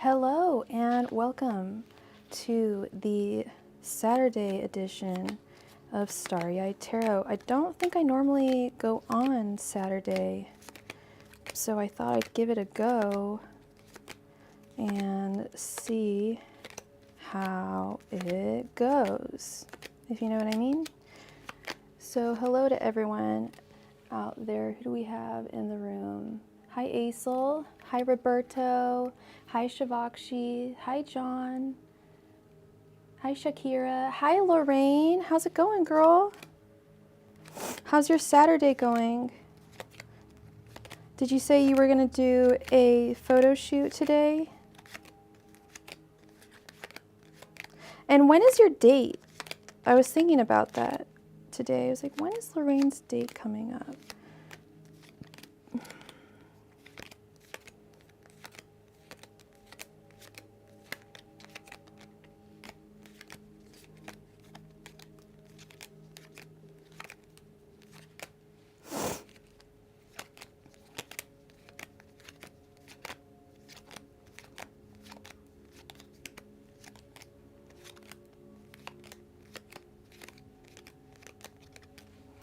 Hello and welcome to the Saturday edition of Starry-eyed Tarot. I don't think I normally go on Saturday, so I thought I'd give it a go and see how it goes, if you know what I mean. So hello to everyone out there. Who do we have in the room? Hi Aisel, hi Roberto, hi Shavakshi, hi John, hi Shakira, hi Lorraine. How's it going, girl? How's your Saturday going? Did you say you were gonna do a photo shoot today? And when is your date? I was thinking about that today. I was like, when is Lorraine's date coming up?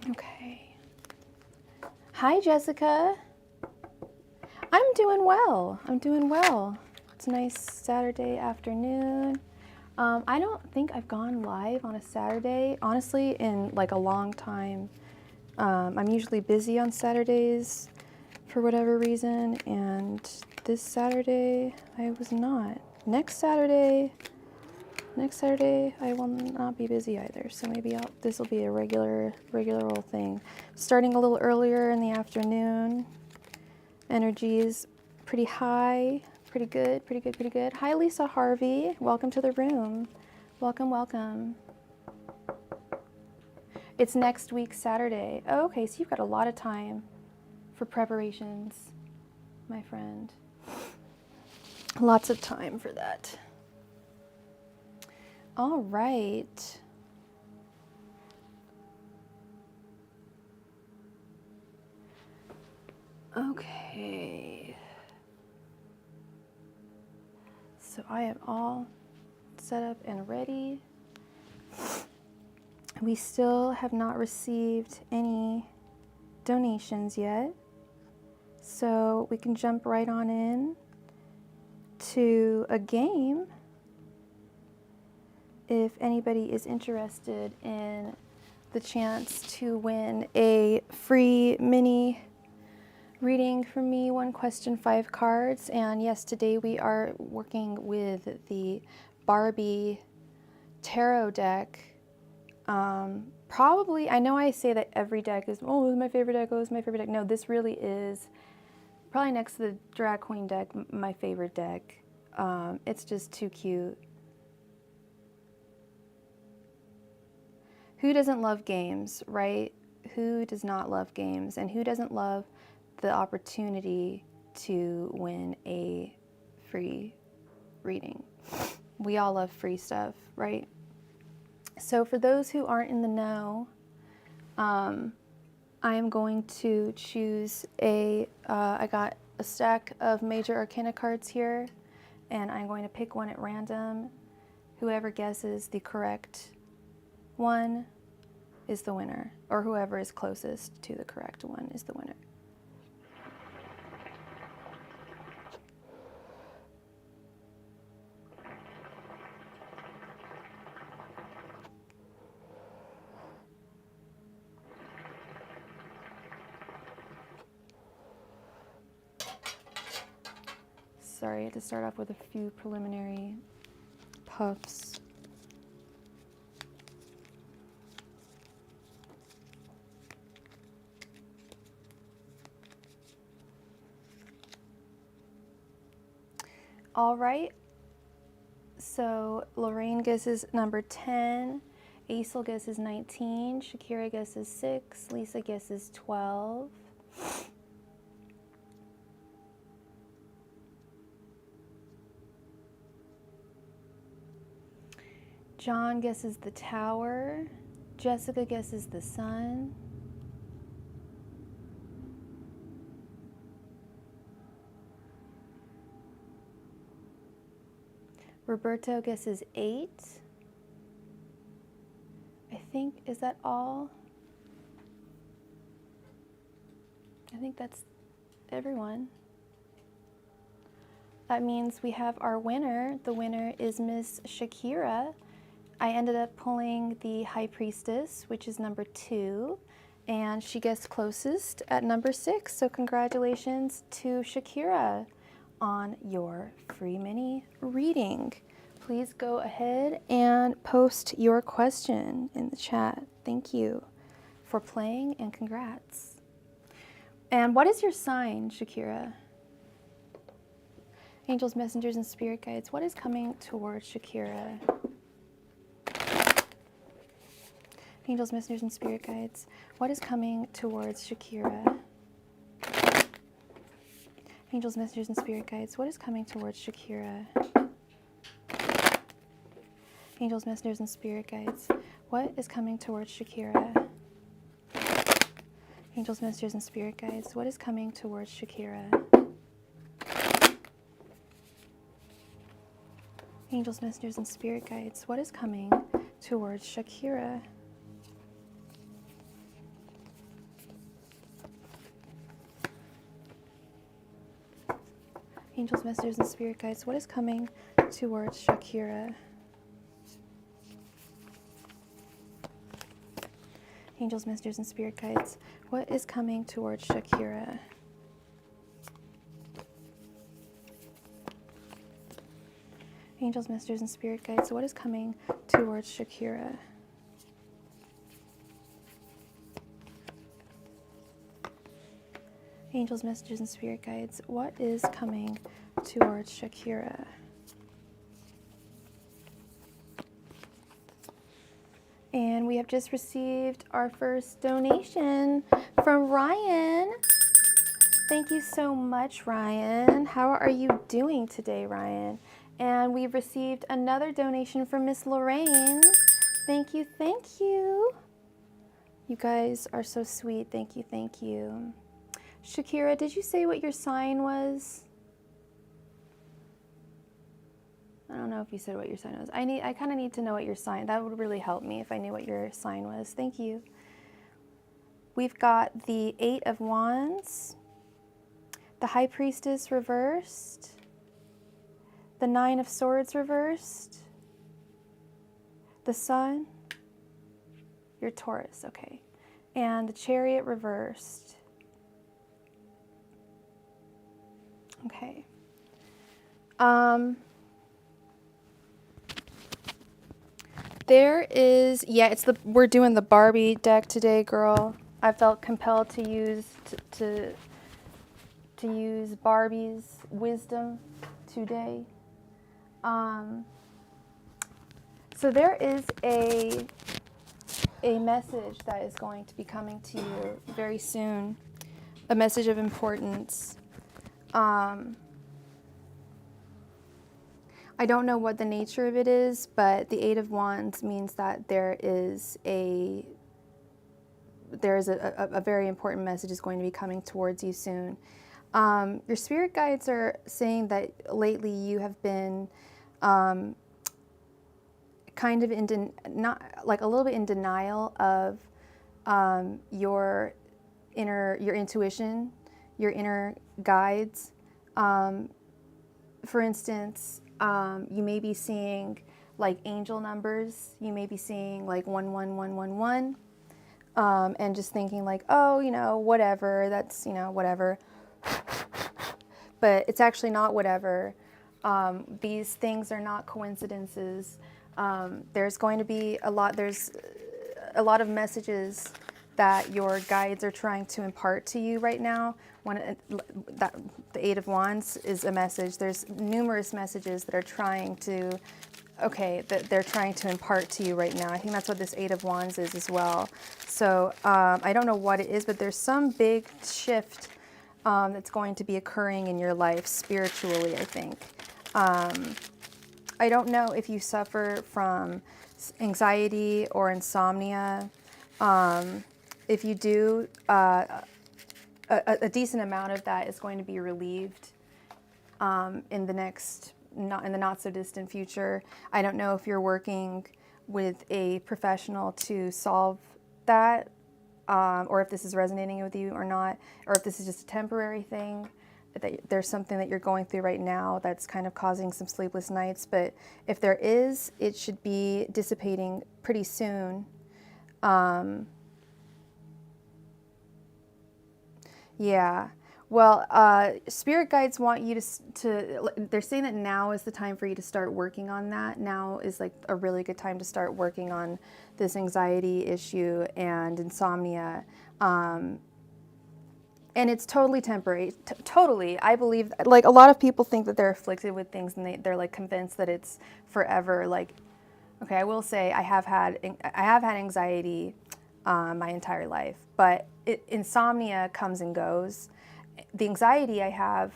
Okay. Hi, Jessica. I'm doing well. I'm doing well. It's a nice Saturday afternoon. I don't think I've gone live on a Saturday, honestly, in like a long time. I'm usually busy on Saturdays for whatever reason, and this Saturday I was not. Next Saturday I will not be busy either, so maybe this will be a regular old thing. Starting a little earlier in the afternoon. Energy is pretty high, pretty good. Hi Lisa Harvey, welcome to the room. Welcome. It's next week Saturday. Oh, okay, so you've got a lot of time for preparations, my friend. Lots of time for that. All right. Okay. So I am all set up and ready. We still have not received any donations yet, so we can jump right on in to a game. If anybody is interested in the chance to win a free mini reading from me, 1 question, 5 cards. And yes, today we are working with the Barbie tarot deck. Probably, I know I say that every deck is, oh, this is my favorite deck, oh, this is my favorite deck. No, this really is probably next to the Drag Queen deck, my favorite deck. It's just too cute. Who doesn't love games, right? Who does not love games? And who doesn't love the opportunity to win a free reading? We all love free stuff, right? So for those who aren't in the know, I am going to choose I got a stack of Major Arcana cards here, and I'm going to pick one at random. Whoever guesses the correct one is the winner, or whoever is closest to the correct one is the winner. Sorry, I had to start off with a few preliminary puffs. All right, so Lorraine guesses number 10, Aisel guesses 19, Shakira guesses 6, Lisa guesses 12. John guesses the Tower, Jessica guesses the Sun. Roberto guesses 8. I think, is that all? I think that's everyone. That means we have our winner. The winner is Miss Shakira. I ended up pulling the High Priestess, which is number 2, and she guessed closest at number 6. So congratulations to Shakira on your free mini reading. Please go ahead and post your question in the chat. Thank you for playing and congrats. And what is your sign, Shakira? Angels, messengers, and spirit guides, what is coming towards Shakira? Angels, messengers, and spirit guides, what is coming towards Shakira? Angels, messengers, and spirit guides, what is coming towards Shakira? Angels, messengers, and spirit guides, what is coming towards Shakira? Angels, messengers, and spirit guides, what is coming towards Shakira? Angels, messengers, and spirit guides, what is coming towards Shakira? Angels, messengers, and spirit guides, what is coming towards Shakira? Angels, messengers, and spirit guides, what is coming towards Shakira? Angels, messengers, and spirit guides, what is coming towards Shakira? Angels, messengers, and spirit guides, what is coming towards Shakira? And we have just received our first donation from Ryan. Thank you so much, Ryan. How are you doing today, Ryan? And we've received another donation from Miss Lorraine. Thank you, thank you. You guys are so sweet. Thank you, thank you. Shakira, did you say what your sign was? I don't know if you said what your sign was. I kind of need to know what your sign. That would really help me if I knew what your sign was. Thank you. We've got the 8 of Wands, the High Priestess reversed, the 9 of Swords reversed, the Sun, you're Taurus, okay, and the Chariot reversed. Okay. There is, yeah, we're doing the Barbie deck today, girl. I felt compelled to use to use Barbie's wisdom today. So there is a message that is going to be coming to you very soon, a message of importance. I don't know what the nature of it is, but the 8 of Wands means that there is a very important message is going to be coming towards you soon. Your spirit guides are saying that lately you have been kind of not like a little bit in denial of your intuition, your inner guides. For instance, you may be seeing like angel numbers. You may be seeing like 11111, and just thinking like, oh, whatever. That's whatever. But it's actually not whatever. These things are not coincidences. There's going to be there's a lot of messages that your guides are trying to impart to you right now. The 8 of Wands is a message. There's numerous messages that are trying to, that they're trying to impart to you right now. I think that's what this 8 of Wands is as well. So I don't know what it is, but there's some big shift that's going to be occurring in your life spiritually, I think. I don't know if you suffer from anxiety or insomnia. If you do, a decent amount of that is going to be relieved in the next not in the not so distant future. I don't know if you're working with a professional to solve that, or if this is resonating with you or not, or if this is just a temporary thing, that there's something that you're going through right now that's kind of causing some sleepless nights. But if there is, it should be dissipating pretty soon. Yeah. Well, spirit guides want you to, they're saying that now is the time for you to start working on that. Now is like a really good time to start working on this anxiety issue and insomnia. And it's totally temporary. Totally. I believe, like, a lot of people think that they're afflicted with things and they're like convinced that it's forever. Like, okay, I will say I have had anxiety my entire life, but insomnia comes and goes. The anxiety I have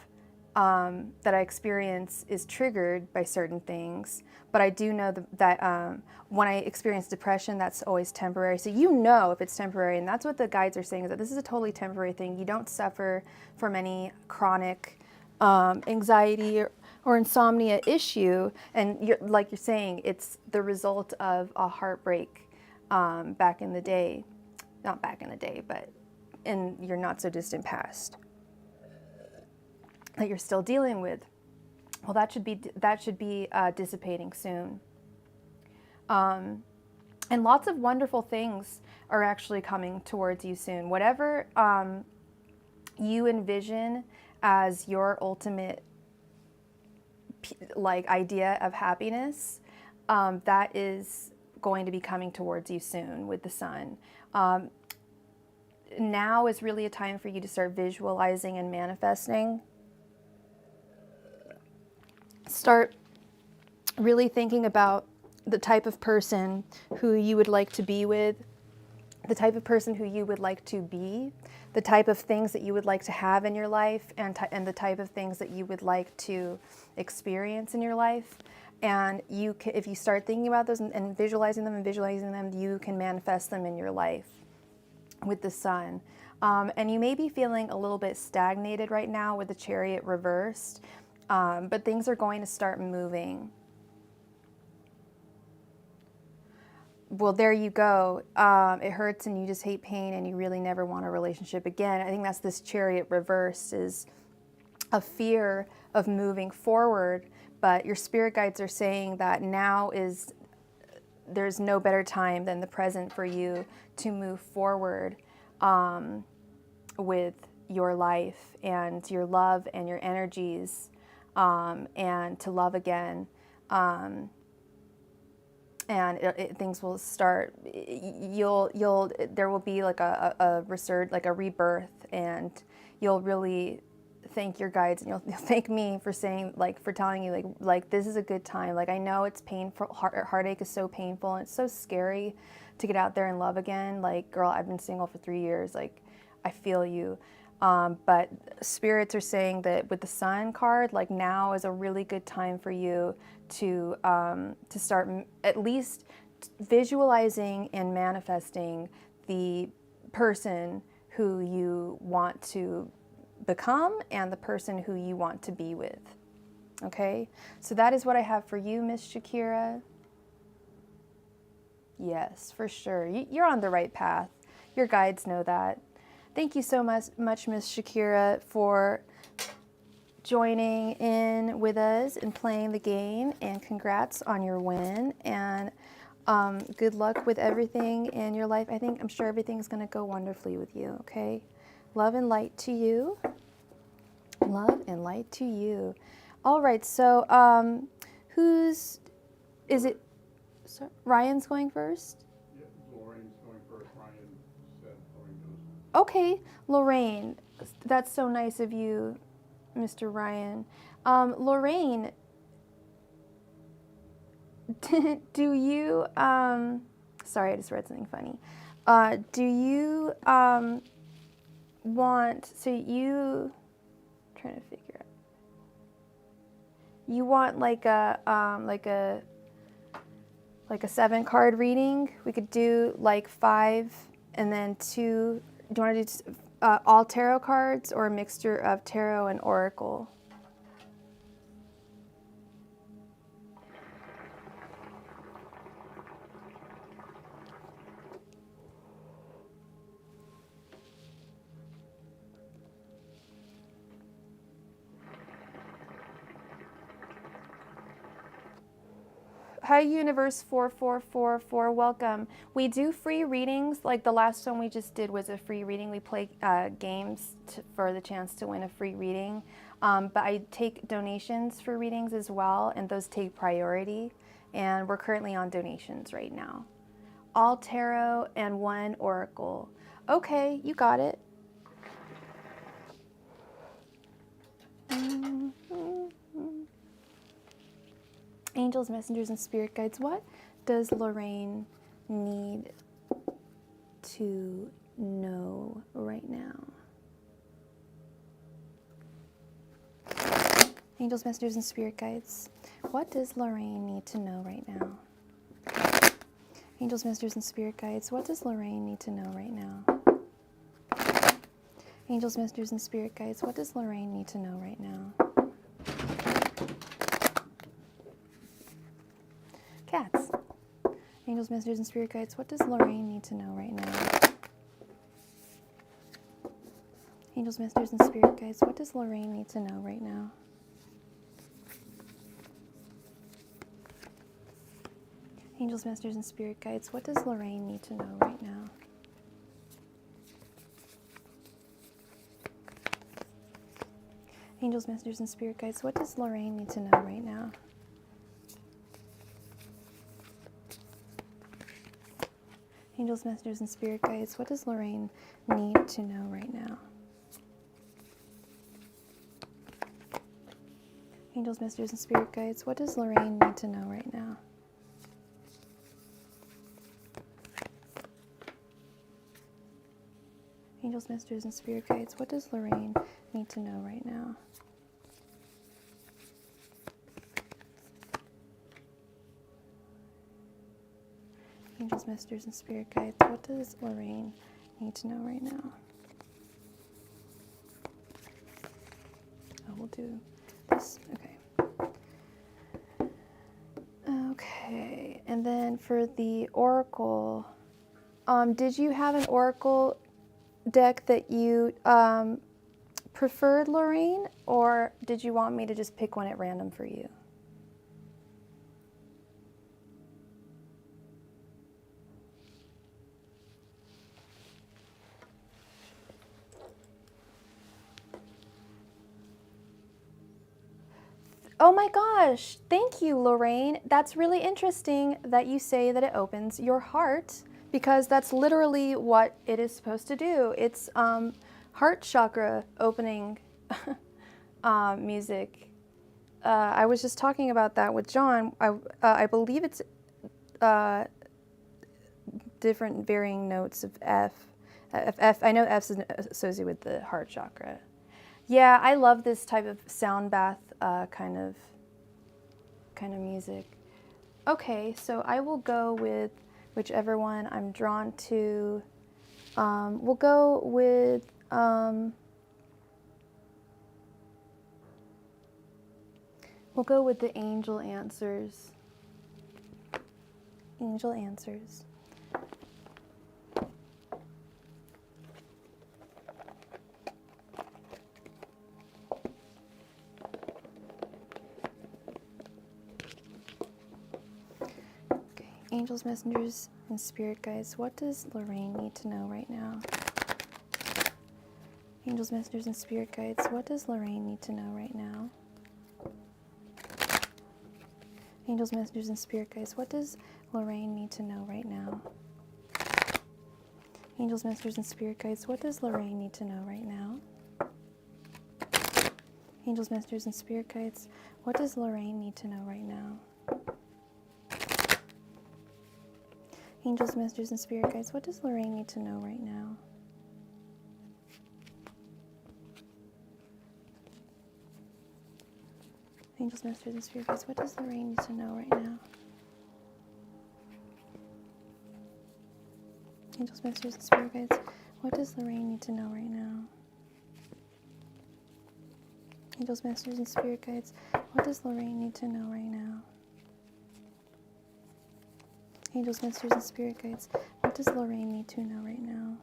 that I experience is triggered by certain things, but I do know that when I experience depression, that's always temporary. So you know if it's temporary, and that's what the guides are saying, is that this is a totally temporary thing. You don't suffer from any chronic anxiety or insomnia issue, and like you're saying, it's the result of a heartbreak back in the day. Not back in the day, but in your not so distant past that you're still dealing with. Well, that should be dissipating soon. And lots of wonderful things are actually coming towards you soon. Whatever you envision as your ultimate like idea of happiness, that is going to be coming towards you soon with the sun. Now is really a time for you to start visualizing and manifesting. Start really thinking about the type of person who you would like to be with, the type of person who you would like to be, the type of things that you would like to have in your life, and the type of things that you would like to experience in your life. And if you start thinking about those and visualizing them, you can manifest them in your life with the sun. And you may be feeling a little bit stagnated right now with the Chariot reversed, but things are going to start moving. Well, there you go. It hurts and you just hate pain and you really never want a relationship again. I think that's this Chariot reversed, is a fear of moving forward, but your spirit guides are saying that there's no better time than the present for you to move forward with your life and your love and your energies, and to love again. And things will start. There will be like a resurgence, like a rebirth, and you'll really thank your guides, and you'll thank me for telling you like this is a good time. Like, I know it's painful. Heartache is so painful, and it's so scary to get out there and love again. Like, girl, I've been single for 3 years. Like, I feel you. But spirits are saying that with the Sun card, like, now is a really good time for you to start at least visualizing and manifesting the person who you want to become and the person who you want to be with. Okay? So that is what I have for you, Miss Shakira. Yes, for sure. You're on the right path. Your guides know that. Thank you so much, Miss Shakira, for joining in with us and playing the game, and congrats on your win, and good luck with everything in your life. I'm sure everything's going to go wonderfully with you, okay? Love and light to you. Love and light to you. All right, so Ryan's going first? Yeah, Lorraine's going first. Ryan said Lorraine goes. Okay, Lorraine, that's so nice of you, Mr. Ryan. Lorraine, do you, sorry, I just read something funny. Do you trying to figure out, you want like a 7-card reading? We could do like 5 and then 2. Do you want to do all tarot cards or a mixture of tarot and oracle? Hi, Universe 4444. Welcome. We do free readings. Like the last one we just did was a free reading. We play games for the chance to win a free reading. But I take donations for readings as well, and those take priority. And we're currently on donations right now. All tarot and 1 oracle. Okay, you got it. Angels, messengers, and spirit guides. What does Lorraine need to know right now? Angels, messengers, and spirit guides. What does Lorraine need to know right now? Angels, messengers, and spirit guides. What does Lorraine need to know right now? Angels, messengers, and spirit guides. What does Lorraine need to know right now? Cats. Angels, messengers, and spirit guides. What does Lorraine need to know right now? Angels, messengers, and spirit guides. What does Lorraine need to know right now? Angels, messengers, and spirit guides. What does Lorraine need to know right now? Angels, messengers, and spirit guides. What does Lorraine need to know right now? Angels, messengers, and spirit guides. What does Lorraine need to know right now? Angels, messengers, and spirit guides. What does Lorraine need to know right now? Angels, messengers, and spirit guides. What does Lorraine need to know right now? Angels, messengers, and spirit guides. What does Lorraine need to know right now? Oh, we'll do this. Okay. Okay. And then for the oracle, did you have an oracle deck that you preferred, Lorraine, or did you want me to just pick one at random for you? Oh my gosh, thank you, Lorraine. That's really interesting that you say that it opens your heart, because that's literally what it is supposed to do. It's heart chakra opening music. I was just talking about that with John. I believe it's different varying notes of F. I know F is associated with the heart chakra. Yeah, I love this type of sound bath kind of music. Okay, so I will go with whichever one I'm drawn to. We'll go with the angel answers. Angel answers. Angels, messengers, and spirit guides. What does Lorraine need to know right now? Angels, messengers, and spirit guides. What does Lorraine need to know right now? Angels, messengers, and spirit guides. What does Lorraine need to know right now? Angels, messengers, and spirit guides. What does Lorraine need to know right now? Angels, messengers, and spirit guides. What does Lorraine need to know right now? Angels, messengers, and spirit guides. What does Lorraine need to know right now? Angels, messengers, and spirit guides. What does Lorraine need to know right now? Angels, messengers, and spirit guides. What does Lorraine need to know right now? Angels, messengers, and spirit guides. What does Lorraine need to know right now? Angels, messengers, and spirit guides. What does Lorraine need to know right now?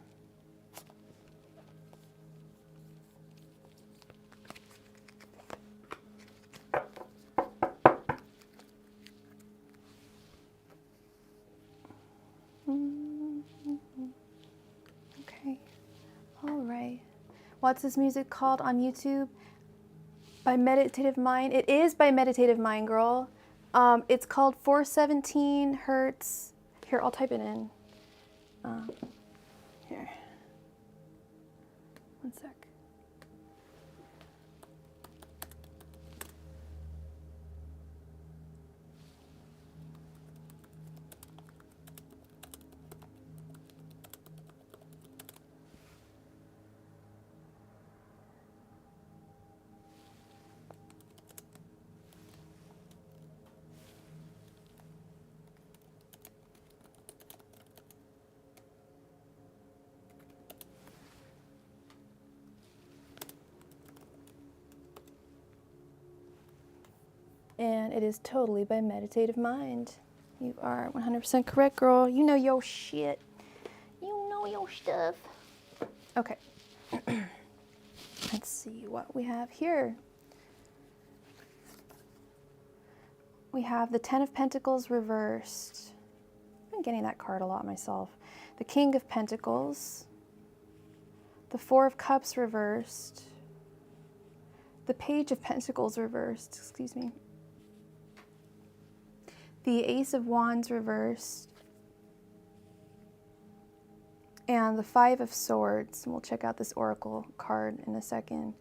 What's this music called on YouTube? By Meditative Mind. It is by Meditative Mind, girl. It's called 417 Hertz. Here, I'll type it in. Here. One sec. And it is totally by Meditative Mind. You are 100% correct, girl. You know your shit. You know your stuff. Okay. Let's see what we have here. We have the Ten of Pentacles reversed. I've been getting that card a lot myself. The King of Pentacles. The Four of Cups reversed. The Page of Pentacles reversed. Excuse me. The Ace of Wands reversed, and the Five of Swords. And we'll check out this Oracle card in a second.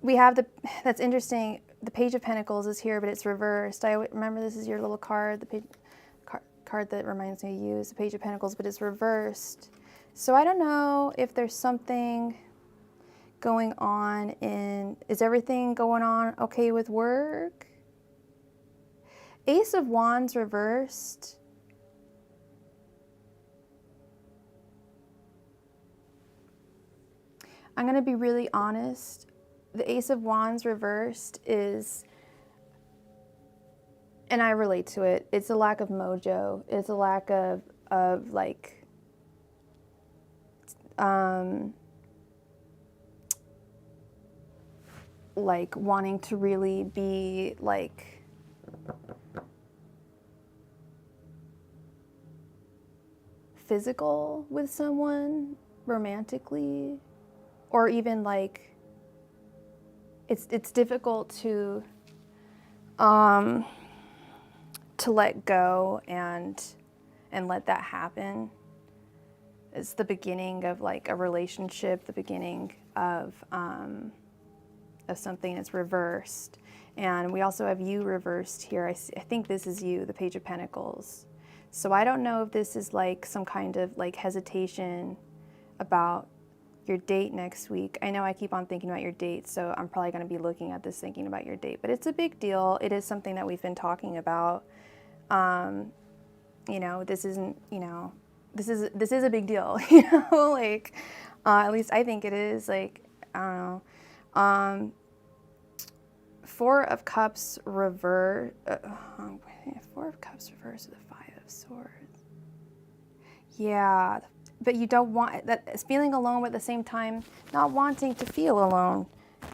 We have that's interesting. The Page of Pentacles is here, but it's reversed. I remember this is your little card, the card that reminds me to use the Page of Pentacles, but it's reversed. So I don't know if there's something going on is everything going on okay with work? Ace of Wands reversed. I'm going to be really honest. The Ace of Wands reversed is, and I relate to it, it's a lack of mojo. It's a lack of like, wanting to really be like, physical with someone romantically, or even like, it's difficult to let go and let that happen. It's the beginning of like a relationship, the beginning of something that's reversed. And we also have you reversed here. I think this is you, the Page of Pentacles. So I don't know if this is like some kind of like hesitation about your date next week. I know I keep on thinking about your date, so I'm probably going to be looking at this thinking about your date, but it's a big deal. It is something that we've been talking about. You know, this isn't, you know, this is a big deal, you know, like, at least I think it is, like, I don't know. Four of Cups reverse, Four of Cups reverse with the Five of Swords. Yeah, but you don't want that. It's feeling alone, but at the same time not wanting to feel alone,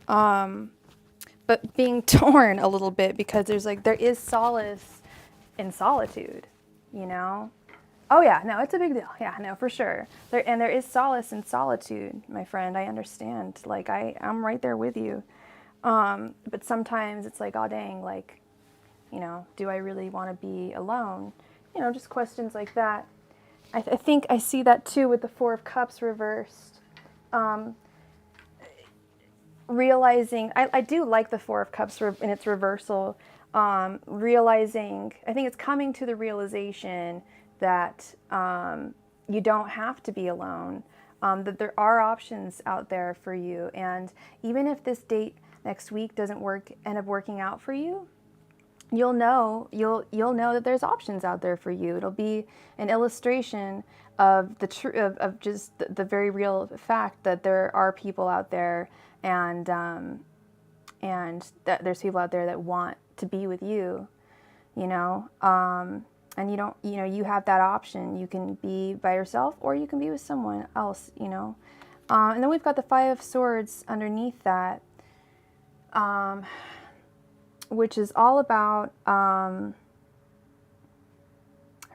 but being torn a little bit, because there is solace in solitude, you know. Oh yeah, no, it's a big deal. Yeah, no, for sure. There is solace in solitude, my friend. I understand. Like I'm right there with you. But sometimes it's like, oh dang, like, you know, do I really want to be alone? You know, just questions like that. I think I see that too with the Four of Cups reversed. Realizing, I do like the Four of Cups in its reversal. Realizing, I think it's coming to the realization that you don't have to be alone, that there are options out there for you. And even if this date next week doesn't end up working out for you, you'll know that there's options out there for you. It'll be an illustration of of just the very real fact that there are people out there, and that there's people out there that want to be with you, you know. And you don't, you know, you have that option. You can be by yourself or you can be with someone else, you know. And then we've got the Five of Swords underneath that, which is all about, I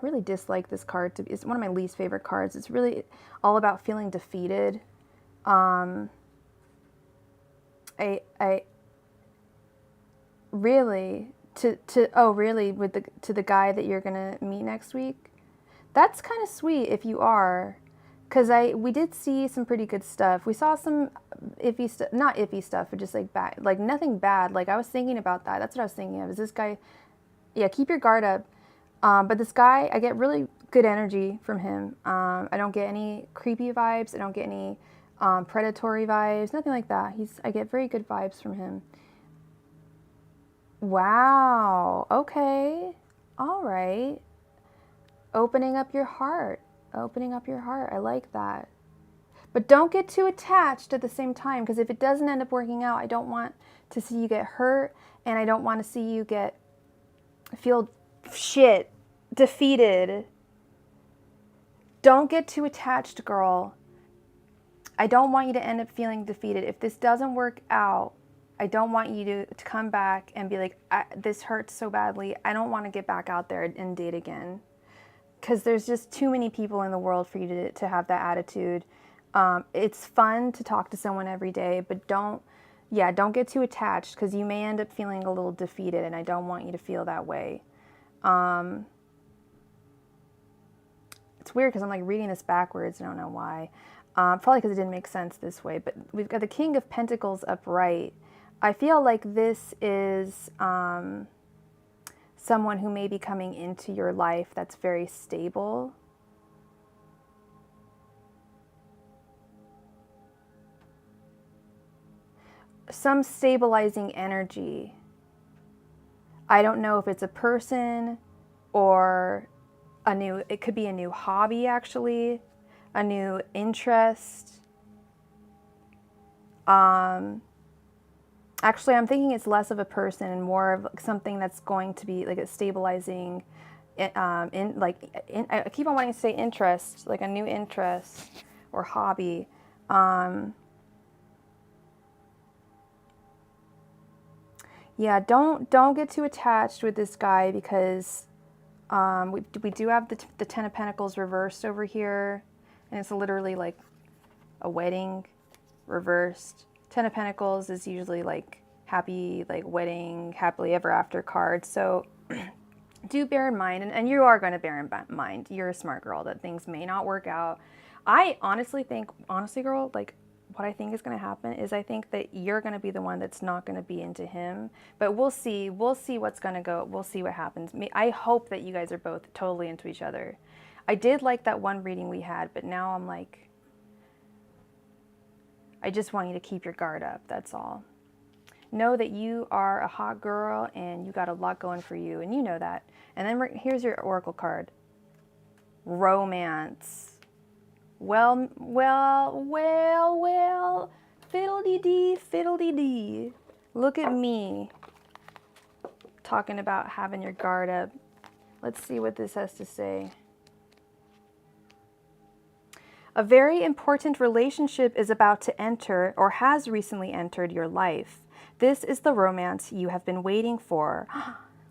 really dislike this card. It's one of my least favorite cards. It's really all about feeling defeated. I really, really, with the guy that you're gonna meet next week, that's kind of sweet if you are, because we did see some pretty good stuff. We saw some iffy stuff, not iffy stuff, but just like bad, like nothing bad. Like I was thinking about that. That's what I was thinking of. Is this guy? Yeah, keep your guard up. But this guy, I get really good energy from him. I don't get any creepy vibes. I don't get any predatory vibes. Nothing like that. I get very good vibes from him. Wow. Okay. All right. Opening up your heart. Opening up your heart. I like that. But don't get too attached at the same time, because if it doesn't end up working out, I don't want to see you get hurt, and I don't want to see you feel shit, defeated. Don't get too attached, girl. I don't want you to end up feeling defeated. If this doesn't work out, I don't want you to come back and be like, this hurts so badly. I don't want to get back out there and date again. Because there's just too many people in the world for you to have that attitude. It's fun to talk to someone every day, but don't get too attached, because you may end up feeling a little defeated, and I don't want you to feel that way. It's weird because I'm like reading this backwards. I don't know why. Probably because it didn't make sense this way. But we've got the King of Pentacles upright. I feel like this is someone who may be coming into your life that's very stable. Some stabilizing energy. I don't know if it's a person or it could be a new hobby, actually, a new interest. Actually, I'm thinking it's less of a person and more of something that's going to be like a stabilizing, I keep on wanting to say interest, like a new interest or hobby. Yeah, don't get too attached with this guy, because we do have the Ten of Pentacles reversed over here, and it's literally like a wedding reversed. Ten of Pentacles is usually like happy, like wedding, happily ever after card. So do bear in mind, and you are going to bear in mind, you're a smart girl, that things may not work out. I honestly think, girl, like what I think is going to happen is I think that you're going to be the one that's not going to be into him. But we'll see what's going to go. We'll see what happens. I hope that you guys are both totally into each other. I did like that one reading we had, but now I'm like, I just want you to keep your guard up. That's all. Know that you are a hot girl and you got a lot going for you, and you know that. And then here's your oracle card. Romance. Well, fiddle-dee-dee. Look at me talking about having your guard up. Let's see what this has to say. A very important relationship is about to enter, or has recently entered, your life. This is the romance you have been waiting for.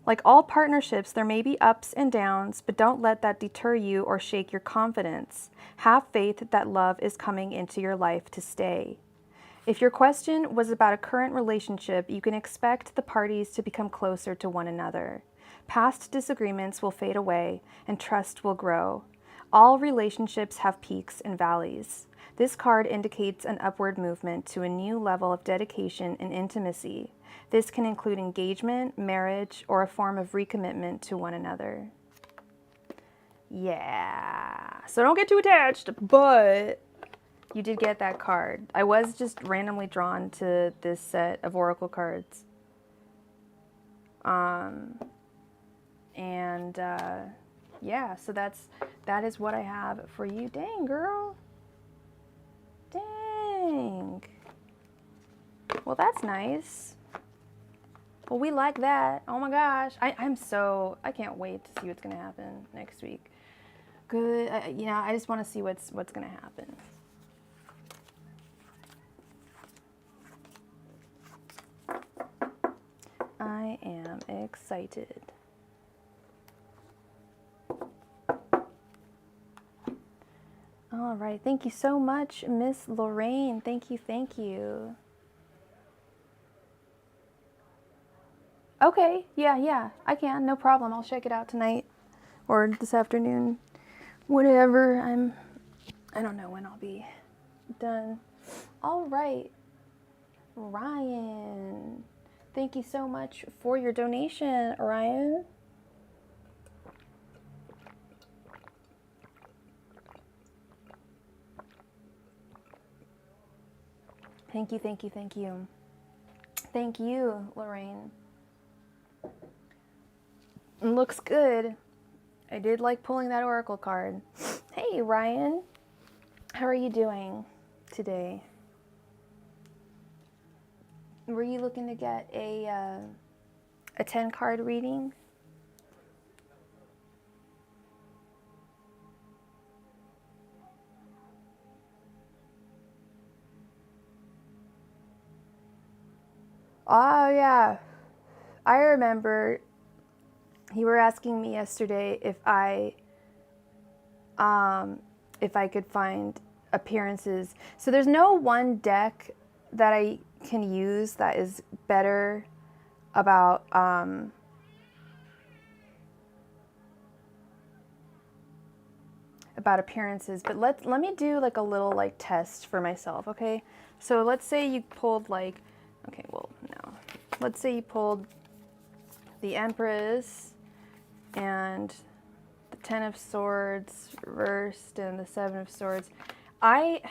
Like all partnerships, there may be ups and downs, but don't let that deter you or shake your confidence. Have faith that love is coming into your life to stay. If your question was about a current relationship, you can expect the parties to become closer to one another. Past disagreements will fade away and trust will grow. All relationships have peaks and valleys. This card indicates an upward movement to a new level of dedication and intimacy. This can include engagement, marriage, or a form of recommitment to one another. Yeah, so don't get too attached, but you did get that card. I was just randomly drawn to this set of oracle cards. Yeah, so that is what I have for you. Dang, girl. Dang. Well, that's nice. Well, we like that. Oh my gosh. I can't wait to see what's going to happen next week. Good. You know, I just want to see what's going to happen. I am excited. All right. Thank you so much, Miss Lorraine. Thank you. Thank you. Okay. Yeah. I can. No problem. I'll check it out tonight or this afternoon. Whatever. I don't know when I'll be done. All right. Ryan. Thank you so much for your donation, Ryan. Thank you. Thank you, Lorraine. Looks good. I did like pulling that oracle card. Hey, Ryan. How are you doing today? Were you looking to get a 10-card reading? Oh, yeah. I remember you were asking me yesterday if I could find appearances. So there's no one deck that I can use that is better about appearances, but let me do like a little like test for myself, okay? So let's say you pulled like, okay, well, no. Let's say you pulled the Empress and the Ten of Swords reversed and the Seven of Swords. I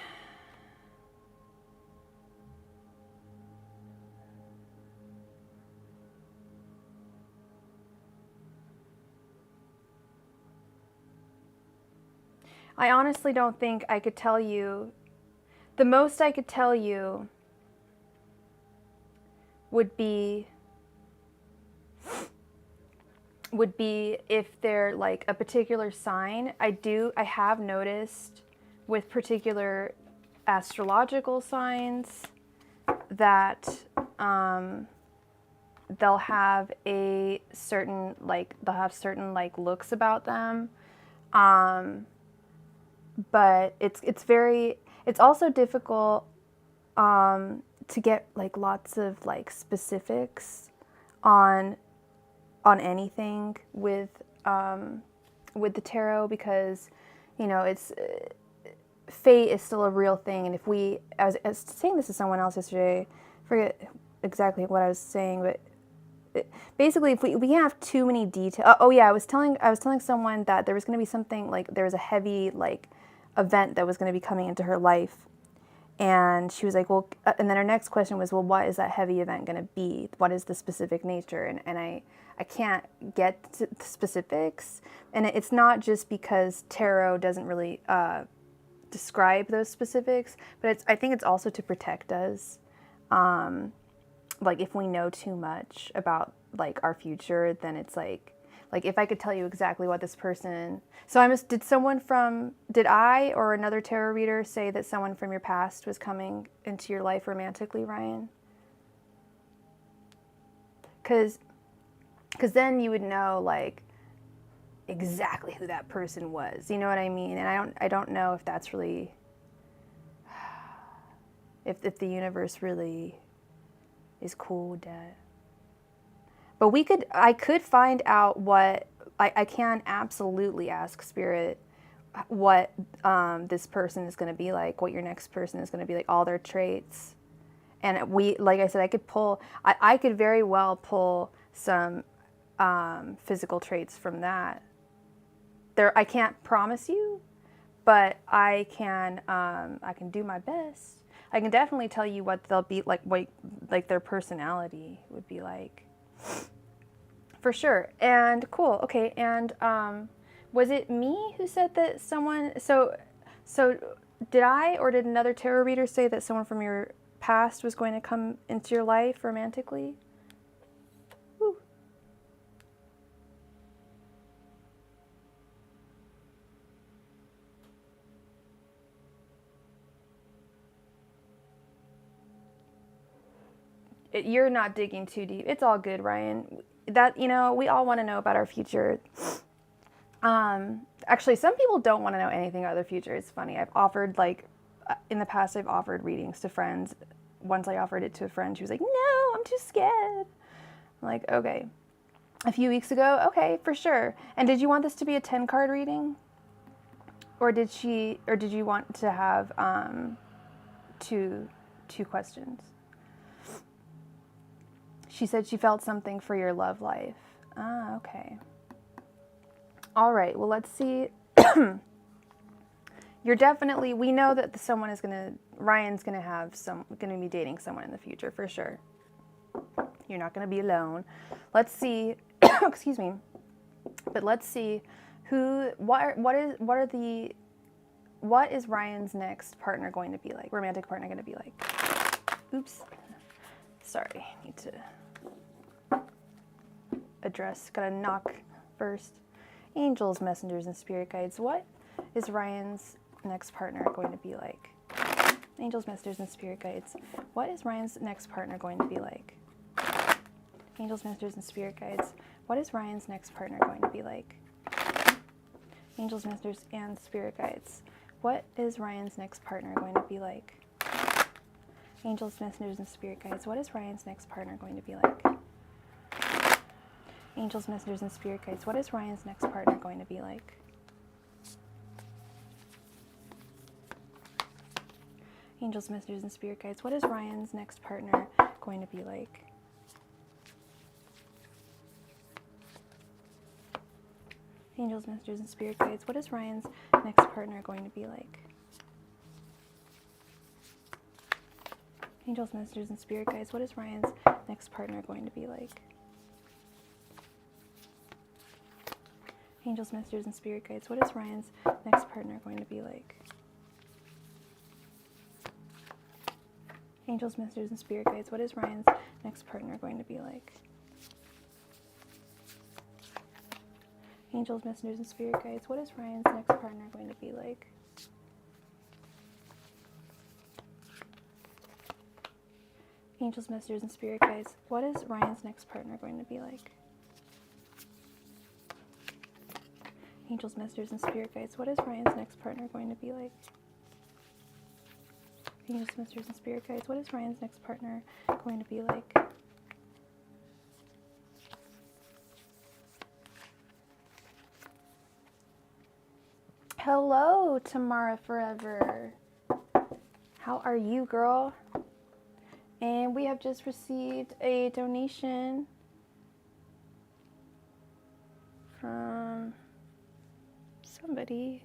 honestly don't think I could tell you. The most I could tell you would be if they're like a particular sign. I have noticed with particular astrological signs that they'll have certain looks about them. But it's also difficult to get like lots of like specifics on anything with the tarot, because you know it's fate is still a real thing. And if I was saying this to someone else yesterday, I forget exactly what I was saying, but basically if we have too many details. Oh yeah, I was telling someone that there was going to be something like there was a heavy like event that was going to be coming into her life, and she was like, well, and then her next question was, well, what is that heavy event going to be? What is the specific nature? And I can't get to the specifics, and it's not just because tarot doesn't really describe those specifics, but I think it's also to protect us. Like if we know too much about like our future, then it's like if I could tell you exactly what this person. So did I or another tarot reader say that someone from your past was coming into your life romantically, Ryan? Because then you would know like exactly who that person was. You know what I mean? And I don't know if that's really if the universe really is cool with that. But I could find out what, I can absolutely ask Spirit what this person is going to be like, what your next person is going to be like, all their traits. And like I said, I could very well pull some physical traits from that. I can't promise you, but I can do my best. I can definitely tell you what they'll be like, like their personality would be like. For sure. And cool. Okay. And was it me who said that someone? So did I or did another tarot reader say that someone from your past was going to come into your life romantically? You're not digging too deep. It's all good, Ryan. That, you know, we all want to know about our future. Actually, some people don't want to know anything about their future. It's funny. I've offered, like, in the past, I've offered readings to friends. Once I offered it to a friend, she was like, no, I'm too scared. I'm like, okay. A few weeks ago, okay, for sure. And did you want this to be a 10-card reading? Or did you want to have two questions? She said she felt something for your love life. Ah, okay. All right, well, let's see. You're definitely, we know that Ryan's gonna be dating someone in the future for sure. You're not gonna be alone. Let's see, excuse me, but let's see what is Ryan's next partner going to be like? Romantic partner going to be like? Oops. Sorry, need to address, gotta knock first. Angels, messengers, and spirit guides. What is Ryan's next partner going to be like? Angels, messengers, and spirit guides. What is Ryan's next partner going to be like? Angels, messengers, and spirit guides. What is Ryan's next partner going to be like? Angels, messengers, and spirit guides. What is Ryan's next partner going to be like? Angels, messengers, and spirit guides. What is Ryan's next partner going to be like? Angels, messengers, and spirit guides. What is Ryan's next partner going to be like? Angels, messengers, and spirit guides. What is Ryan's next partner going to be like? Angels, messengers, and spirit guides. What is Ryan's next partner going to be like? Angels, messengers, and spirit guides. What is Ryan's next partner going to be like? Angels, messengers, and spirit guides. What is Ryan's next partner going to be like? Angels, messengers, and spirit guides. What is Ryan's next partner going to be like? Angels, messengers, and spirit guides. What is Ryan's next partner going to be like? Angels, messengers, and spirit guides. What is Ryan's next partner going to be like? Angels, messengers, and spirit guides. What is Ryan's next partner going to be like? Angels, messengers, and spirit guides. What is Ryan's next partner going to be like? Hello, Tamara Forever. How are you, girl? And we have just received a donation from somebody.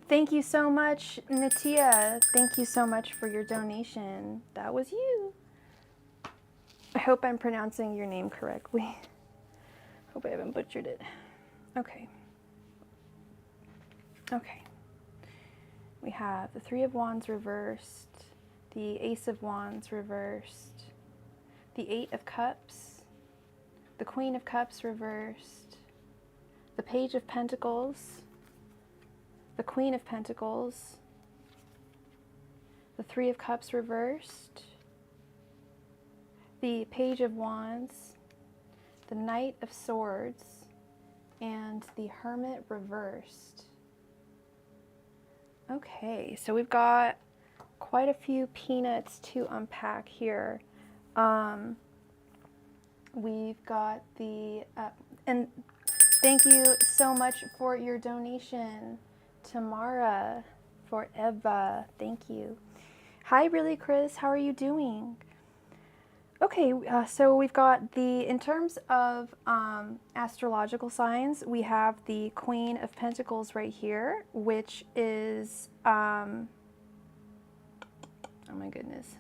Thank you so much, Natia. Thank you so much for your donation. That was you. I hope I'm pronouncing your name correctly. Hope I haven't butchered it. Okay. Okay. We have the Three of Wands reversed, the Ace of Wands reversed, the Eight of Cups, the Queen of Cups reversed, the Page of Pentacles, the Queen of Pentacles, the Three of Cups reversed, the Page of Wands, the Knight of Swords, and the Hermit reversed. Okay, so we've got quite a few peanuts to unpack here. We've got the, and thank you so much for your donation, Tamara Forever. Thank you. Hi, really, Chris. How are you doing? Okay, so we've got in terms of astrological signs, we have the Queen of Pentacles right here, which is, oh my goodness.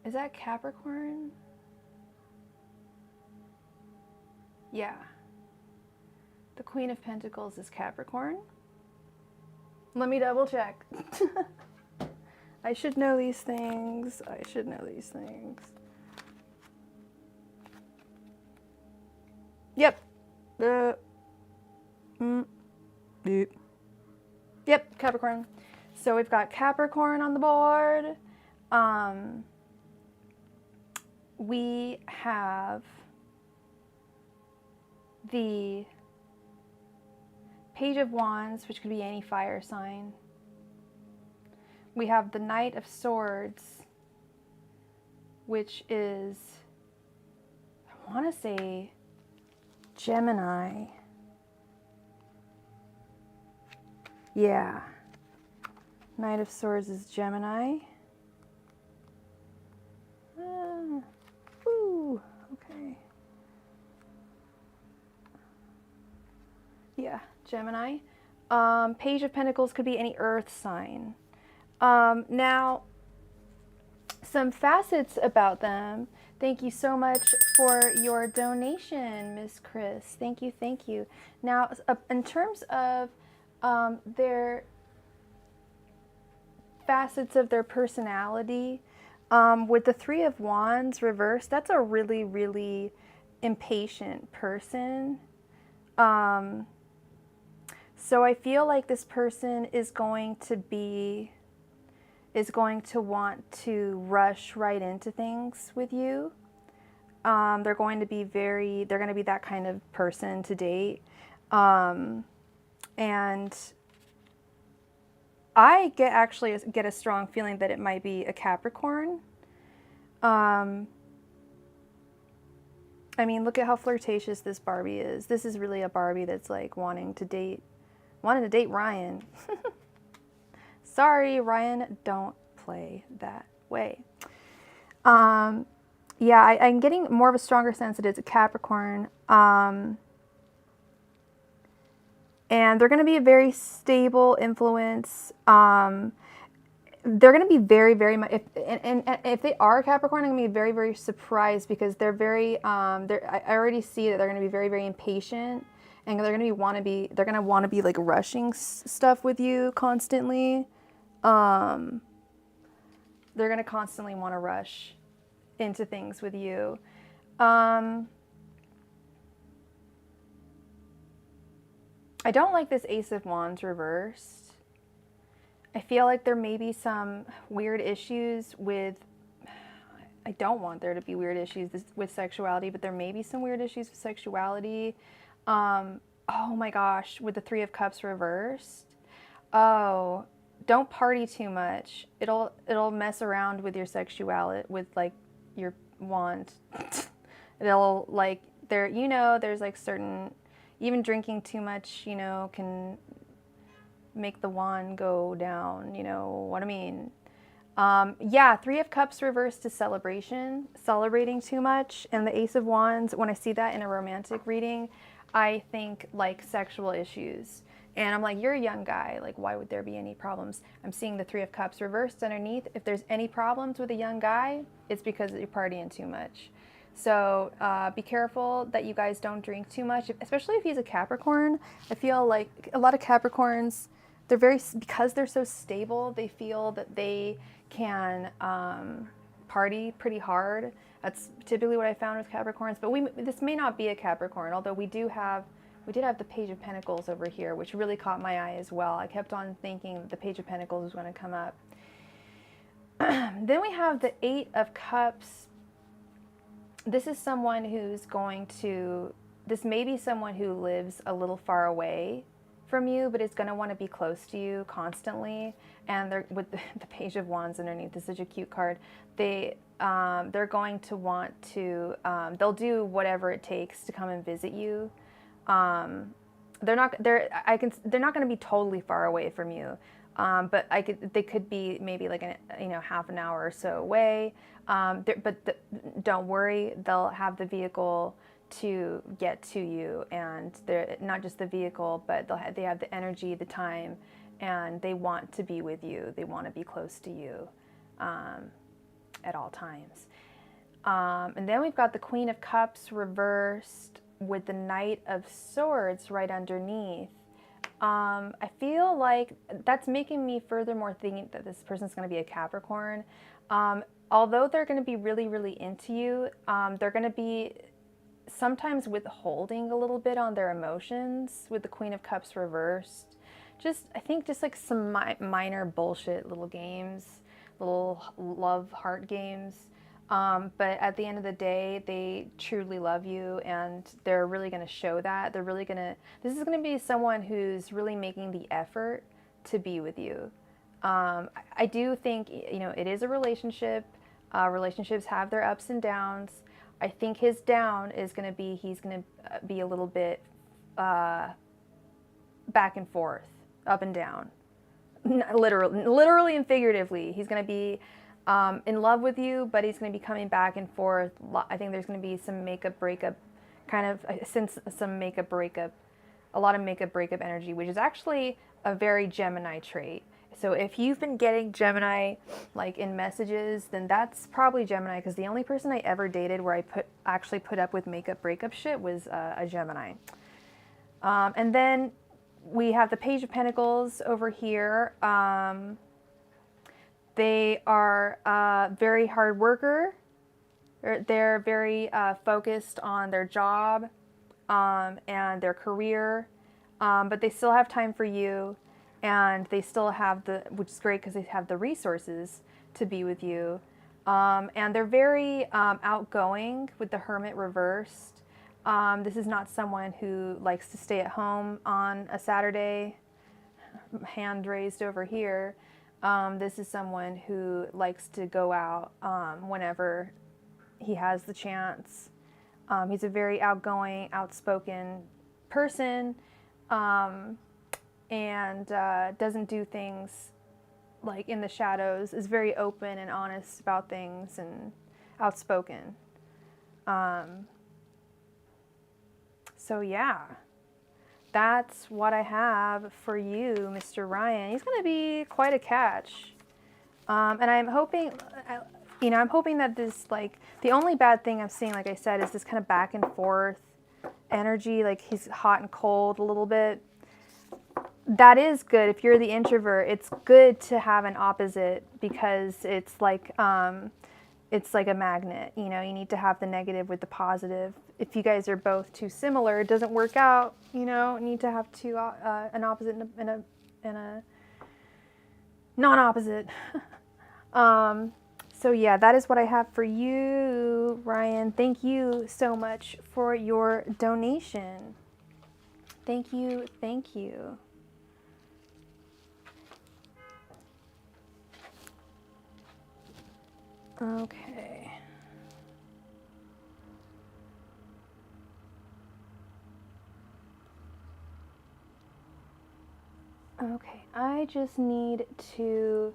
Is that Capricorn? Yeah. The Queen of Pentacles is Capricorn. Let me double check. I should know these things. I should know these things. Yep. Yep, Capricorn. So we've got Capricorn on the board. We have the Page of Wands, which could be any fire sign. We have the Knight of Swords, which is, I want to say, Gemini. Yeah. Knight of Swords is Gemini. Woo, okay. Yeah, Gemini. Page of Pentacles could be any earth sign. Now, some facets about them. Thank you so much for your donation, Miss Chris. Thank you, thank you. Now, in terms of their facets of their personality, with the Three of Wands reversed, that's a really, really impatient person. So I feel like this person is going to want to rush right into things with you. They're going to be that kind of person to date. And I get a strong feeling that it might be a Capricorn. I mean, look at how flirtatious this Barbie is. This is really a Barbie that's like wanting to date Ryan. Sorry, Ryan, don't play that way. Yeah, I'm getting more of a stronger sense that it's a Capricorn. And they're going to be a very stable influence. They're going to be very, very much, if they are a Capricorn, I'm going to be very, very surprised because they're very, I already see that they're going to be very, very impatient, and they're going to want to be like rushing stuff with you constantly. They're going to constantly want to rush into things with you. I don't like this Ace of Wands reversed. I feel like there may be some weird issues with, I don't want there to be weird issues with sexuality, but there may be some weird issues with sexuality. Oh my gosh, with the Three of Cups reversed. Oh, don't party too much. It'll mess around with your sexuality, with like your wand. It'll like, there's like certain, even drinking too much, can make the wand go down, you know what I mean? Yeah, Three of Cups reversed to celebration, celebrating too much. And the Ace of Wands, when I see that in a romantic reading, I think like sexual issues. And I'm like, you're a young guy, like why would there be any problems? I'm seeing the Three of Cups reversed underneath. If there's any problems with a young guy, it's because you're partying too much. So be careful that you guys don't drink too much, especially if he's a Capricorn. I feel like a lot of Capricorns, because they're so stable, they feel that they can party pretty hard. That's typically what I found with Capricorns. But this may not be a Capricorn, although we did have the Page of Pentacles over here, which really caught my eye as well. I kept on thinking that the Page of Pentacles was going to come up. Then we have the Eight of Cups. This is someone this may be someone who lives a little far away from you, but is going to want to be close to you constantly. And with the Page of Wands underneath, this is such a cute card. They're going to want to, they'll do whatever it takes to come and visit you. They're not going to be totally far away from you. But they could be maybe like half an hour or so away. Don't worry, they'll have the vehicle to get to you, and they're not just the vehicle, but they have the energy, the time, and they want to be with you. They want to be close to you at all times. And then we've got the Queen of Cups reversed with the Knight of Swords right underneath. I feel like that's making me furthermore thinking that this person's going to be a Capricorn. Although they're going to be really, really into you, they're going to be sometimes withholding a little bit on their emotions with the Queen of Cups reversed. I think just like some minor bullshit little games, little love heart games. But at the end of the day, they truly love you, and they're really going to show that. This is going to be someone who's really making the effort to be with you. I do think, it is a relationship. Relationships have their ups and downs. I think his down is going to be, he's going to be a little bit back and forth, up and down. Literally and figuratively. He's going to be in love with you, but he's going to be coming back and forth. I think there's going to be some makeup breakup, a lot of makeup breakup energy, which is actually a very Gemini trait. So if you've been getting Gemini like in messages, then that's probably Gemini, because the only person I ever dated where I actually put up with makeup breakup shit was a Gemini. And then we have the Page of Pentacles over here. They are a very hard worker. They're very focused on their job and their career, but they still have time for you, and they still have which is great because they have the resources to be with you. And they're very outgoing with the Hermit reversed. This is not someone who likes to stay at home on a Saturday, hand raised over here. This is someone who likes to go out whenever he has the chance. He's a very outgoing, outspoken person, and doesn't do things like in the shadows, is very open and honest about things and outspoken. So yeah, that's what I have for you, Mr. Ryan. He's going to be quite a catch. And I'm hoping, I'm hoping that this, like, the only bad thing I'm seeing, like I said, is this kind of back and forth energy, like he's hot and cold a little bit. That is good. If you're the introvert, it's good to have an opposite, because it's like a magnet. You need to have the negative with the positive. If you guys are both too similar, it doesn't work out. You need to have an opposite and a non-opposite. So yeah, that is what I have for you, Ryan. Thank you so much for your donation. Thank you. Thank you. Okay. Okay, I just need to,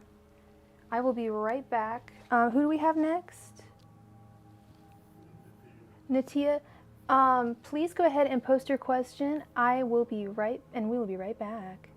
I will be right back. Who do we have next? Natia, please go ahead and post your question. We will be right back.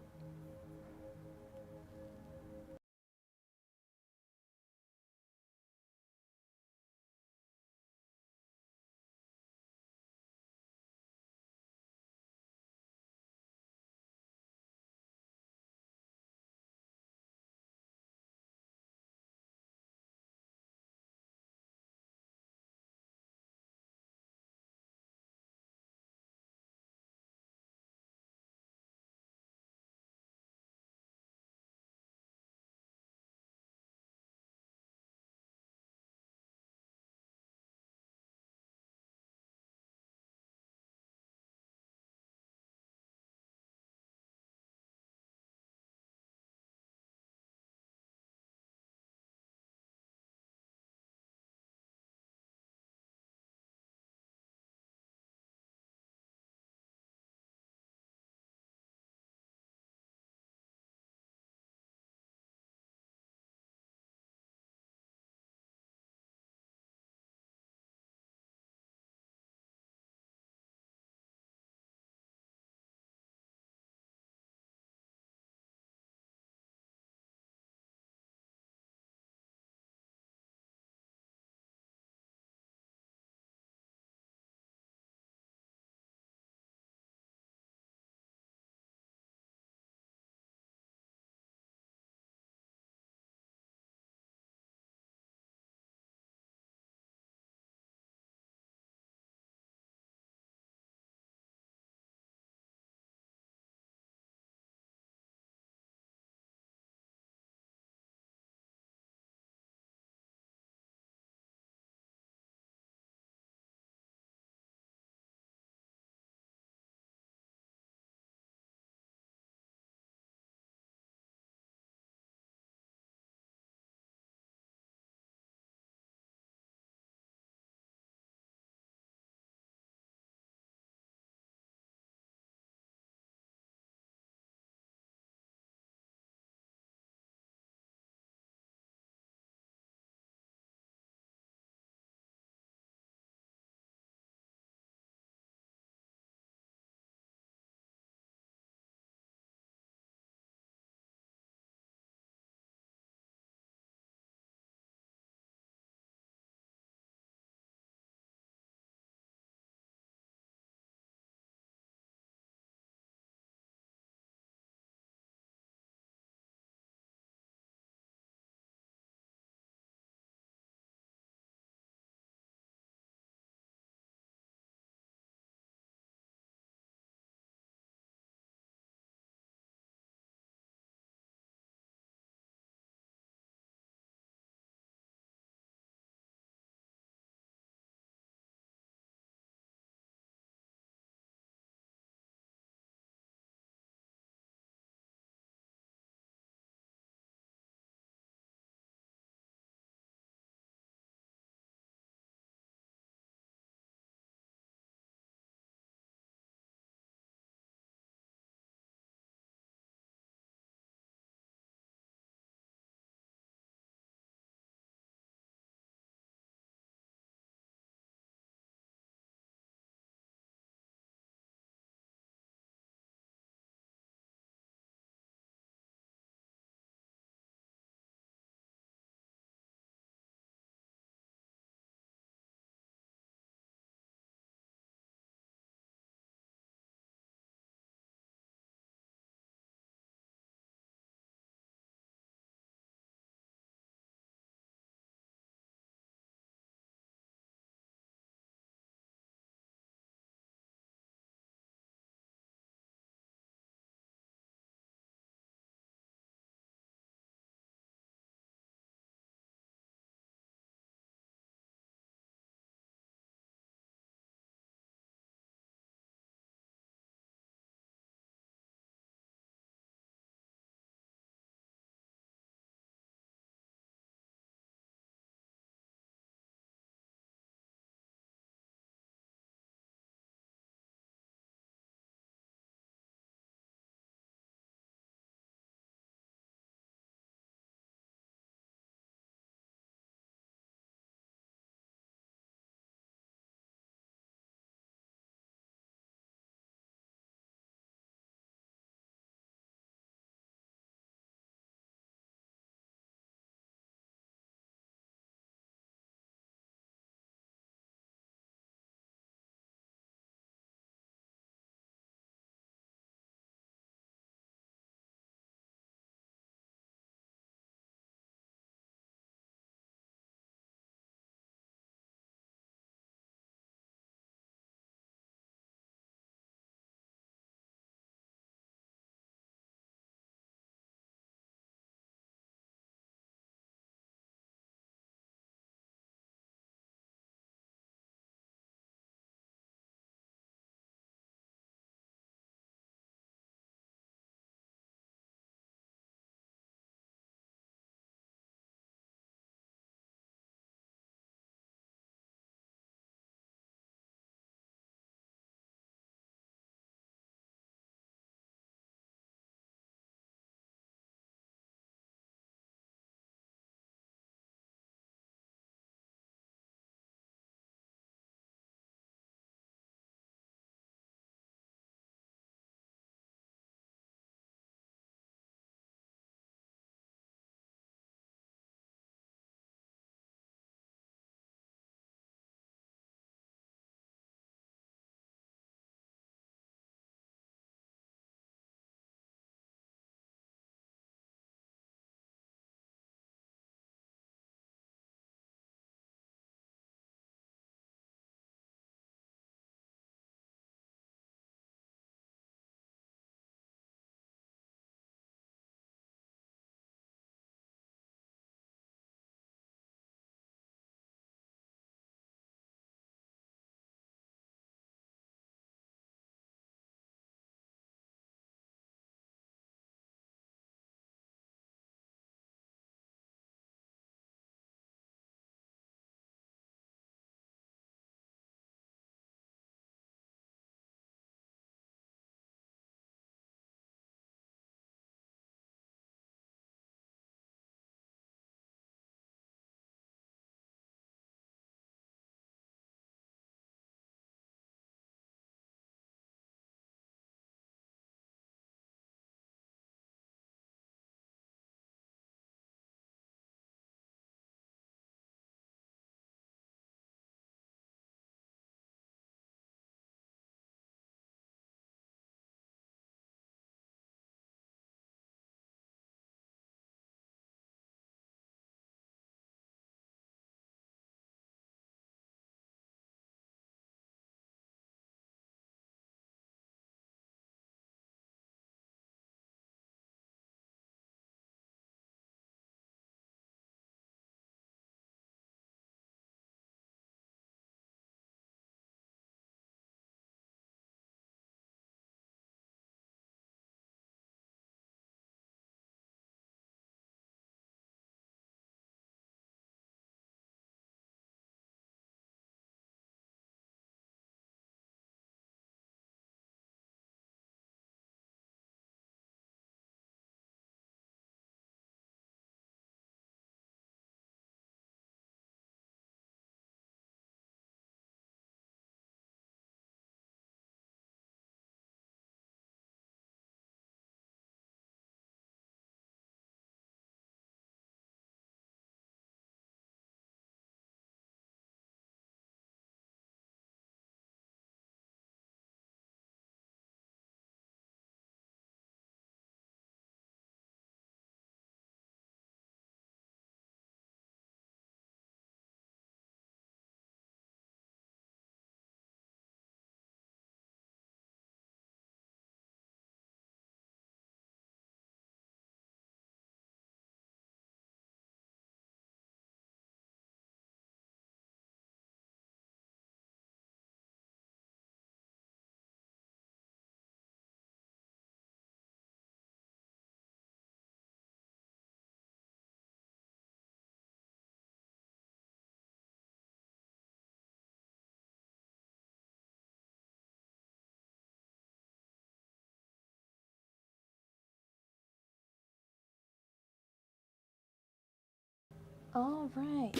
All right.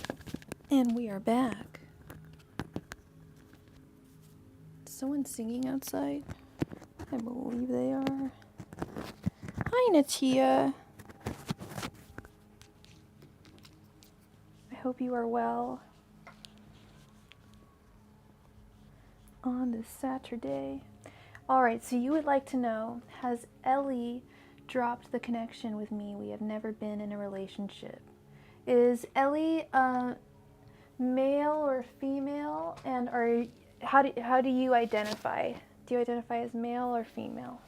And we are back. Is someone singing outside? I believe they are. Hi, Natia. I hope you are well on this Saturday. All right, so you would like to know, has Ellie dropped the connection with me? We have never been in a relationship. Is Ellie male or female? And how do you identify? Do you identify as male or female?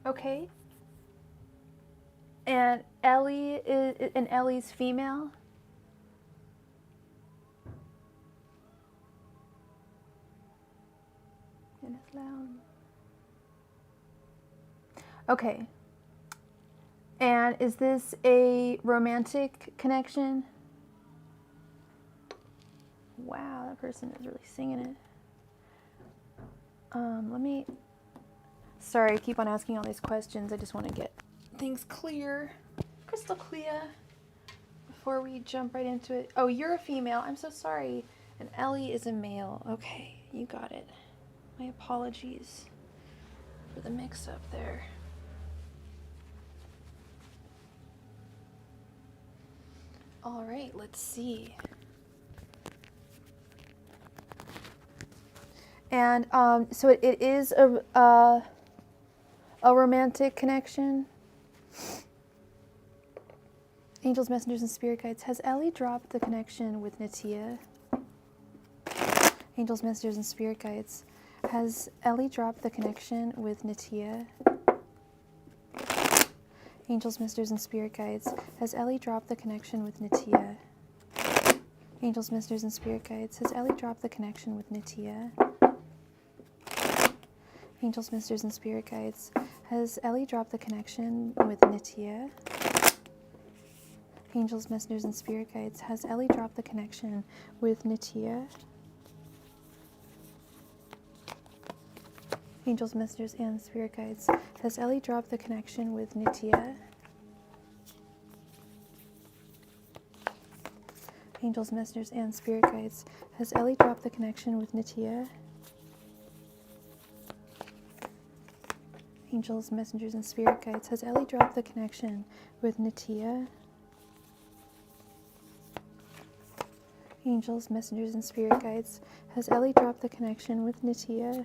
Okay. And Ellie's female? And it's loud. Okay. And is this a romantic connection? Wow, that person is really singing it. Sorry, I keep on asking all these questions. I just want to get things clear, crystal clear, before we jump right into it. Oh, you're a female. I'm so sorry. And Ellie is a male. Okay, you got it. My apologies for the mix-up there. All right, let's see. And so it is a romantic connection. Angels, messengers, and spirit guides. Has Ellie dropped the connection with Natia? Angels, messengers, and spirit guides. Has Ellie dropped the connection with Natia? Angels, messengers, and spirit guides. Has Ellie dropped the connection with Natia? Angels, messengers, and spirit guides. Has Ellie dropped the connection with Natia? Angels, messengers, and spirit guides. Has Ellie dropped the connection with Natia? Angels, messengers, and spirit guides. Has Ellie dropped the connection with Natia? Angels, messengers, and spirit guides. Has Ellie dropped the connection with Natia? Angels, messengers, and spirit guides. Has Ellie dropped the connection with Natia? Angels, messengers, and spirit guides. Has Ellie dropped the connection with Natia? Angels, messengers, and spirit guides. Has Ellie dropped the connection with Natia?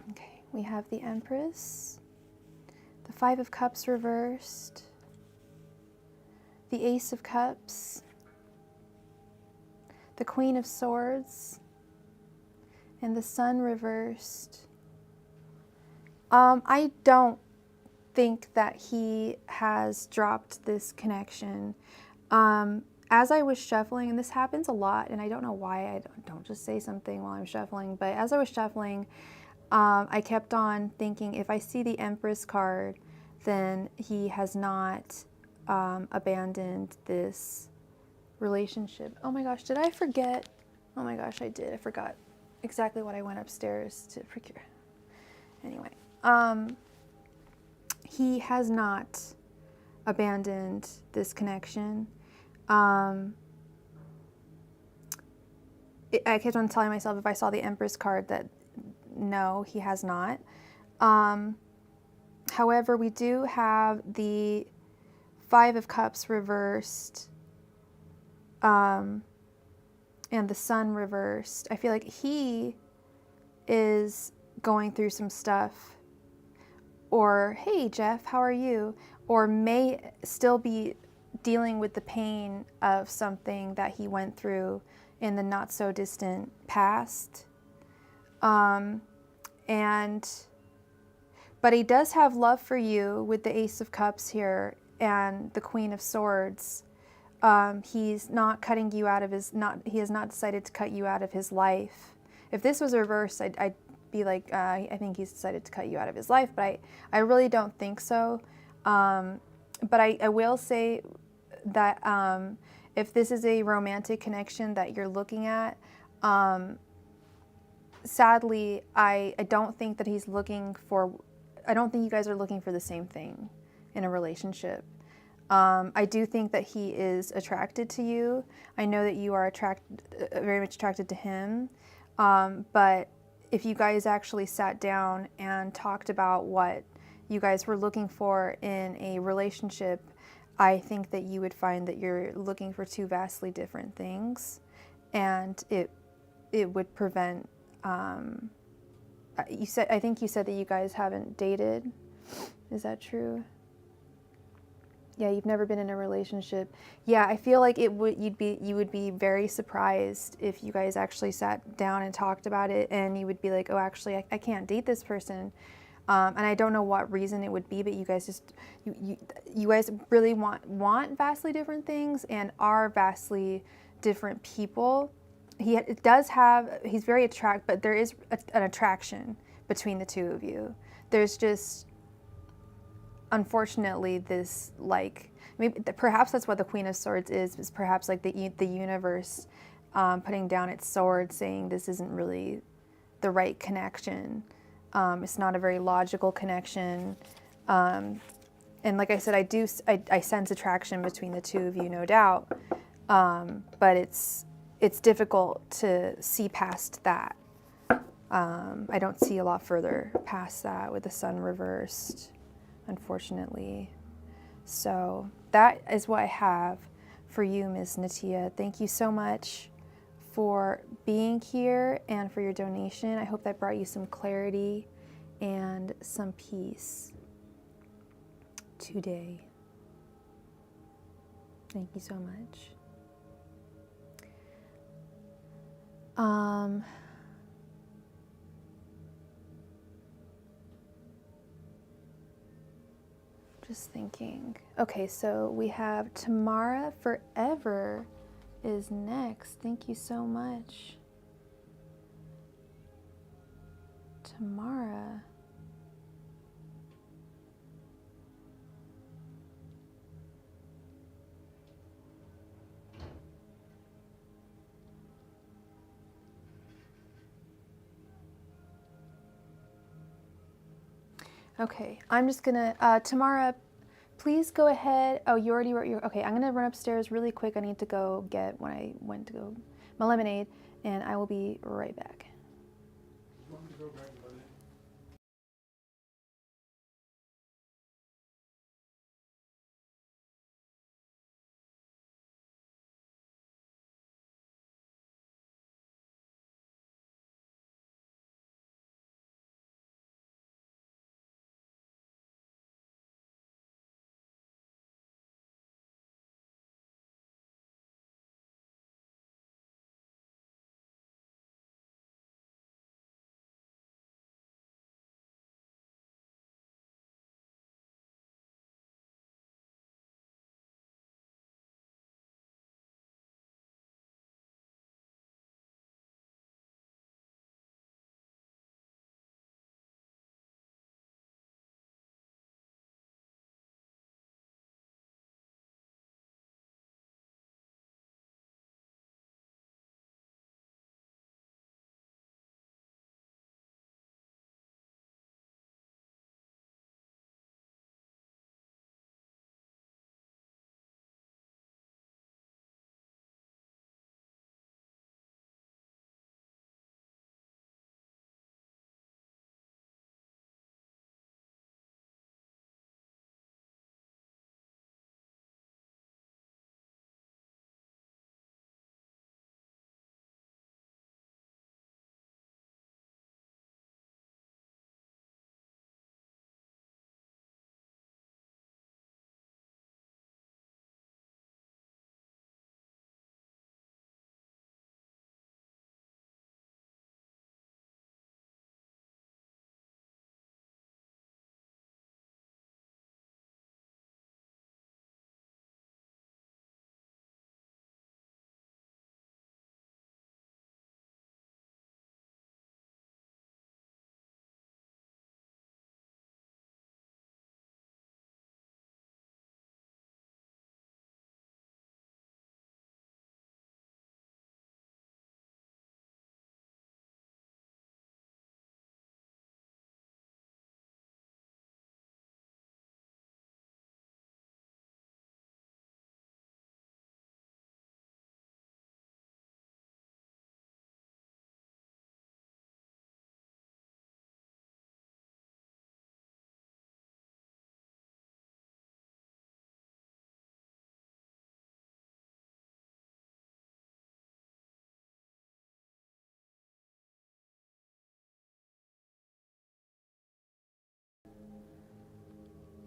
Okay, we have the Empress, the Five of Cups reversed, the Ace of Cups, the Queen of Swords, and the Sun reversed. I don't think that he has dropped this connection. As I was shuffling, and this happens a lot, and I don't know why I don't just say something while I'm shuffling, but as I was shuffling, I kept on thinking, if I see the Empress card, then he has not abandoned this relationship. Oh my gosh, did I forget? Oh my gosh, I did. I forgot exactly what I went upstairs to procure. Anyway, he has not abandoned this connection. I kept on telling myself, if I saw the Empress card, that no, he has not. However, we do have the Five of Cups reversed, and the Sun reversed. I feel like he is going through some stuff, or hey Jeff, how are you? Or may still be dealing with the pain of something that he went through in the not so distant past. But he does have love for you with the Ace of Cups here and the Queen of Swords. he's not cutting you out of he has not decided to cut you out of his life. If this was reversed, I'd be like, I think he's decided to cut you out of his life, but I really don't think so. But I will say that if this is a romantic connection that you're looking at, sadly, I don't think that he's looking for, I don't think you guys are looking for the same thing in a relationship. I do think that he is attracted to you. I know that you are very much attracted to him. But if you guys actually sat down and talked about what you guys were looking for in a relationship, I think that you would find that you're looking for two vastly different things, and it would prevent. I think you said that you guys haven't dated. Is that true? Yeah, you've never been in a relationship. Yeah, I feel like you would be very surprised if you guys actually sat down and talked about it, and you would be like, oh, actually, I can't date this person. And I don't know what reason it would be, but you guys just, you guys really want vastly different things and are vastly different people. He's very attractive, but there is an attraction between the two of you. There's just, unfortunately, this, like, maybe perhaps that's what the Queen of Swords is perhaps like the universe putting down its sword, saying this isn't really the right connection. It's not a very logical connection. And like I said, I sense attraction between the two of you, no doubt. But it's difficult to see past that. I don't see a lot further past that with the sun reversed, unfortunately. So that is what I have for you, Ms. Natia. Thank you so much for being here and for your donation. I hope that brought you some clarity and some peace today. Thank you so much. Just thinking. Okay, so we have Tamara Forever is next. Thank you so much, Tamara. Okay, I'm just gonna, Tamara, please go ahead. Oh, you already wrote your, okay, I'm gonna run upstairs really quick. I need to go get when I went to go my lemonade, and I will be right back. You want me to go back and let it?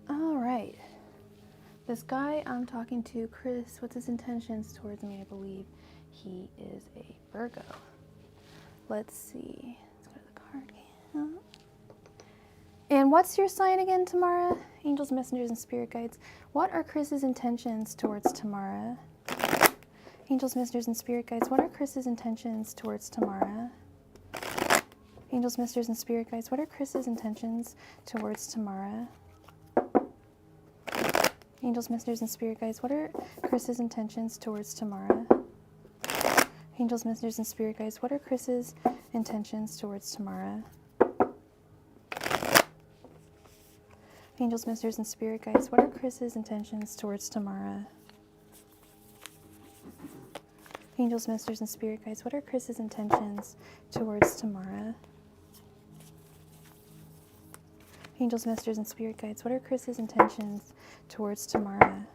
All right. This guy I'm talking to, Chris, what's his intentions towards me? I believe he is a Virgo. Let's see. Let's go to the card game. And what's your sign again, Tamara? Angels, messengers, and spirit guides. What are Chris's intentions towards Tamara? Angels, messengers, and spirit guides. What are Chris's intentions towards Tamara? Angels, messengers, and spirit guides. What are Chris's intentions towards Tamara? Angels, messengers, and spirit guides. What are Chris's intentions towards Tamara? Angels, messengers, and spirit guides. What are Chris's intentions towards Tamara? Angels, messengers, and spirit guides. What are Chris's intentions towards Tamara? Angels, messengers, and spirit guides. What are Chris's intentions towards Tamara?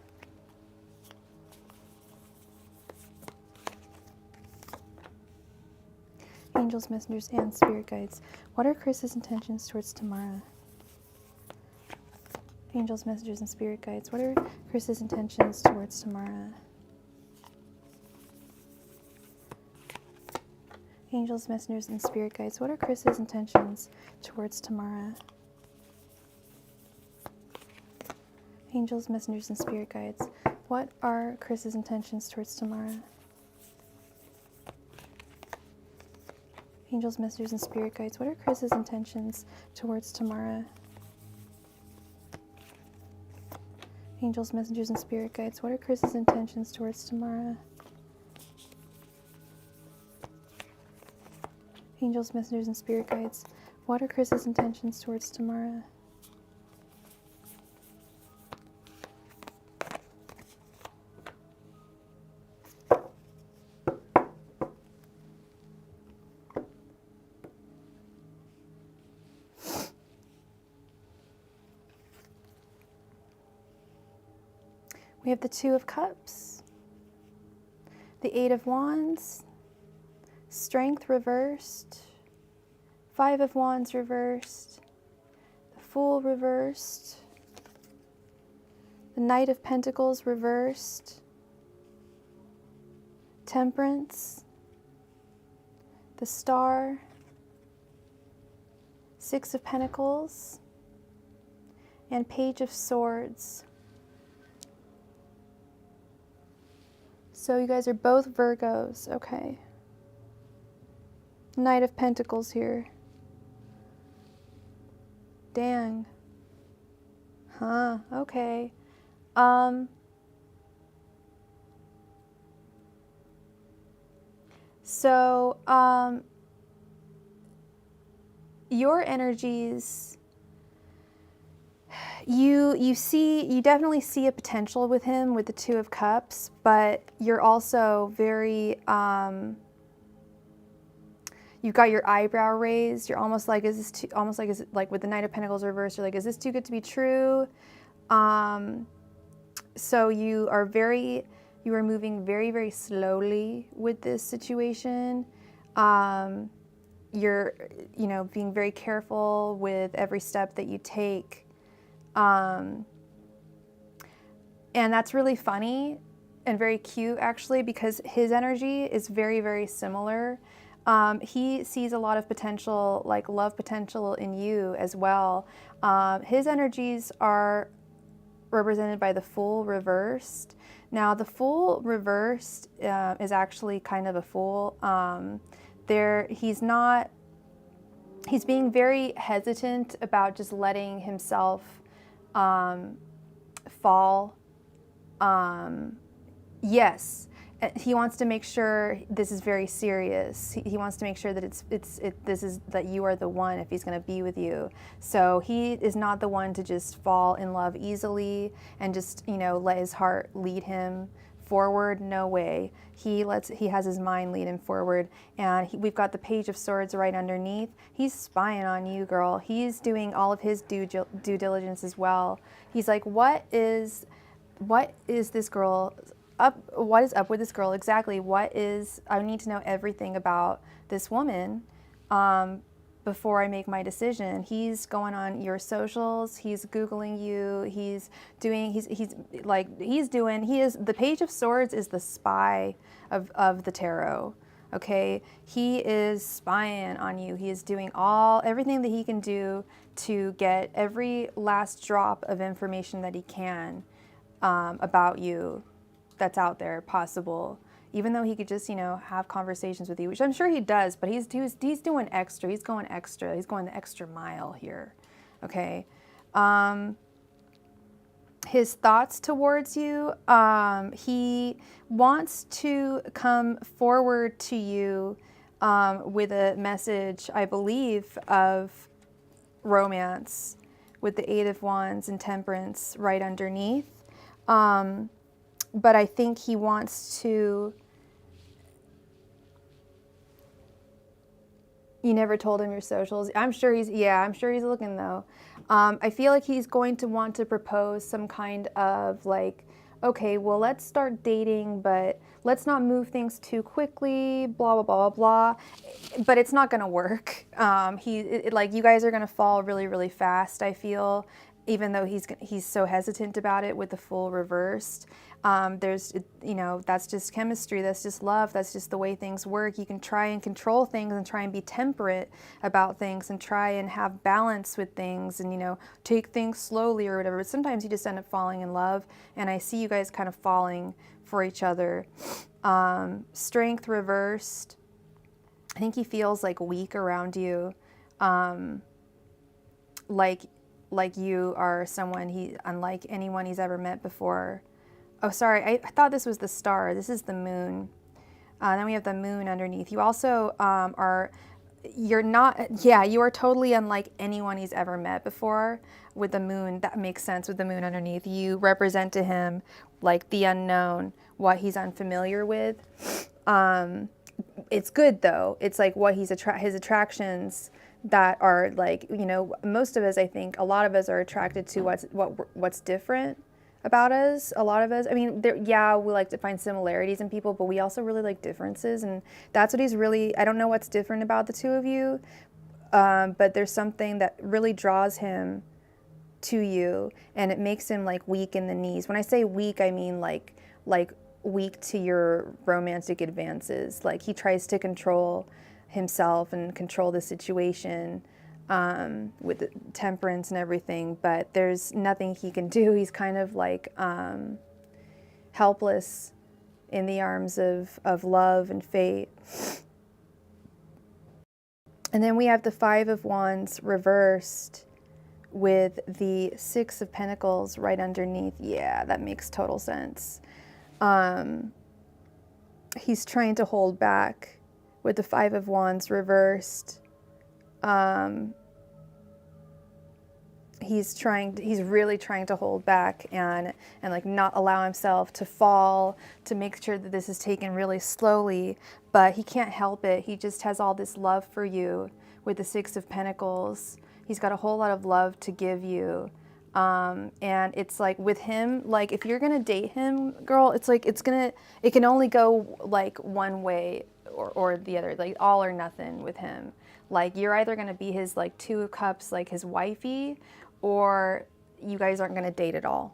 Angels, messengers, and spirit guides. What are Chris's intentions towards Tamara? Angels, messengers, and spirit guides. What are Chris's intentions towards Tamara? Angels, messengers, and spirit guides. What are Chris's intentions towards Tamara? Angels, messengers, and spirit guides. What are Chris's intentions towards Tamara? Angels, messengers, and spirit guides. What are Chris's intentions towards Tamara? Angels, messengers, and spirit guides. What are Chris's intentions towards Tamara? Angels, messengers, and spirit guides. What are Chris's intentions towards Tamara? Angels, messengers, and spirit guides. What are Chris's intentions towards Tamara? We have the Two of Cups, the Eight of Wands, Strength reversed, Five of Wands reversed, the Fool reversed, the Knight of Pentacles reversed, Temperance, the Star, Six of Pentacles, and Page of Swords. So you guys are both Virgos, okay. Knight of Pentacles here. Dang. Huh, okay. Your energies, you definitely see a potential with him with the Two of Cups, but you're also very, you've got your eyebrow raised. You're almost like, is this too, almost like, is it like with the Knight of Pentacles reversed, you're like, is this too good to be true? So you are moving very, very slowly with this situation. You're, being very careful with every step that you take. And that's really funny and very cute, actually, because his energy is very, very similar. He sees a lot of potential, like love potential in you as well. His energies are represented by the Fool reversed. Now, the Fool reversed is actually kind of a fool. He's being very hesitant about just letting himself fall. Yes, he wants to make sure this is very serious. He wants to make sure that that you are the one if he's going to be with you. So he is not the one to just fall in love easily and just, let his heart lead him forward. No way. He has his mind lead him forward. And we've got the Page of Swords right underneath. He's spying on you, girl. He's doing all of his due diligence as well. He's like, what is this girl up? What is up with this girl? Exactly. I need to know everything about this woman. before I make my decision. He's going on your socials, he's Googling you, he is, the Page of Swords is the spy of the tarot, okay? He is spying on you. He is doing everything that he can do to get every last drop of information that he can about you that's out there possible. Even though he could just, have conversations with you, which I'm sure he does, but he's doing extra. He's going extra. He's going the extra mile here, okay? His thoughts towards you, he wants to come forward to you with a message, I believe, of romance with the Eight of Wands and Temperance right underneath. But I think he wants to... You never told him your socials. I'm sure he's looking though. I feel like he's going to want to propose some kind of like, okay, well, let's start dating, but let's not move things too quickly, blah, blah, blah, blah, blah. But it's not going to work. You guys are going to fall really, really fast, I feel, even though he's so hesitant about it with the Fool reversed. That's just chemistry, that's just love, that's just the way things work. You can try and control things and try and be temperate about things and try and have balance with things and, take things slowly or whatever. But sometimes you just end up falling in love, and I see you guys kind of falling for each other. Strength reversed. I think he feels like weak around you. Like you are someone unlike anyone he's ever met before. Oh, sorry, I thought this was the star. This is the moon. Then we have the moon underneath. You also you are totally unlike anyone he's ever met before with the moon. That makes sense with the moon underneath. You represent to him like the unknown, what he's unfamiliar with. It's good though. It's like what his attractions that are like, most of us, I think, a lot of us are attracted to what's different about us. A lot of us, we like to find similarities in people, but we also really like differences, and that's what I don't know what's different about the two of you, but there's something that really draws him to you, and it makes him like weak in the knees. When I say weak, I mean like weak to your romantic advances. Like he tries to control himself and control the situation with the temperance and everything, but there's nothing he can do. He's kind of like helpless in the arms of love and fate. And then we have the Five of Wands reversed with the Six of Pentacles right underneath. Yeah, that makes total sense. He's trying to hold back with the Five of Wands reversed. He's really trying to hold back and like not allow himself to fall, to make sure that this is taken really slowly, but he can't help it. He just has all this love for you with the Six of Pentacles. He's got a whole lot of love to give you. And it's like with him, like if you're gonna date him, girl, it's like it can only go like one way or the other, like all or nothing with him. Like you're either gonna be his like Two of Cups, like his wifey, or you guys aren't gonna date at all.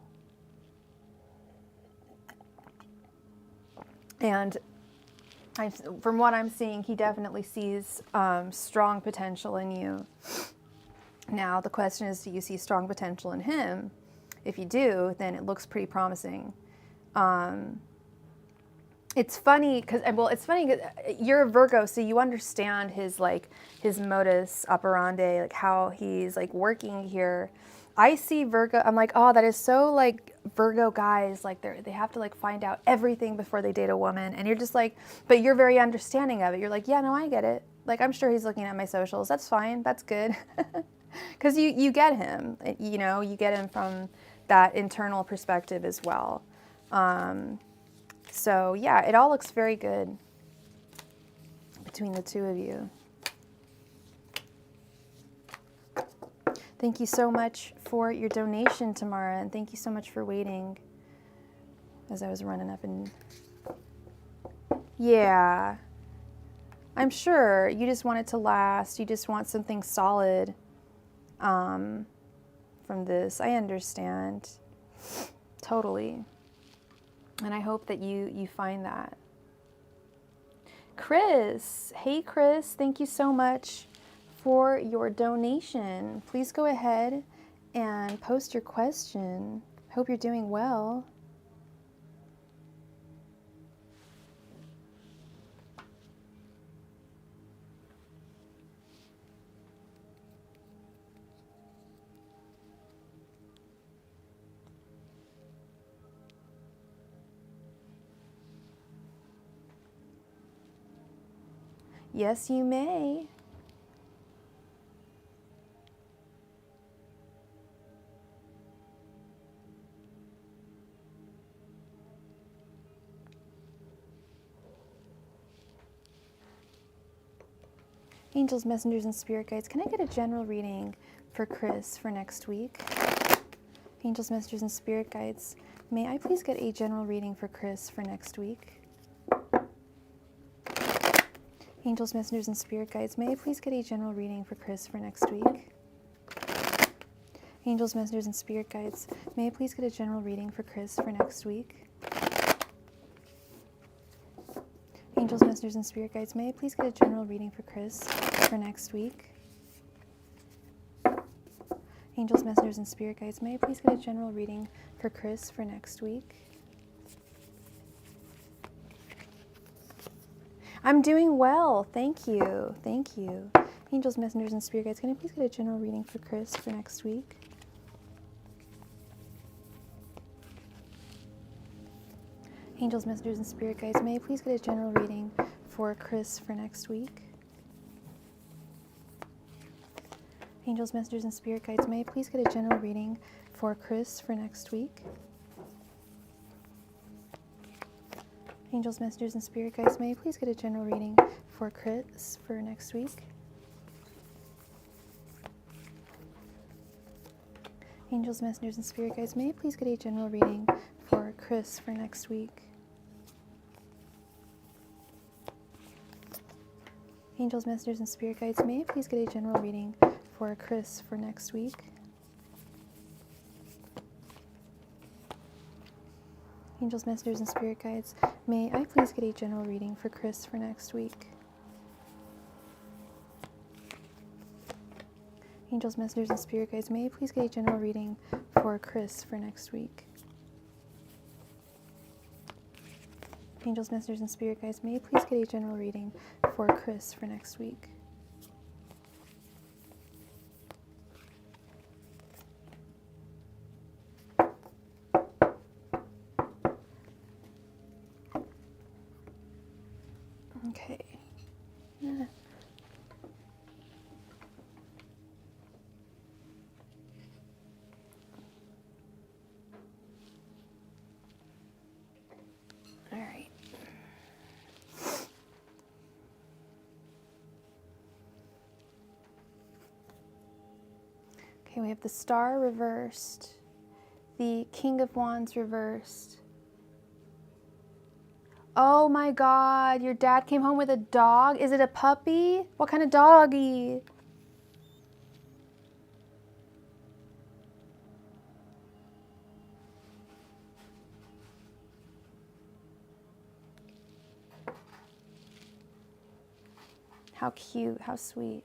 And from what I'm seeing, he definitely sees strong potential in you. Now, the question is, do you see strong potential in him? If you do, then it looks pretty promising. It's funny because you're a Virgo, so you understand his modus operandi, like how he's like working here. I see Virgo, I'm like, oh, that is so like Virgo guys, like they have to like find out everything before they date a woman. And you're just like, but you're very understanding of it. You're like, yeah, no, I get it. Like, I'm sure he's looking at my socials. That's fine. That's good. Because you get him, you get him from that internal perspective as well. So yeah, it all looks very good between the two of you. Thank you so much for your donation, Tamara, and thank you so much for waiting as I was running up and... Yeah. I'm sure you just want it to last. You just want something solid from this. I understand. Totally. And I hope that you find that. Chris. Hey, Chris. Thank you so much for your donation. Please go ahead and post your question. Hope you're doing well. Yes, you may. Angels, messengers, and spirit guides, can I get a general reading for Chris for next week? Angels, messengers, and spirit guides, may I please get a general reading for Chris for next week? Angels, messengers, and spirit guides, may I please get a general reading for Chris for next week? Angels, messengers, and spirit guides, may I please get a general reading for Chris for next week? Angels, messengers, and spirit guides, may I please get a general reading for Chris for next week? Angels, messengers, and spirit guides, may I please get a general reading for Chris for next week? I'm doing well, thank you, thank you. Angels, messengers, and spirit guides, can I please get a general reading for Chris for next week? Angels, messengers, and spirit guides, may I please get a general reading for Chris for next week? Angels, messengers, and spirit guides, may I please get a general reading for Chris for next week? Angels, messengers, and spirit guides, may I please get a general reading for Chris for next week? Angels, messengers, and spirit guides, may I please get a general reading for Chris for next week? Angels, messengers, and spirit guides, may I please get a general reading for Chris for next week? Angels, messengers, and spirit guides, may I please get a general reading for Chris for next week? Angels, messengers, and spirit guides, may I please get a general reading for Chris for next week? Angels, messengers, and spirit guides, may I please get a general reading for Chris for next week? Okay. All right. Okay, we have the Star reversed, the King of Wands reversed. Oh my God, your dad came home with a dog? Is it a puppy? What kind of doggy? How cute, how sweet.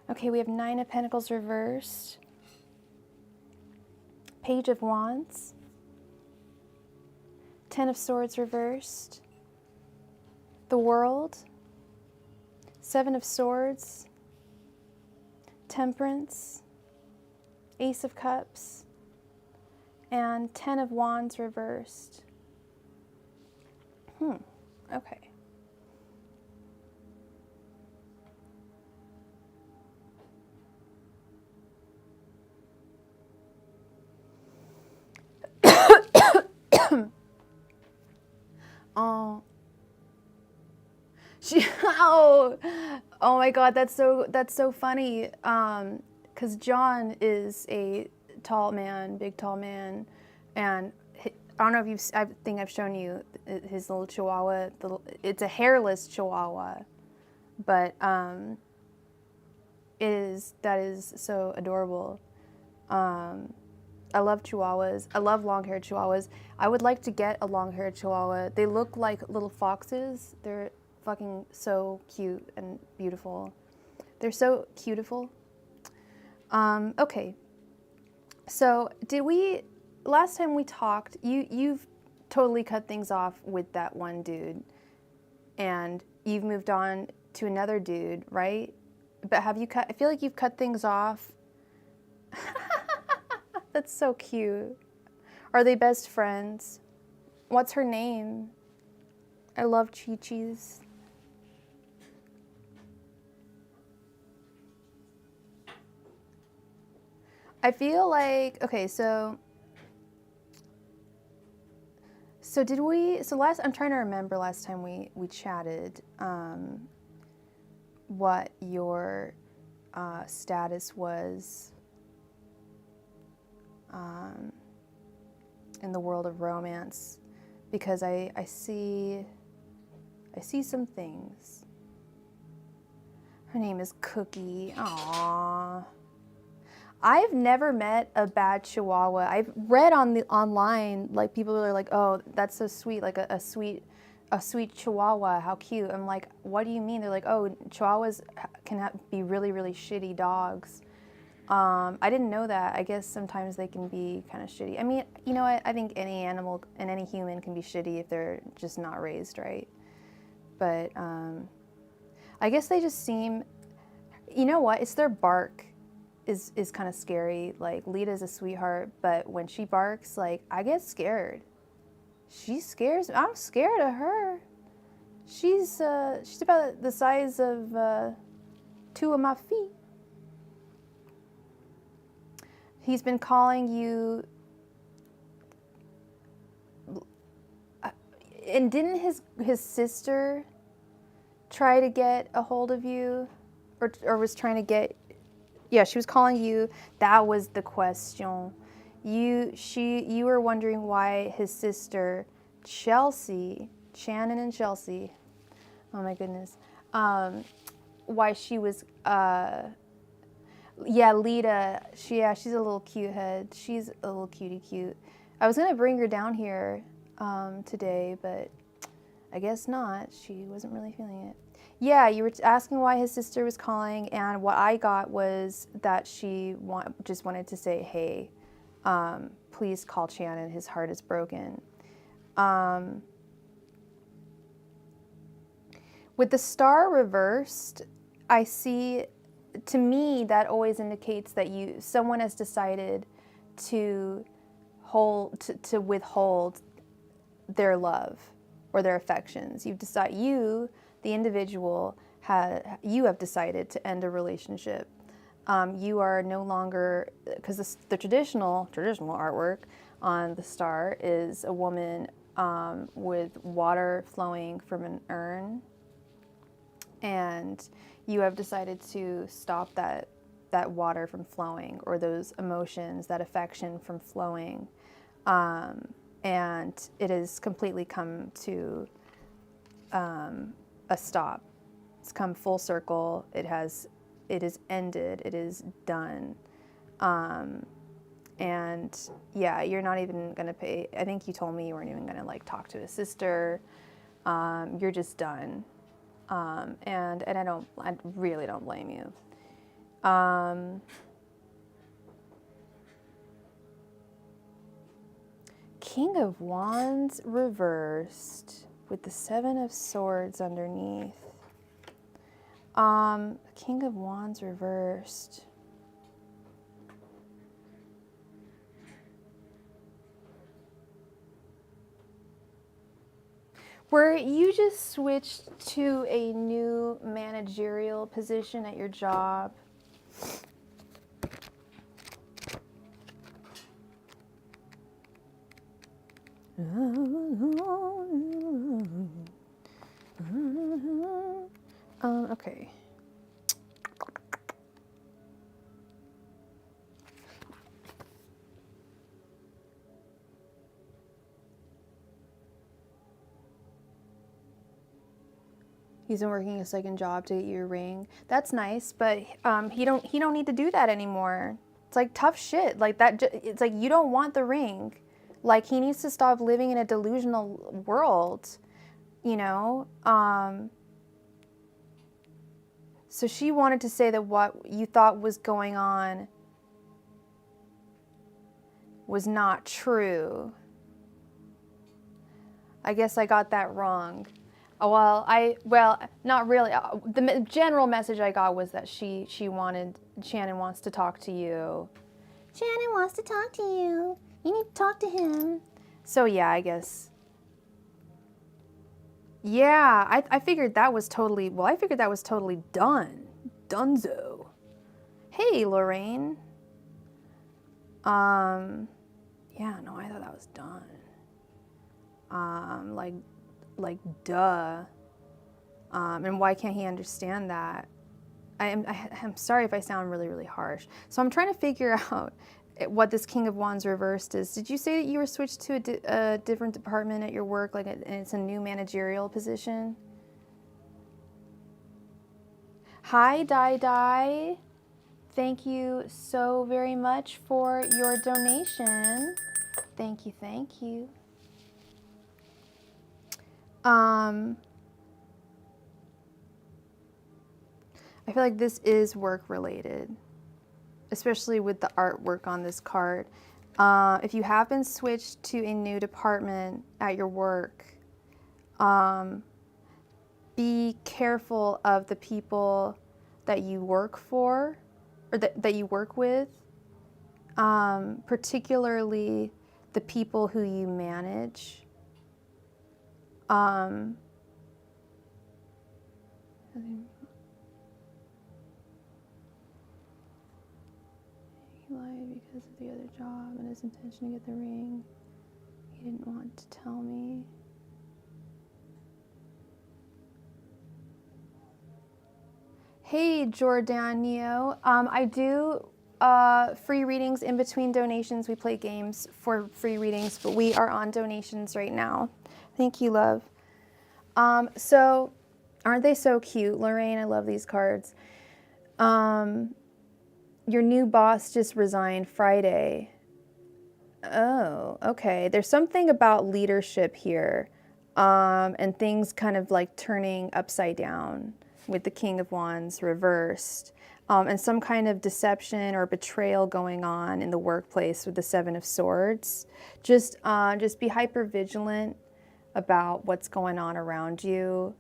Okay, we have Nine of Pentacles reversed, Page of Wands, Ten of Swords reversed, the World, Seven of Swords, Temperance, Ace of Cups, and Ten of Wands reversed. Okay. Oh. Oh my God, that's so funny. Because John is a tall man, big tall man, and I don't know if I think I've shown you his little chihuahua. It's a hairless chihuahua, but that is so adorable. I love Chihuahuas. I love long-haired Chihuahuas. I would like to get a long-haired Chihuahua. They look like little foxes. They're fucking so cute and beautiful. They're so cutiful. Okay. So last time we talked, you've totally cut things off with that one dude, and you've moved on to another dude, right? But I feel like you've cut things off. That's so cute. Are they best friends? What's her name? I love Chi-Chi's. I feel like, okay, so I'm trying to remember last time we chatted, what your status was in the world of romance, because I see some things. Her name is Cookie. Aww. I've never met a bad Chihuahua. I've read online, like, people are like, oh, that's so sweet, like a sweet Chihuahua, how cute. I'm like, what do you mean? They're like, oh, Chihuahuas can be really, really shitty dogs. I didn't know that. I guess sometimes they can be kind of shitty. I mean, you know what? I think any animal and any human can be shitty if they're just not raised right. But I guess they just seem, you know what? It's their bark is kind of scary. Like, Lita's a sweetheart, but when she barks, like, I get scared. She scares me. I'm scared of her. She's about the size of 2 of my feet. He's been calling you, and didn't his sister try to get a hold of you, or was trying to get? Yeah, she was calling you. That was the question. You were wondering why his sister, Shannon and Chelsea, oh my goodness, why she was, yeah, Lita, she's a little cute head. She's a little cutie cute. I was gonna bring her down here today, but I guess not. She wasn't really feeling it. Yeah, you were asking why his sister was calling, and what I got was that she just wanted to say, hey, please call Shannon. His heart is broken. With the star reversed, I see, to me, that always indicates that someone has decided to withhold their love or their affections. You, the individual, you have decided to end a relationship. You are no longer, because the traditional artwork on the star is a woman with water flowing from an urn, and you have decided to stop that water from flowing, or those emotions, that affection from flowing, and it has completely come to a stop. It's come full circle. It is ended. It is done. And yeah, you're not even gonna pay. I think you told me you weren't even gonna like talk to his sister. You're just done. And I really don't blame you. King of Wands reversed with the 7 of Swords underneath. King of Wands reversed. Where you just switched to a new managerial position at your job. Okay. He's been working a second job to get you a ring. That's nice, but he don't need to do that anymore. It's like tough shit. Like that. It's like you don't want the ring. Like he needs to stop living in a delusional world. You know. So she wanted to say that what you thought was going on was not true. I guess I got that wrong. Well, not really. The general message I got was that Shannon wants to talk to you. Shannon wants to talk to you. You need to talk to him. So yeah, I guess. Yeah, I figured that was totally, done. Dunzo. Hey, Lorraine. Yeah, no, I thought that was done. Like duh. And why can't he understand that? I'm sorry if I sound really, really harsh. So I'm trying to figure out what this King of Wands reversed is. Did you say that you were switched to a different department at your work, and it's a new managerial position? Hi, Dai. Thank you so very much for your donation. Thank you. I feel like this is work related, especially with the artwork on this card. If you have been switched to a new department at your work, be careful of the people that you work for or that you work with, particularly the people who you manage. He lied because of the other job and his intention to get the ring. He didn't want to tell me. Hey, Giordano. I do free readings in between donations. We play games for free readings, but we are on donations right now. Thank you, love. So, aren't they so cute? Lorraine, I love these cards. Your new boss just resigned Friday. Oh, okay. There's something about leadership here, and things kind of like turning upside down with the King of Wands reversed, and some kind of deception or betrayal going on in the workplace with the Seven of Swords. Just be hyper vigilant about what's going on around you,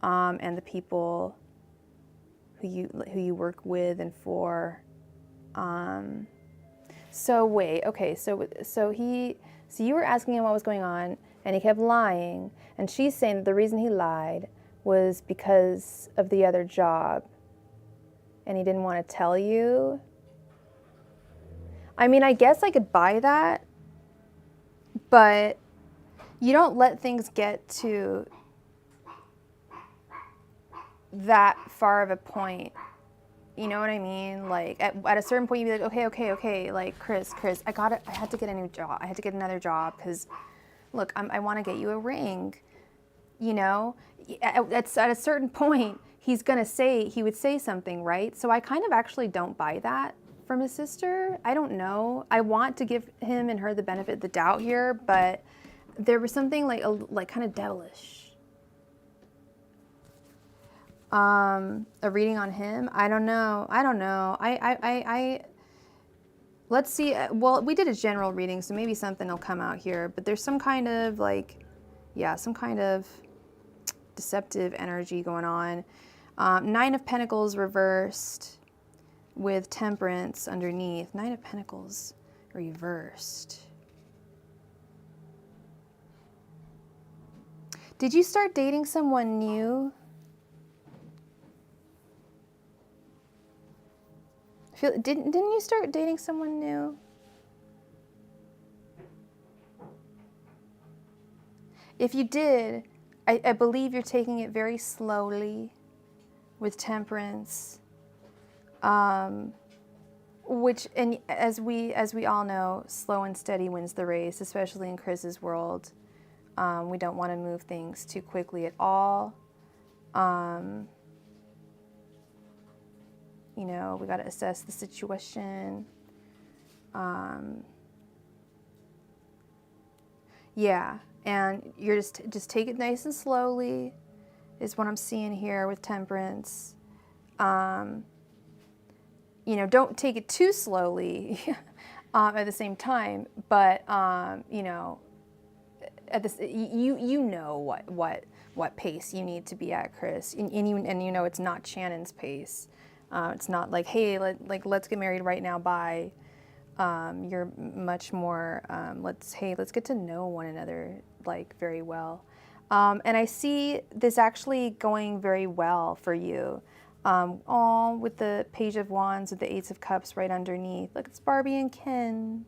and the people who you work with and for. So wait, okay, so you were asking him what was going on, and he kept lying, and she's saying that the reason he lied was because of the other job, and he didn't want to tell you. I mean, I guess I could buy that, but you don't let things get to that far of a point. You know what I mean? Like at a certain point, you'd be like, okay. Like Chris, I had to get a new job. I had to get another job because, look, I want to get you a ring. You know, at a certain point, he would say something, right? So I kind of actually don't buy that from his sister. I don't know. I want to give him and her the benefit of the doubt here, but there was something like kind of devilish. A reading on him? I don't know. Let's see. Well, we did a general reading, so maybe something will come out here, but there's some kind of some kind of deceptive energy going on. Nine of Pentacles reversed with Temperance underneath. Nine of Pentacles reversed. Did you start dating someone new? Didn't you start dating someone new? If you did, I believe you're taking it very slowly with Temperance, which, and as we all know, slow and steady wins the race, especially in Chris's world. We don't want to move things too quickly at all. You know, we got to assess the situation. Yeah, and you're just take it nice and slowly is what I'm seeing here with temperance. You know, don't take it too slowly at the same time, but you know, at this, you know what pace you need to be at, Chris, and you know it's not Shannon's pace. It's not like, hey, let's get married right now. Bye. You're much more let's get to know one another like very well. And I see this actually going very well for you. All with the Page of Wands with the Ace of Cups right underneath. Look, it's Barbie and Ken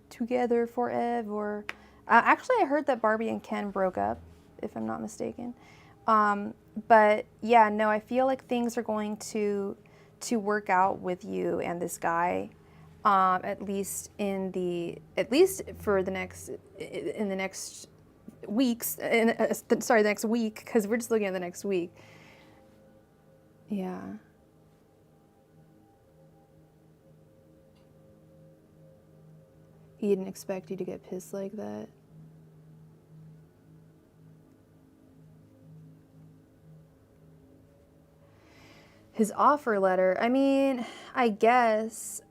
together forever. Actually, I heard that Barbie and Ken broke up, if I'm not mistaken. But yeah, no, I feel like things are going to work out with you and this guy. At least for the next weeks. Sorry, the next week, because we're just looking at the next week. Yeah. He didn't expect you to get pissed like that. His offer letter, I mean, I guess,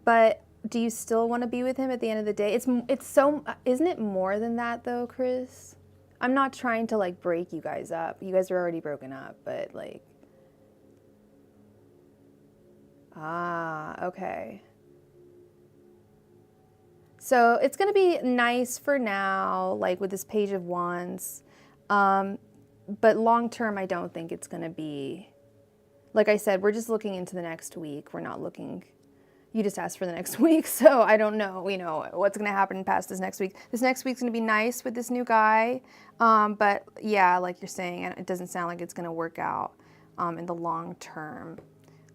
but do you still want to be with him at the end of the day? It's so, isn't it more than that though, Chris? I'm not trying to like break you guys up. You guys are already broken up, but like, okay. So it's going to be nice for now, like with this Page of Wands. But long term, I don't think it's going to be, like I said, we're just looking into the next week. We're not looking, you just asked for the next week. So I don't know, what's going to happen past this next week. This next week's going to be nice with this new guy. But yeah, like you're saying, it doesn't sound like it's going to work out in the long term.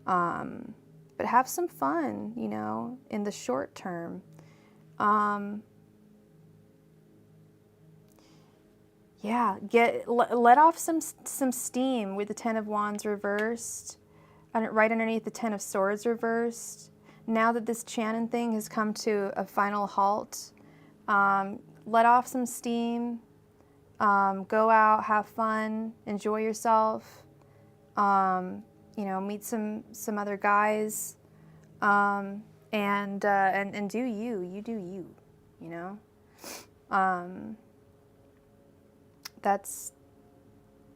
But have some fun, in the short term. Yeah, let off some steam with the Ten of Wands reversed, and right underneath the Ten of Swords reversed. Now that this Shannon thing has come to a final halt, let off some steam. Go out, have fun, enjoy yourself. Meet some other guys, and do you. You do you.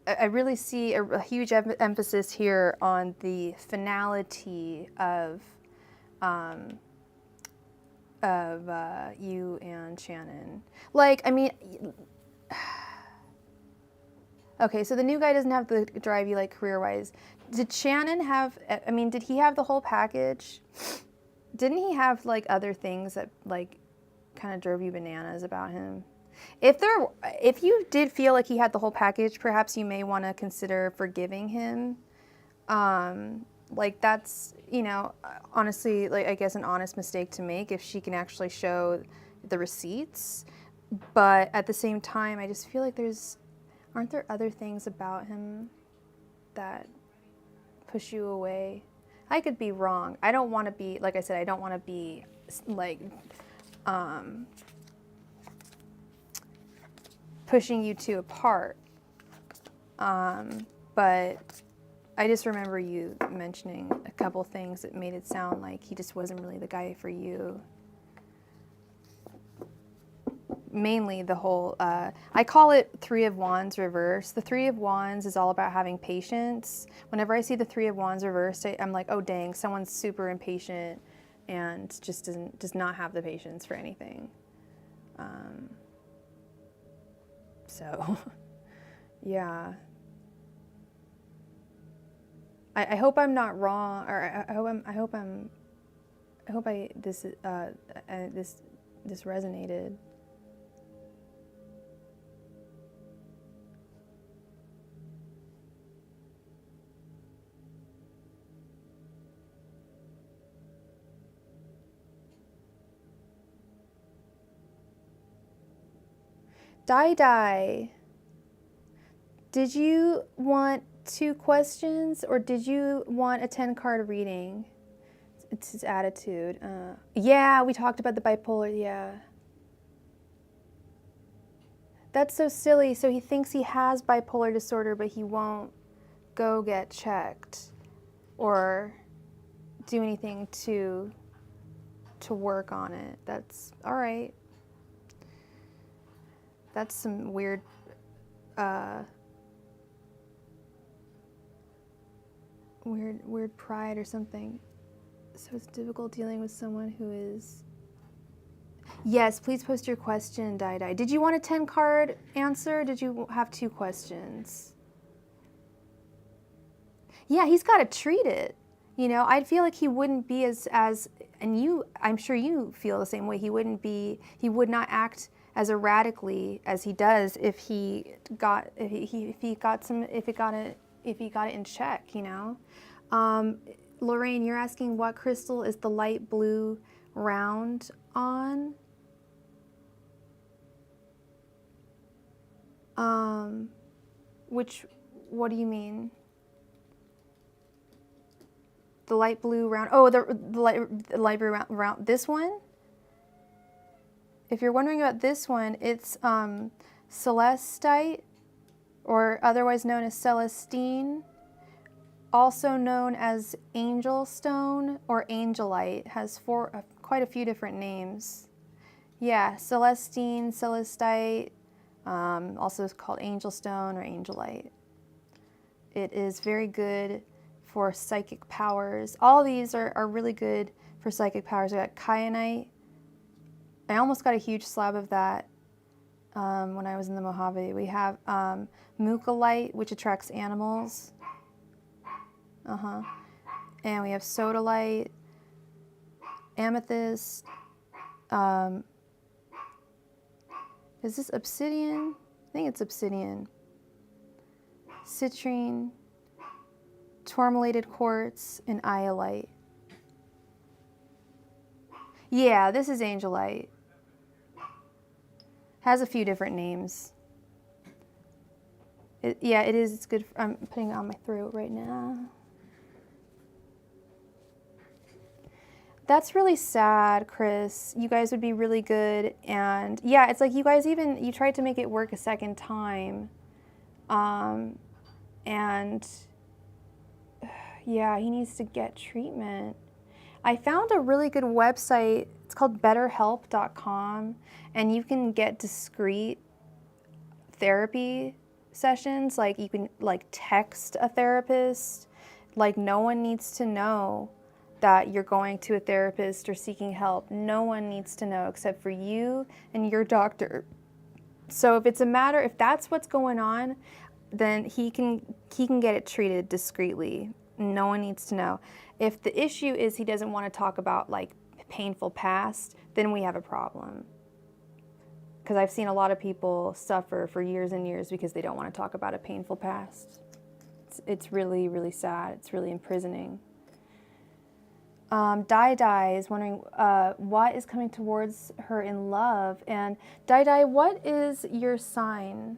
I really see a huge emphasis here on the finality of you and Shannon. Okay, so the new guy doesn't have to drive you like career-wise. Did Shannon have, did he have the whole package? Didn't he have like other things that like kind of drove you bananas about him? If you did feel like he had the whole package, perhaps you may want to consider forgiving him. That's, honestly, like I guess an honest mistake to make if she can actually show the receipts. But at the same time, I just feel like aren't there other things about him that push you away? I could be wrong. I don't want to be, like I said, I don't want to be like, pushing you two apart. But I just remember you mentioning a couple things that made it sound like he just wasn't really the guy for you. Mainly the whole, I call it Three of Wands reversed. The Three of Wands is all about having patience. Whenever I see the Three of Wands reversed, I'm like, oh dang, someone's super impatient and just does not have the patience for anything. So, yeah. I hope I'm not wrong, or this resonated. Die. Did you want 2 questions or did you want a 10-card reading? It's his attitude. Yeah, we talked about the bipolar, yeah. That's so silly. So he thinks he has bipolar disorder, but he won't go get checked or do anything to work on it. That's all right. That's some weird weird pride or something. So it's difficult dealing with someone who is... Yes, please post your question, Dai. Did you want a 10-card answer? Did you have 2 questions? Yeah, he's got to treat it. You know, I feel like he wouldn't be as and you, I'm sure you feel the same way. He would not act as erratically as he does if he got it in check, you know. Lorraine, you're asking what crystal is the light blue round on? What do you mean? The light blue round, oh, the light blue round, this one? If you're wondering about this one, it's celestite, or otherwise known as celestine, also known as angel stone or angelite, has quite a few different names. Yeah, celestine, celestite, also called angel stone or angelite. It is very good for psychic powers. All these are really good for psychic powers. We got kyanite. I almost got a huge slab of that when I was in the Mojave. We have mucalite, which attracts animals. And we have sodalite, amethyst. Is this obsidian? I think it's obsidian. Citrine, tourmalated quartz, and iolite. Yeah, this is angelite. Has a few different names. Yeah, it is. It's good. I'm putting it on my throat right now. That's really sad, Chris. You guys would be really good. And yeah, it's like you guys you tried to make it work a second time. And yeah, he needs to get treatment. I found a really good website. It's called betterhelp.com, and you can get discreet therapy sessions. Like you can text a therapist. Like no one needs to know that you're going to a therapist or seeking help. No one needs to know except for you and your doctor. So if that's what's going on, then he can get it treated discreetly. No one needs to know. If the issue is he doesn't want to talk about painful past, then we have a problem. Because I've seen a lot of people suffer for years and years because they don't want to talk about a painful past. It's really, really sad. It's really imprisoning. Dai is wondering what is coming towards her in love. And Dai, what is your sign?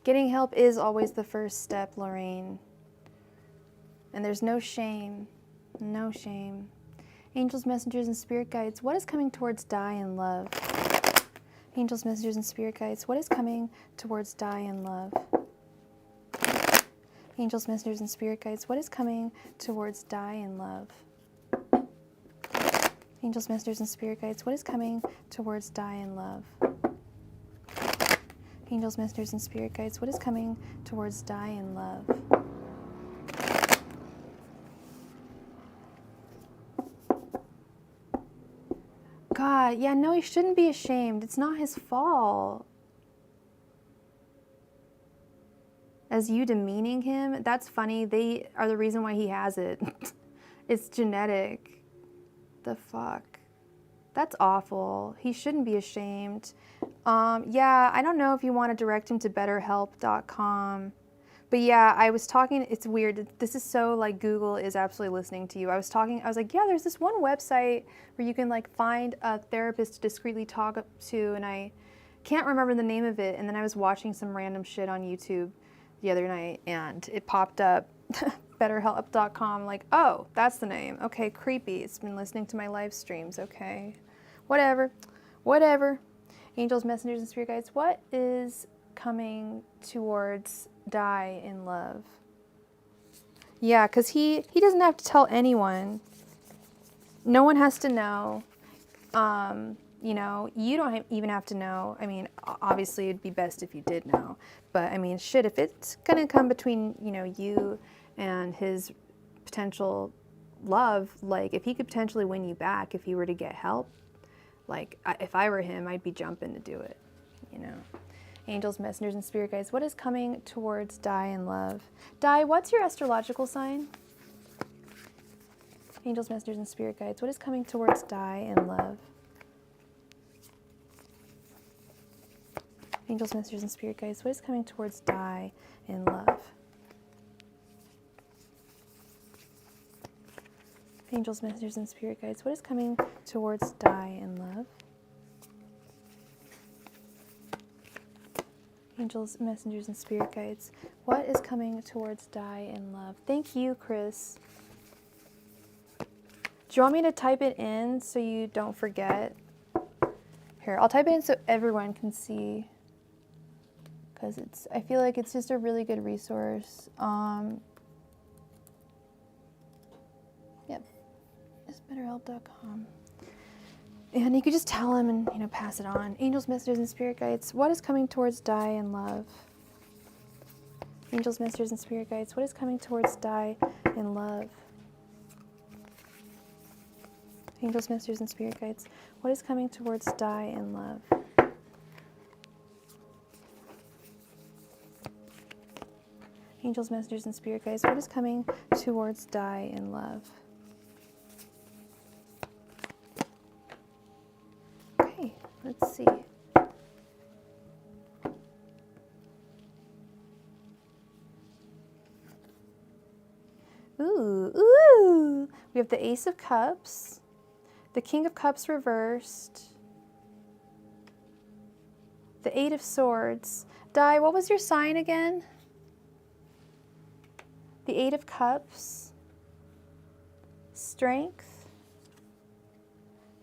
Getting help is always the first step, Lorraine. And there's no shame. No shame. Angels, messengers, and spirit guides, what is coming towards Dai in love? Angels, messengers, and spirit guides, what is coming towards Dai in love? Angels, messengers, and spirit guides, what is coming towards Dai in love? Angels, messengers, and spirit guides, what is coming towards Dai in love? Angels, messengers, and spirit guides, what is coming towards Dai in love? God, yeah, no, he shouldn't be ashamed. It's not his fault. As you demeaning him, that's funny. They are the reason why he has it. It's genetic. The fuck? That's awful. He shouldn't be ashamed. Yeah, I don't know if you want to direct him to betterhelp.com. But yeah, I was talking, it's weird. This is so like Google is absolutely listening to you. I was like, yeah, there's this one website where you can like find a therapist to discreetly talk to, and I can't remember the name of it. And then I was watching some random shit on YouTube the other night, and it popped up, betterhelp.com, like, oh, that's the name. Okay, creepy. It's been listening to my live streams. Okay, whatever. Angels, messengers, and spirit guides, what is coming towards die in love? Yeah, because he doesn't have to tell anyone. No one has to know. You know, you don't even have to know. I mean, obviously it'd be best if you did know. But I mean, shit, if it's going to come between, you know, you and his potential love, like if he could potentially win you back if he were to get help, like if I were him, I'd be jumping to do it, you know. Angels, messengers, and spirit guides, what is coming towards die in love? Die, what's your astrological sign? Angels, messengers, and spirit guides, what is coming towards die in love? Angels, messengers, and spirit guides, what is coming towards die in love? Angels, messengers, and spirit guides, what is coming towards die in love? Angels, messengers, and spirit guides, what is coming towards die in love? Thank you, Chris. Do you want me to type it in so you don't forget? Here, I'll type it in so everyone can see, because I feel like it's just a really good resource. Yep, it's betterhelp.com. And you could just tell him and, you know, pass it on. Angels, messengers, and spirit guides, what is coming towards die in love? Angels, messengers, and spirit guides, what is coming towards die in love? Angels, messengers, and spirit guides, what is coming towards die in love? Angels, messengers, and spirit guides, what is coming towards die in love? Okay, let's see. Ooh. We have the Ace of Cups, the King of Cups reversed, the Eight of Swords. Di, what was your sign again? The Eight of Cups, Strength,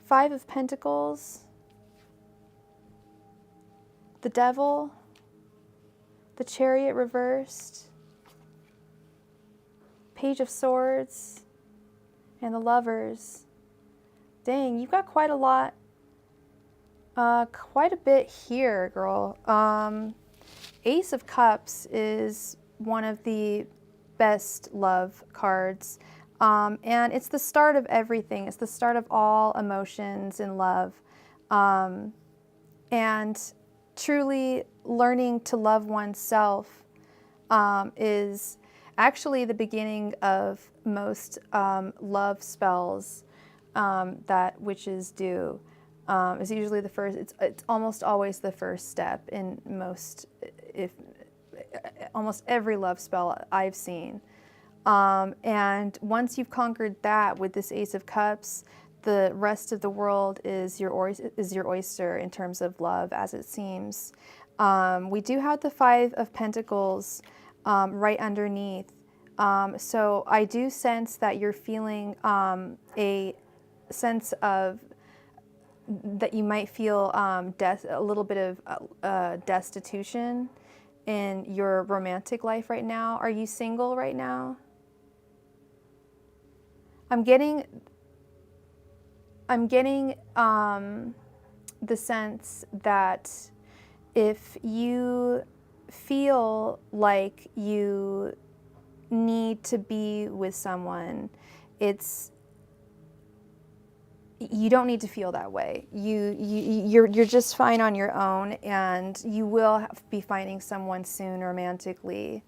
Five of Pentacles, the Devil, the Chariot reversed, Page of Swords, and the Lovers. Dang, you got quite a lot, quite a bit here, girl. Ace of Cups is one of the best love cards, and it's the start of everything. It's the start of all emotions in love, and truly learning to love oneself is actually the beginning of most love spells that witches do. It's usually the first. It's almost always the first step in most, if almost every love spell I've seen. And once you've conquered that with this Ace of Cups, the rest of the world is your oyster in terms of love, as it seems. We do have the Five of Pentacles right underneath. So I do sense that you're feeling a sense of that you might feel a little bit of destitution in your romantic life right now. Are you single right now? I'm getting the sense that if you feel like you need to be with someone, you don't need to feel that way. You're just fine on your own, and you will be finding someone soon romantically,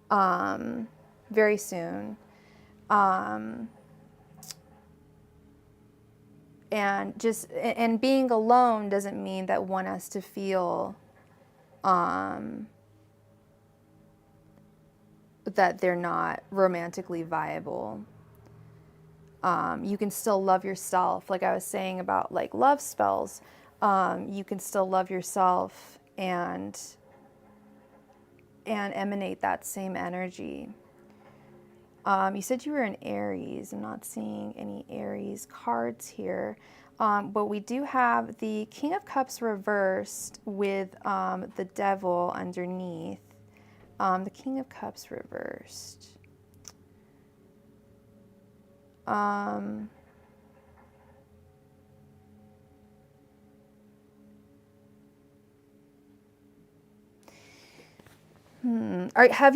very soon. And being alone doesn't mean that one has to feel that they're not romantically viable. You can still love yourself. Like I was saying about like love spells, you can still love yourself and emanate that same energy. You said you were an Aries. I'm not seeing any Aries cards here. But we do have the King of Cups reversed with the Devil underneath. The King of Cups reversed. Have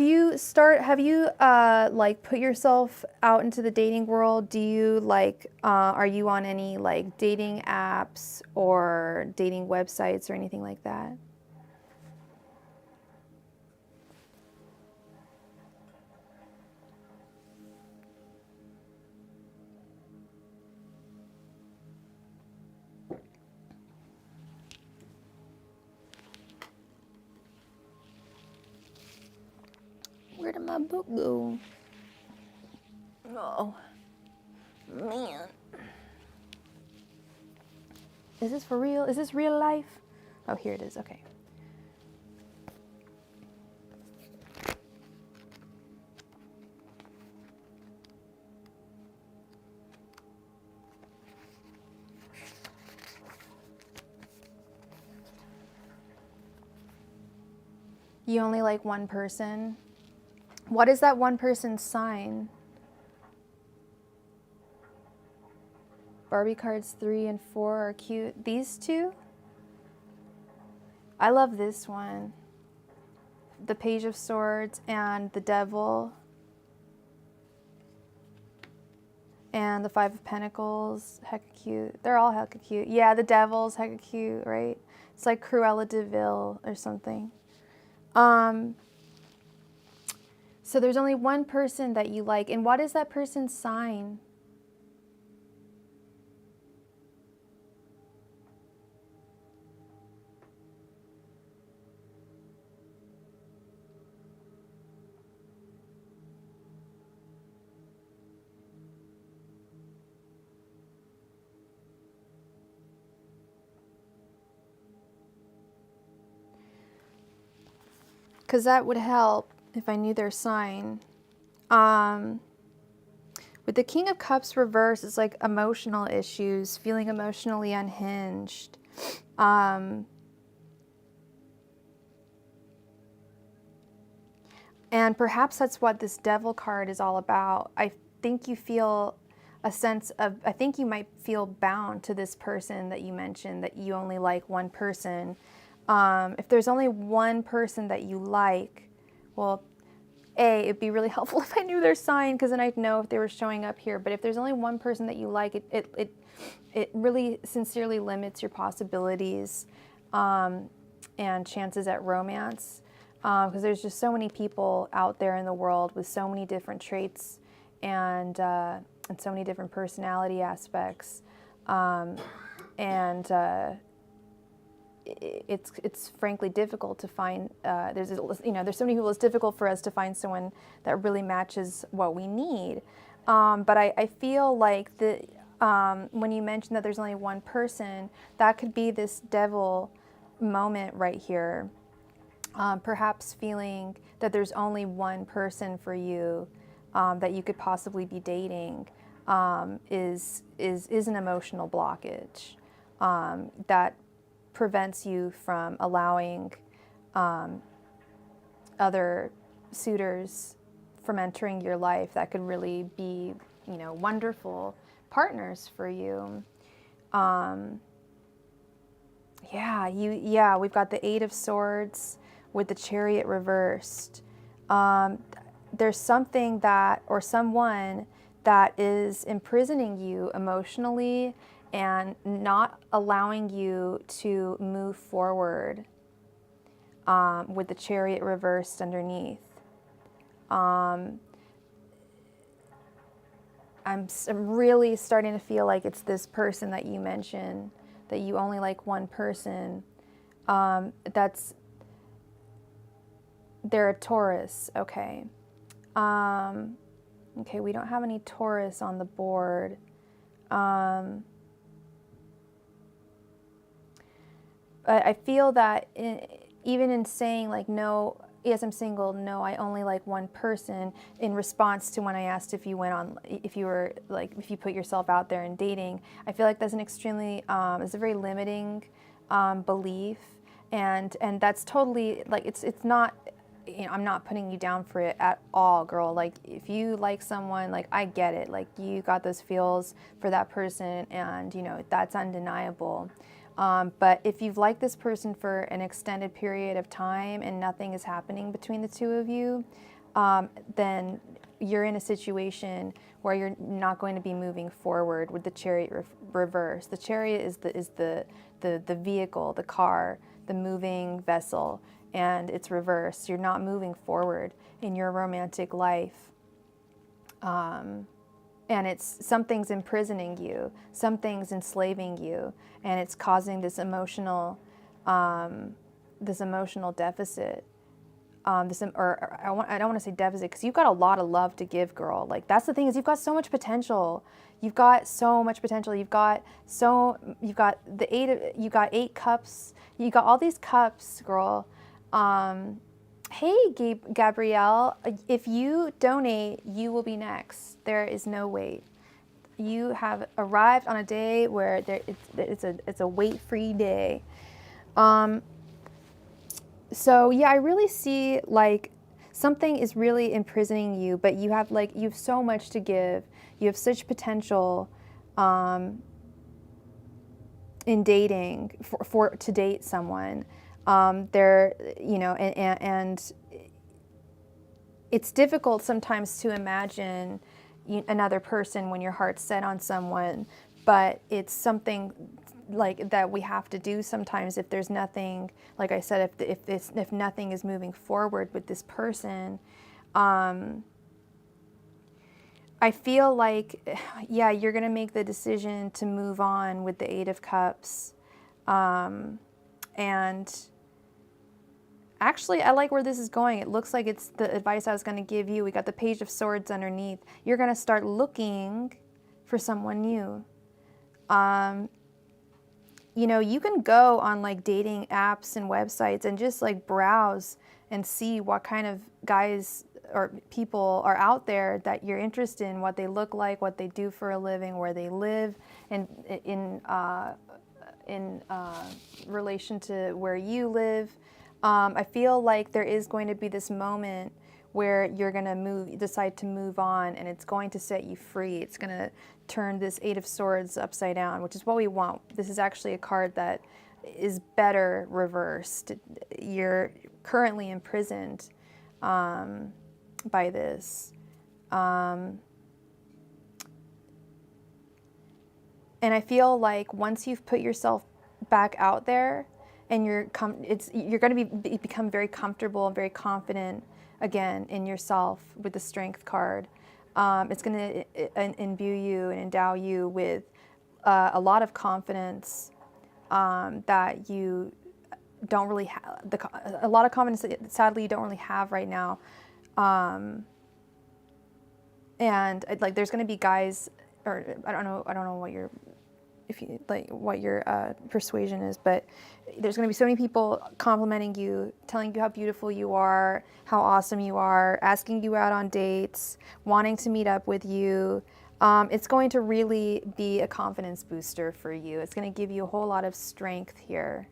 you like put yourself out into the dating world? Do you like are you on any like dating apps or dating websites or anything like that? Where did my book go? Oh, man. Is this for real? Is this real life? Oh, here it is. Okay. You only like one person? What is that one person's sign? Barbie cards 3 and 4 are cute. These two? I love this one. The Page of Swords and the Devil. And the Five of Pentacles. Hecka cute. They're all hecka cute. Yeah, the Devil's hecka cute, right? It's like Cruella de Vil or something. So there's only one person that you like. And what is that person's sign? Because that would help if I knew their sign. With the King of Cups reversed, it's like emotional issues, feeling emotionally unhinged. And perhaps that's what this Devil card is all about. I think you feel a sense of, I think you might feel bound to this person that you mentioned, that you only like one person. If there's only one person that you like, well, it'd be really helpful if I knew their sign, because then I'd know if they were showing up here. But if there's only one person that you like, it really sincerely limits your possibilities and chances at romance, because there's just so many people out there in the world with so many different traits and so many different personality aspects, it's frankly difficult to find. There's so many people. It's difficult for us to find someone that really matches what we need. But I feel like when you mentioned that there's only one person, that could be this Devil moment right here. Perhaps feeling that there's only one person for you that you could possibly be dating is an emotional blockage that prevents you from allowing other suitors from entering your life that could really be, wonderful partners for you. We've got the Eight of Swords with the Chariot reversed. There's something that, or someone that is imprisoning you emotionally and not allowing you to move forward with the Chariot reversed underneath. I'm really starting to feel like it's this person that you mentioned, that you only like one person. They're a Taurus, okay. Okay, we don't have any Taurus on the board. But I feel that even in saying like, no, yes, I'm single, no, I only like one person, in response to when I asked if you went on, if you were like, if you put yourself out there in dating, I feel like that's an extremely, it's a very limiting belief, and that's totally, like, it's not, you know, I'm not putting you down for it at all, girl. Like, if you like someone, like, I get it. Like, you got those feels for that person, and, you know, that's undeniable. But if you've liked this person for an extended period of time and nothing is happening between the two of you, then you're in a situation where you're not going to be moving forward with the Chariot reverse. The Chariot is the vehicle, the car, the moving vessel, and it's reversed. You're not moving forward in your romantic life. And it's, something's imprisoning you, something's enslaving you, and it's causing this emotional deficit. I don't want to say deficit, because you've got a lot of love to give, girl. Like, that's the thing, is you've got so much potential. You've got so much potential. You've got the you got 8 cups. You got all these cups, girl. Hey, Gabrielle, if you donate, you will be next. There is no wait. You have arrived on a day where it's a wait-free day. So yeah, I really see like something is really imprisoning you, but you have so much to give. You have such potential in dating to date someone. There, you know, and it's difficult sometimes to imagine another person when your heart's set on someone, but it's something like that we have to do sometimes if there's nothing, like I said, if nothing is moving forward with this person. I feel like, yeah, you're gonna make the decision to move on with the 8 of Cups, and actually, I like where this is going. It looks like it's the advice I was going to give you. We got the Page of Swords underneath. You're going to start looking for someone new. You know, you can go on like dating apps and websites and just like browse and see what kind of guys or people are out there that you're interested in, what they look like, what they do for a living, where they live, and in relation to where you live. I feel like there is going to be this moment where you're going to decide to move on, and it's going to set you free. It's going to turn this 8 of Swords upside down, which is what we want. This is actually a card that is better reversed. You're currently imprisoned by this. And I feel like once you've put yourself back out there, and you're going to become very comfortable and very confident again in yourself with the Strength card. It's going to imbue you and endow you with a lot of confidence that you don't really have. A lot of confidence that sadly you don't really have right now. And like, there's going to be guys, or I don't know what your, if you like what your persuasion is, but there's going to be so many people complimenting you, telling you how beautiful you are, how awesome you are, asking you out on dates, wanting to meet up with you. It's going to really be a confidence booster for you. It's going to give you a whole lot of strength here.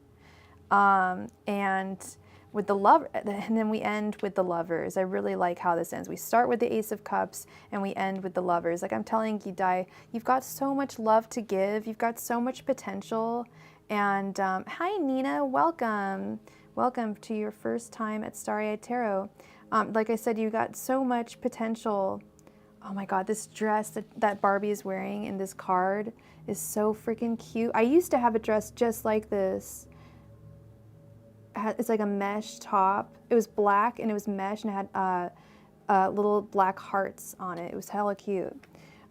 And with the and then we end with the Lovers. I really like how this ends. We start with the Ace of Cups and we end with the Lovers. Like I'm telling you, Dai, you've got so much love to give. You've got so much potential. And hi, Nina. Welcome. Welcome to your first time at Starry-Eyed Tarot. Like I said, you got so much potential Oh my God, this dress that Barbie is wearing in this card is so freaking cute. I used to have a dress just like this. It's like a mesh top. It was black and it was mesh and it had little black hearts on it. It was hella cute.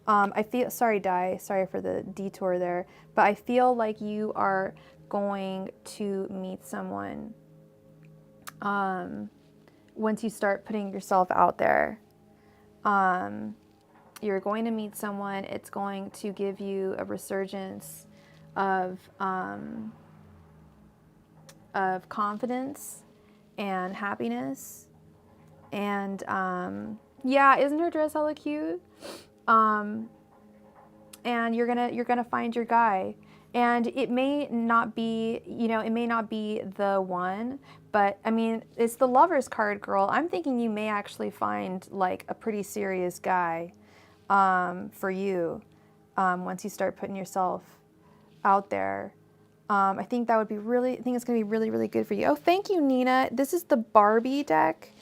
I feel, sorry Di, sorry for the detour there, but I feel like you are going to meet someone once you start putting yourself out there. You're going to meet someone. It's going to give you a resurgence of confidence and happiness. And yeah, isn't her dress hella cute? And you're gonna find your guy. And it may not be, you know, it may not be the one, but I mean, it's the Lovers card, girl. I'm thinking you may actually find like a pretty serious guy for you once you start putting yourself out there. I think that would be really, I think it's gonna be really, really good for you. Oh, thank you, Nina. This is the Barbie deck.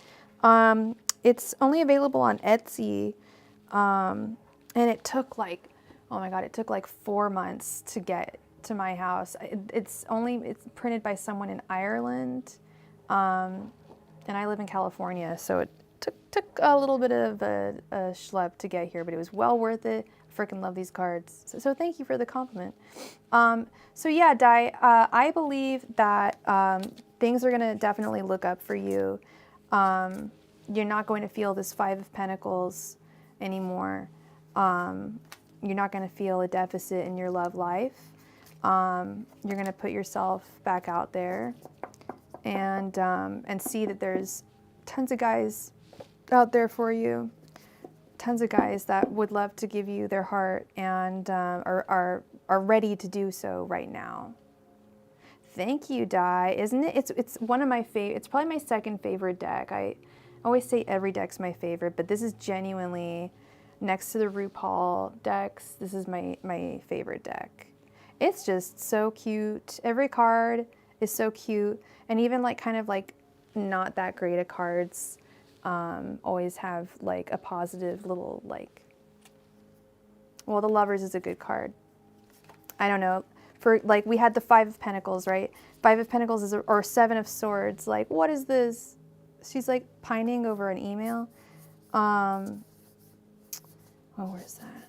It's only available on Etsy. And it took like, oh my God, it took like 4 months to get to my house. It's printed by someone in Ireland. And I live in California, so it took a little bit of a schlep to get here, but it was well worth it. I freaking love these cards. So thank you for the compliment. So yeah, Di, I believe that things are gonna definitely look up for you. You're not going to feel this Five of Pentacles anymore. You're not going to feel a deficit in your love life. You're going to put yourself back out there and see that there's tons of guys out there for you. Tons of guys that would love to give you their heart and are ready to do so right now. Thank you, Di. Isn't it? It's one of my favorite. It's probably my second favorite deck. I always say every deck's my favorite, but this is genuinely, next to the RuPaul decks, this is my favorite deck. It's just so cute. Every card is so cute, and even like kind of like not that great at cards always have like a positive little like. Well, the Lovers is a good card. I don't know. For like we had the Five of Pentacles, right? Five of Pentacles is or Seven of Swords. Like, what is this? She's like pining over an email. Oh, where's that?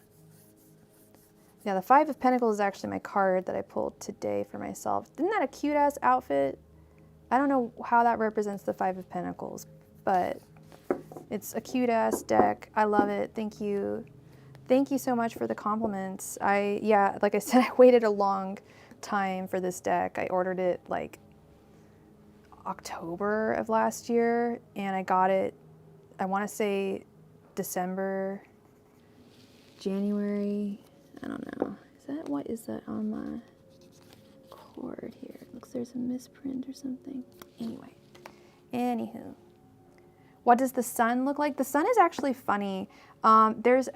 Yeah, the Five of Pentacles is actually my card that I pulled today for myself. Isn't that a cute ass outfit? I don't know how that represents the Five of Pentacles, but it's a cute ass deck. I love it. Thank you. Thank you so much for the compliments. Yeah, like I said, I waited a long time for this deck. I ordered it like October of last year, and I got it, I want to say December, January, I don't know. What is that on my cord here? It looks there's a misprint or something. Anywho. What does the sun look like? The sun is actually funny. There's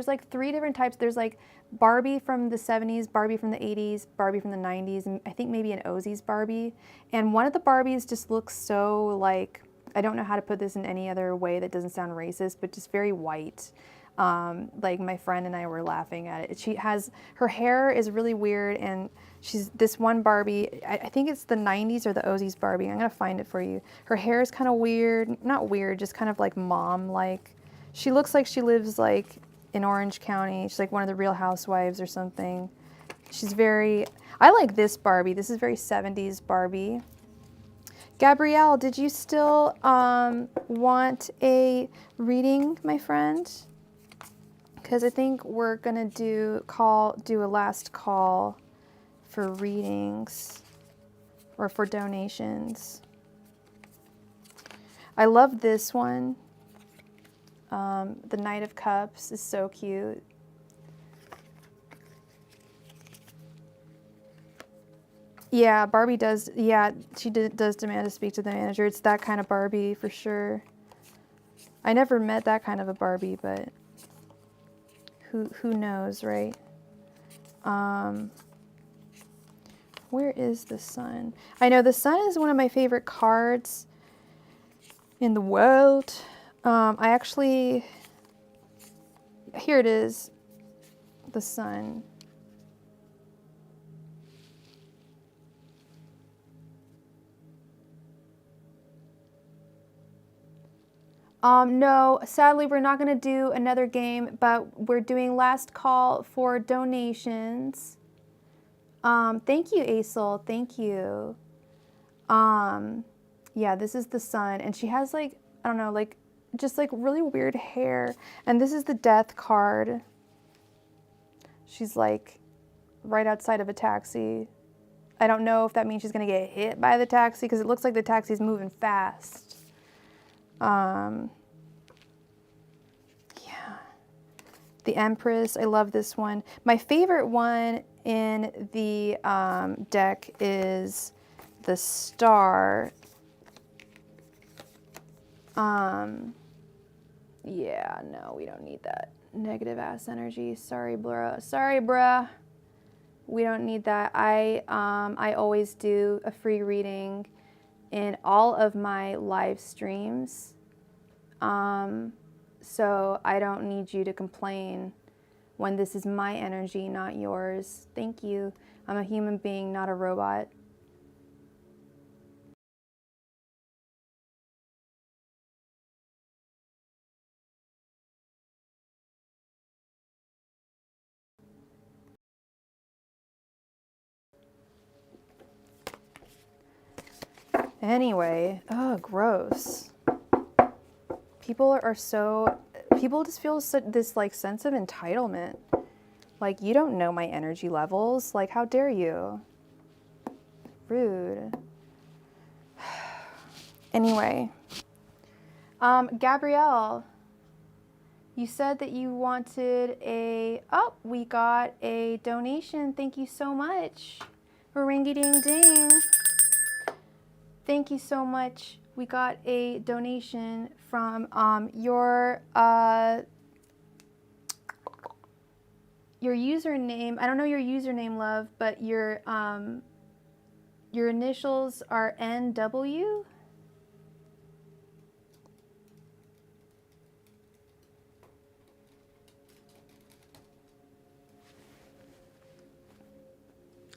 like 3 different types. There's like Barbie from the 70s, Barbie from the 80s, Barbie from the 90s, and I think maybe an Ozzy's Barbie. And one of the Barbies just looks so like, I don't know how to put this in any other way that doesn't sound racist, but just very white. Like my friend and I were laughing at it. Her hair is really weird, and she's this one Barbie, I think it's the 90s or the Ozzy's Barbie. I'm gonna find it for you. Her hair is kind of weird, not weird, just kind of like mom-like. She looks like she lives like in Orange County. She's like one of the Real Housewives or something. I like this Barbie. This is very 70s Barbie. Gabrielle, did you still want a reading, my friend? Because I think we're gonna do a last call for readings or for donations. I love this one. The Knight of Cups is so cute. Yeah, Barbie does. Yeah, she does demand to speak to the manager. It's that kind of Barbie for sure. I never met that kind of a Barbie, but who knows, right? Where is the sun? I know the sun is one of my favorite cards in the world. I actually here it is, the sun. No, sadly, we're not going to do another game, but we're doing last call for donations. Thank you, Aisel. Thank you. Yeah, this is the sun, and she has like, I don't know, like just like really weird hair. And this is the death card. She's like right outside of a taxi. I don't know if that means she's going to get hit by the taxi because it looks like the taxi's moving fast. Yeah. The Empress, I love this one. My favorite one in the deck is the Star. Yeah, no, we don't need that negative ass energy. Sorry, bruh. Sorry, bruh. We don't need that. I always do a free reading in all of my live streams. So I don't need you to complain when this is my energy, not yours. Thank you. I'm a human being, not a robot. Anyway, oh, gross. People just feel this like sense of entitlement. Like, you don't know my energy levels. Like, how dare you? Rude. Anyway, Gabrielle, you said that you wanted we got a donation. Thank you so much. Ringy ding ding. Thank you so much. We got a donation from your username. I don't know your username, love, but your initials are NW.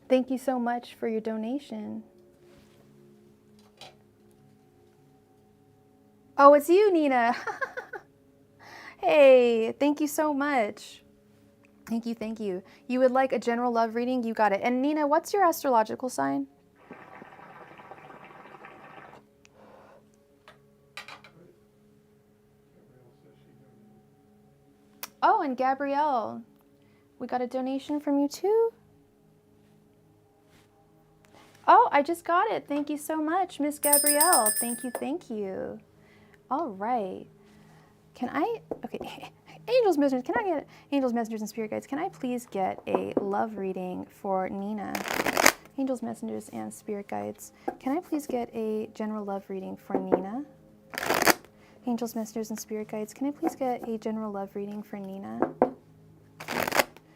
Thank you so much for your donation. Oh, it's you, Nina. Hey, thank you so much. Thank you, thank you. You would like a general love reading? You got it. And Nina, what's your astrological sign? Oh, and Gabrielle, we got a donation from you too? Oh, I just got it. Thank you so much, Miss Gabrielle. Thank you, thank you. All right. Okay, angels, messengers, and spirit guides, can I please get a love reading for Nina? Angels, messengers, and spirit guides, can I please get a general love reading for Nina? Angels, messengers, and spirit guides, can I please get a general love reading for Nina?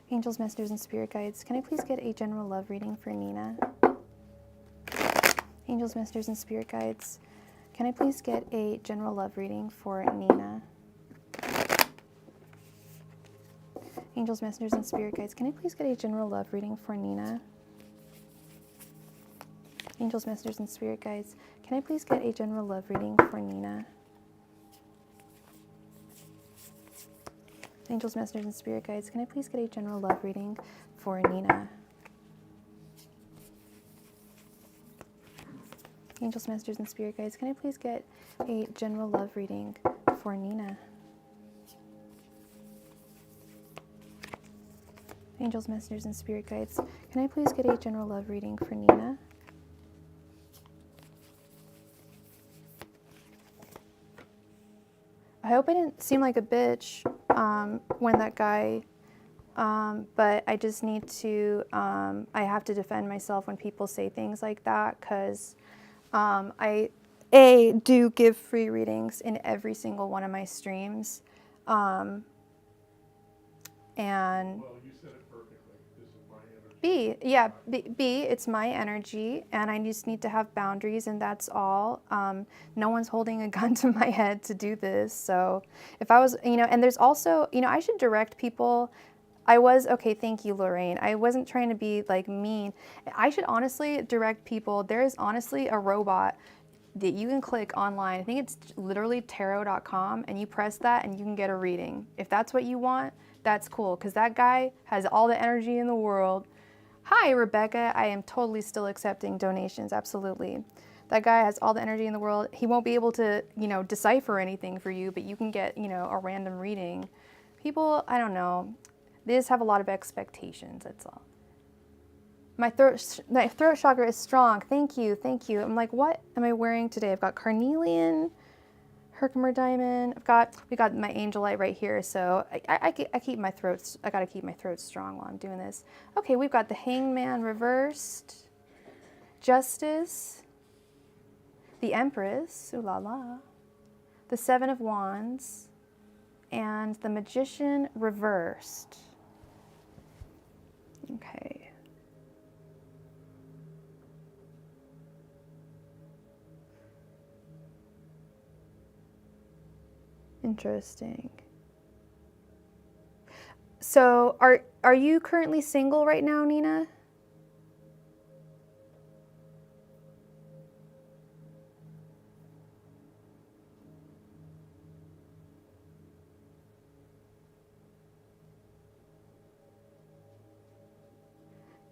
Angels, messengers, and spirit guides, can I please get a general love reading for Nina? Angels, messengers, and spirit guides, can I please get a general love reading for Nina? Angels, messengers, and spirit guides, can I please get a general love reading for Nina? Angels, messengers, and spirit guides, can I please get a general love reading for Nina? Angels, messengers, and spirit guides, can I please get a general love reading for Nina? Angels, messengers, and spirit guides, can I please get a general love reading for Nina? Angels, messengers, and spirit guides, can I please get a general love reading for Nina? I hope I didn't seem like a bitch when that guy, but I just need to, I have to defend myself when people say things like that, because I do give free readings in every single one of my streams. Well, And you said it perfectly. This is my energy. It's my energy, and I just need to have boundaries, and that's all. No one's holding a gun to my head to do this. So if I was, and there's also, I should direct people. Okay, thank you, Lorraine. I wasn't trying to be like mean. I should honestly direct people. There is honestly a robot that you can click online. I think it's literally tarot.com, and you press that and you can get a reading. If that's what you want, that's cool, because that guy has all the energy in the world. Hi, Rebecca. I am totally still accepting donations. Absolutely. That guy has all the energy in the world. He won't be able to, decipher anything for you, but you can get, a random reading. People, I don't know. They just have a lot of expectations. That's all. My throat chakra is strong. Thank you. Thank you. I'm like, what am I wearing today? I've got carnelian, Herkimer diamond. We got my angel light right here. So I keep my throat. I gotta keep my throat strong while I'm doing this. Okay, we've got the Hangman reversed, Justice, the Empress, ooh la la, the Seven of Wands, and the Magician reversed. Okay. Interesting. So are you currently single right now, Nina?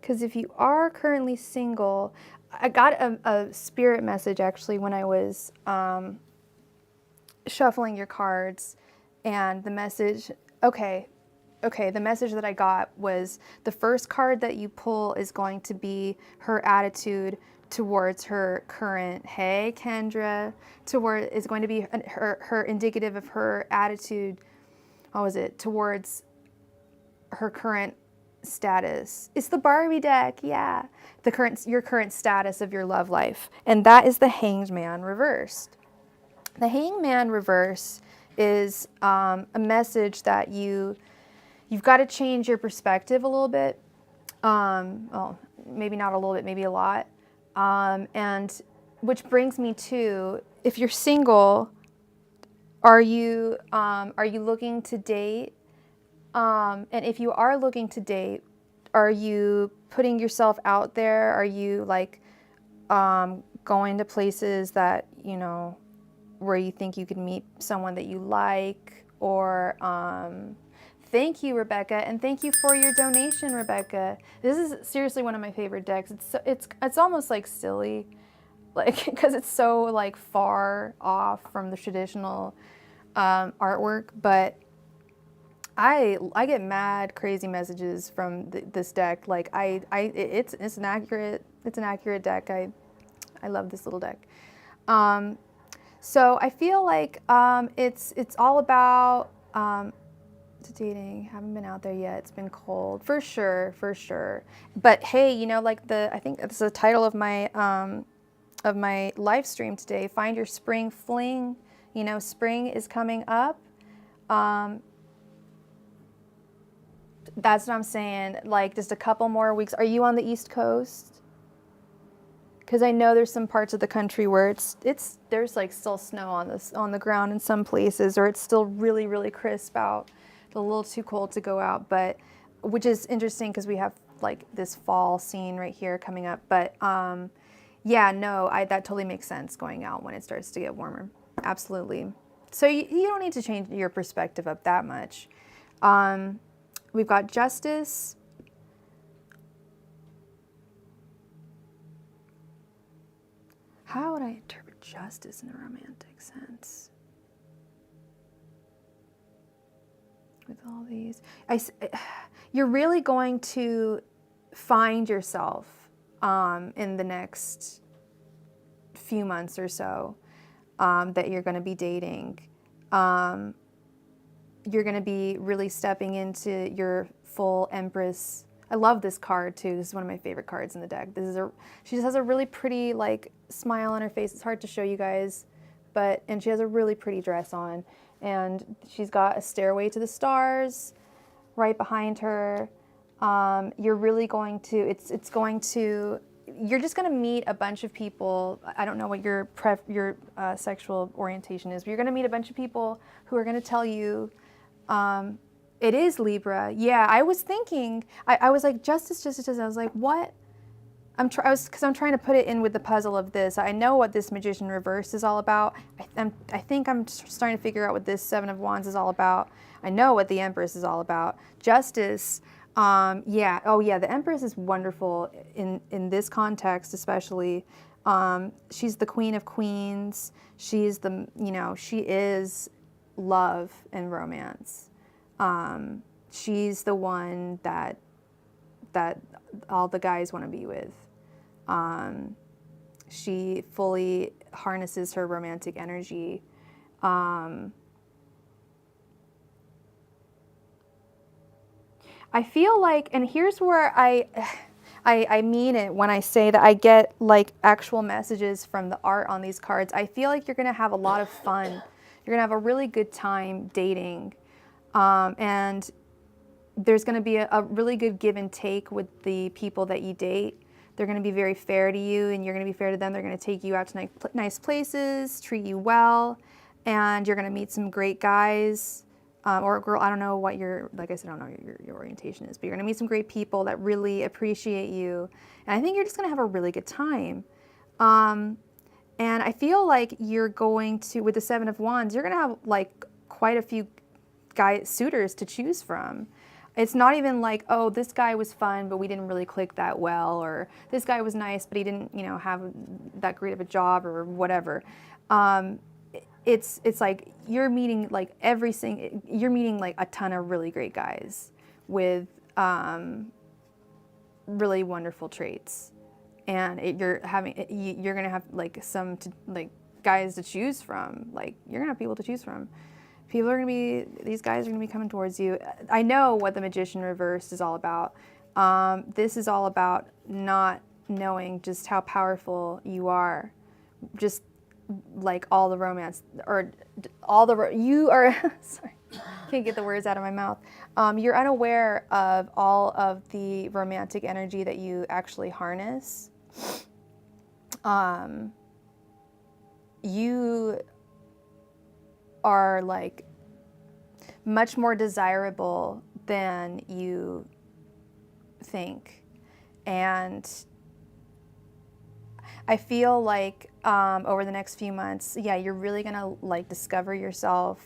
Because if you are currently single, I got a spirit message actually when I was shuffling your cards, and the message, the message that I got was the first card that you pull is going to be her attitude towards her current, hey Kendra, is going to be her indicative of her attitude, towards her current status. It's the Barbie deck, yeah. Your current status of your love life. And that is the Hanged Man reversed. The Hangman reverse is a message that you've got to change your perspective a little bit. Well, maybe not a little bit, maybe a lot. And which brings me to, if you're single, are you looking to date? And if you are looking to date, are you putting yourself out there? Are you going to places that, where you think you could meet someone that you like? Or thank you, Rebecca, and thank you for your donation, Rebecca. This is seriously one of my favorite decks. It's almost like silly, because it's so far off from the traditional artwork, but I get mad crazy messages from this deck. It's an accurate deck. I love this little deck. So I feel like it's all about dating. Haven't been out there yet. It's been cold for sure. But hey, I think it's the title of my live stream today. Find your spring fling. Spring is coming up. That's what I'm saying. Just a couple more weeks. Are you on the East Coast? Because I know there's some parts of the country where there's still snow on the ground in some places, or it's still really, really crisp out. It's a little too cold to go out, but which is interesting because we have this fall scene right here coming up. But yeah, no, that totally makes sense, going out when it starts to get warmer. Absolutely. So you don't need to change your perspective up that much. We've got Justice. How would I interpret justice in a romantic sense? With all these, you're really going to find yourself in the next few months or so that you're going to be dating. You're going to be really stepping into your full Empress. I love this card too. This is one of my favorite cards in the deck. She just has a really pretty smile on her face. It's hard to show you guys, and she has a really pretty dress on, and she's got a stairway to the stars right behind her. You're really going to, you're just going to meet a bunch of people. I don't know what your sexual orientation is, but you're going to meet a bunch of people who are going to tell you, it is Libra. Yeah, I was thinking, I was like, justice. I was like, what? Because I'm trying to put it in with the puzzle of this. I know what this Magician reverse is all about. I think I'm starting to figure out what this Seven of Wands is all about. I know what the Empress is all about. Justice, yeah. Oh yeah, the Empress is wonderful in this context, especially. She's the Queen of Queens. She's the, she is love and romance. She's the one that all the guys want to be with. She fully harnesses her romantic energy. I feel like, and here's where I mean it when I say that I get like actual messages from the art on these cards. I feel like you're going to have a lot of fun. You're going to have a really good time dating. And there's going to be a really good give and take with the people that you date. They're going to be very fair to you, and you're going to be fair to them. They're going to take you out to nice places, treat you well, and you're going to meet some great guys or a girl. I don't know what like I said, I don't know what your orientation is, but you're going to meet some great people that really appreciate you. And I think you're just going to have a really good time. And I feel like you're going to, with the Seven of Wands, you're going to have like quite a few suitors to choose from. It's not even like, oh, this guy was fun, but we didn't really click that well, or this guy was nice, but he didn't, have that great of a job or whatever. It's like you're meeting like you're meeting like a ton of really great guys with really wonderful traits, and you're gonna have like guys to choose from. Like you're gonna have people to choose from. These guys are going to be coming towards you. I know what the Magician reversed is all about. This is all about not knowing just how powerful you are. Just like all the romance, or you are, sorry, can't get the words out of my mouth. You're unaware of all of the romantic energy that you actually harness. You are like much more desirable than you think. And I feel like over the next few months, yeah, you're really gonna like discover yourself.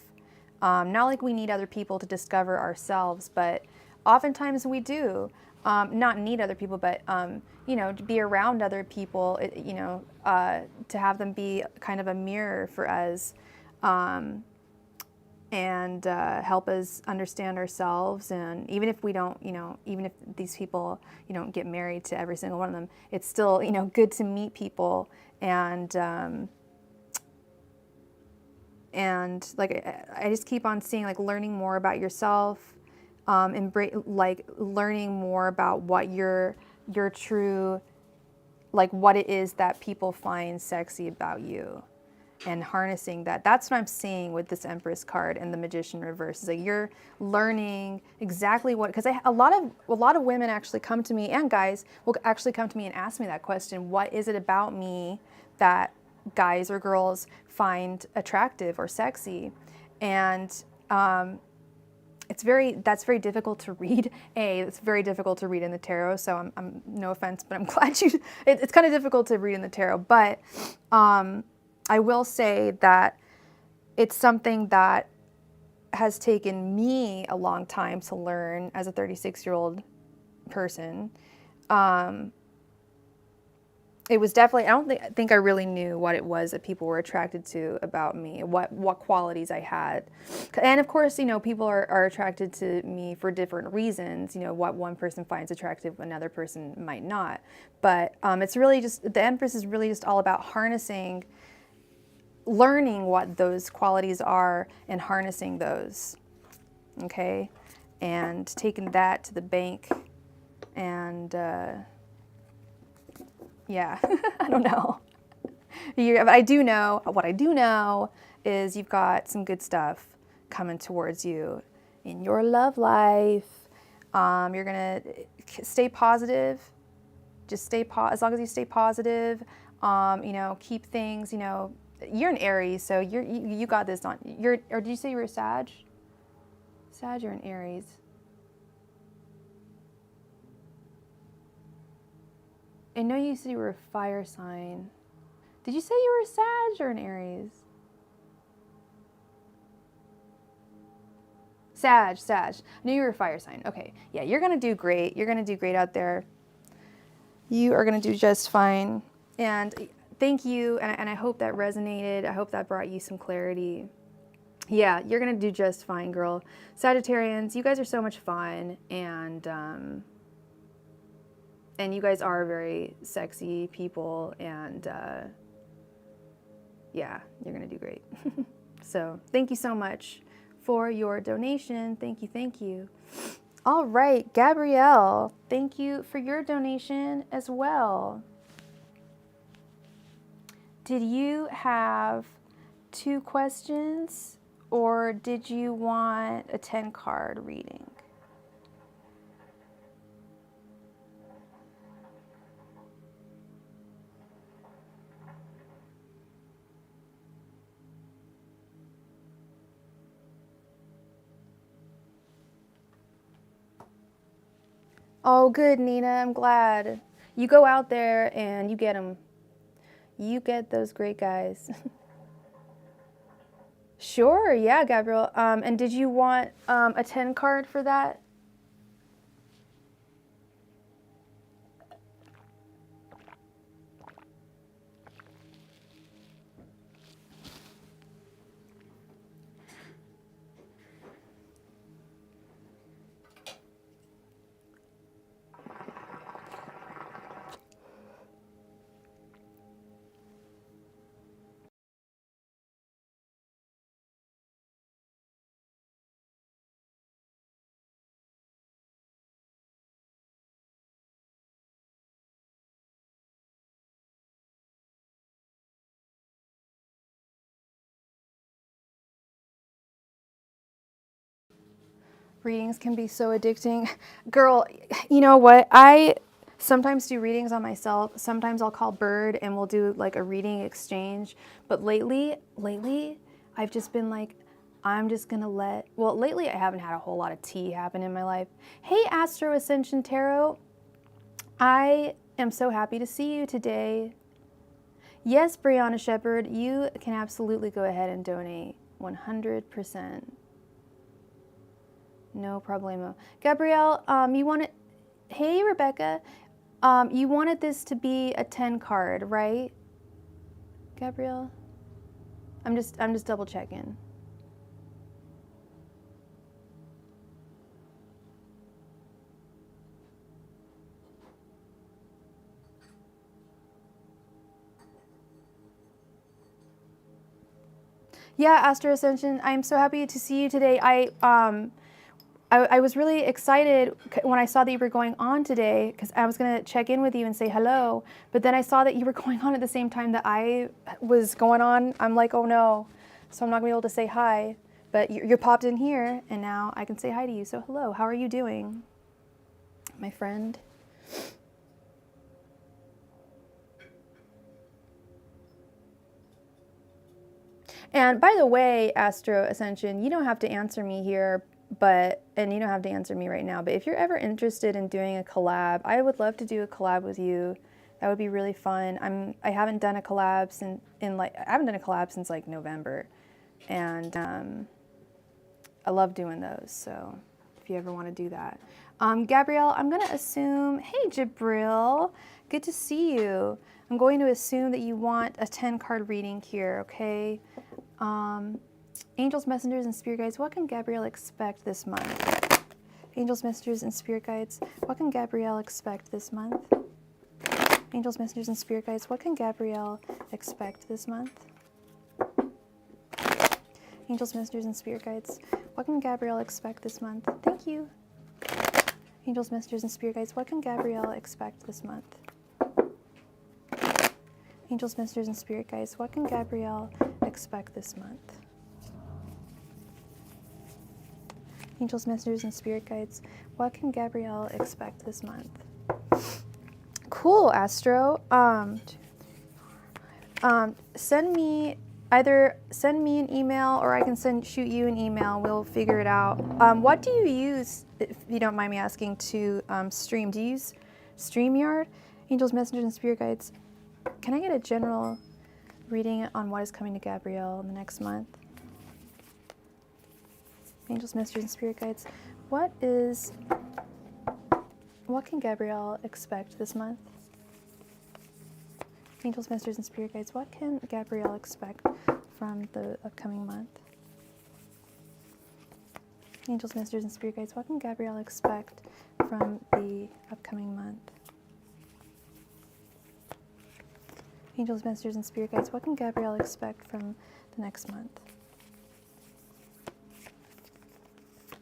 Not like we need other people to discover ourselves, but oftentimes we do. Not need other people, but to be around other people, to have them be kind of a mirror for us. And help us understand ourselves. And even if we don't, even if these people, don't get married to every single one of them, it's still, good to meet people and like I just keep on seeing like learning more about yourself, like learning more about what your true, like what it is that people find sexy about you. And harnessing that. That's what I'm seeing with this Empress card and the Magician reverse. Is like you're learning exactly what, because a lot of women actually come to me, and guys will actually come to me and ask me that question: what is it about me that guys or girls find attractive or sexy? And that's very difficult to read. It's very difficult to read in the tarot. So I'm no offense, but I'm glad it's kind of difficult to read in the tarot, but I will say that it's something that has taken me a long time to learn as a 36-year-old person. It was definitely, I don't think I really knew what it was that people were attracted to about me, what qualities I had. And of course, people are attracted to me for different reasons. What one person finds attractive, another person might not. But it's really just, the Empress is really just all about learning what those qualities are and harnessing those, okay? And taking that to the bank and, yeah, I don't know. But I do know, what I do know is you've got some good stuff coming towards you in your love life. You're going to stay positive. Just stay as long as you stay positive, you know, keep things, you know, you're an Aries, so you got this on. Or did you say you were a Sag? Sag or an Aries? I know you said you were a fire sign. Did you say you were a Sag or an Aries? Sag. I knew you were a fire sign. Okay, yeah, you're gonna do great. You're gonna do great out there. You are gonna do just fine. And thank you, and I hope that resonated. I hope that brought you some clarity. Yeah, you're gonna do just fine, girl. Sagittarians, you guys are so much fun, and you guys are very sexy people, and yeah, you're gonna do great. So thank you so much for your donation. Thank you. All right, Gabrielle, thank you for your donation as well. Did you have 2 questions, or did you want a 10-card reading? Oh, good, Nina. I'm glad. You go out there and you get them. You get those great guys. Sure, yeah, Gabrielle. And did you want a 10 card for that? Readings can be so addicting. Girl, you know what? I sometimes do readings on myself. Sometimes I'll call Bird and we'll do like a reading exchange. But lately, I've just been like, I'm just gonna lately I haven't had a whole lot of tea happen in my life. Hey, Astro Ascension Tarot. I am so happy to see you today. Yes, Brianna Shepherd, you can absolutely go ahead and donate 100%. No problemo. Gabrielle, you wanted, hey Rebecca, you wanted this to be a 10 card, right? Gabrielle? I'm just double checking. Yeah, Astro Ascension, I'm so happy to see you today. I was really excited when I saw that you were going on today, because I was going to check in with you and say hello, but then I saw that you were going on at the same time that I was going on. I'm like, oh no, so I'm not going to be able to say hi, but you're popped in here, and now I can say hi to you. So hello, how are you doing, my friend? And by the way, Astro Ascension, you don't have to answer me here, and you don't have to answer me right now, but if you're ever interested in doing a collab, I would love to do a collab with you. That would be really fun. I haven't done a collab since like November, and I love doing those. So if you ever want to do that, Gabrielle, I'm gonna assume. Hey, Jabril, good to see you. I'm going to assume that you want a 10-card reading here, okay? Angels, messengers, and spirit guides, what can Gabrielle expect this month? Angels, messengers, and spirit guides, what can Gabrielle expect this month? Angels, messengers, and spirit guides, what can Gabrielle expect this month? Angels, messengers, and spirit guides, what can Gabrielle expect this month? Thank you. Angels, messengers, and spirit guides, what can Gabrielle expect this month? Angels, messengers, and spirit guides, what can Gabrielle expect this month? Angels, messengers, and spirit guides, what can Gabrielle expect this month? Cool, Astro. Send me an email, or I can shoot you an email. We'll figure it out. What do you use, if you don't mind me asking, to stream? Do you use StreamYard? Angels, messengers, and spirit guides, can I get a general reading on what is coming to Gabrielle in the next month? Angels, messengers, and spirit guides, what can Gabrielle expect this month? Angels, messengers, and spirit guides, what can Gabrielle expect from the upcoming month? Angels, messengers, and spirit guides, what can Gabrielle expect from the upcoming month? Angels, messengers, and spirit guides, what can Gabrielle expect from the next month?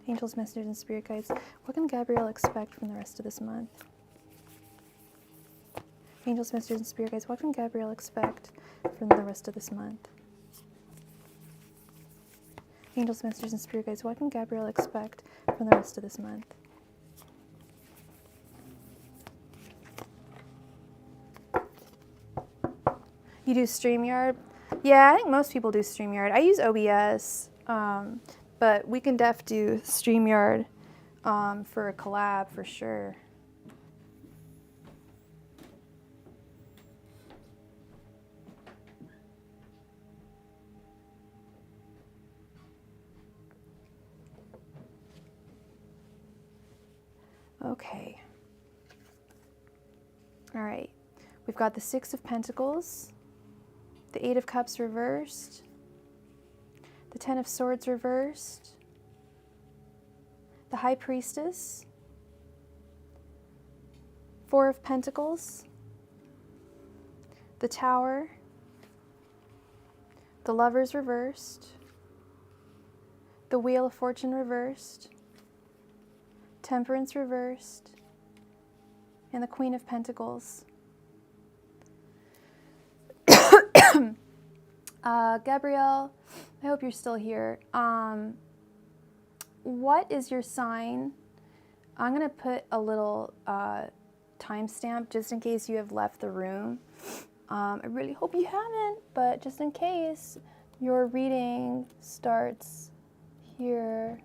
Angels, messengers, and spirit guides, what can Gabrielle expect from the rest of this month? Angels, messengers, and spirit guides, what can Gabrielle expect from the rest of this month? Angels, messengers, and spirit guides, what can Gabrielle expect from the rest of this month? You do StreamYard? Yeah, I think most people do StreamYard. I use OBS, but we can do StreamYard for a collab for sure. Okay. All right. We've got the Six of Pentacles, the Eight of Cups reversed, the Ten of Swords reversed, the High Priestess, Four of Pentacles, the Tower, the Lovers reversed, the Wheel of Fortune reversed, Temperance reversed, and the Queen of Pentacles. Gabrielle, I hope you're still here. What is your sign? I'm going to put a little timestamp just in case you have left the room. I really hope you haven't, but just in case, your reading starts here.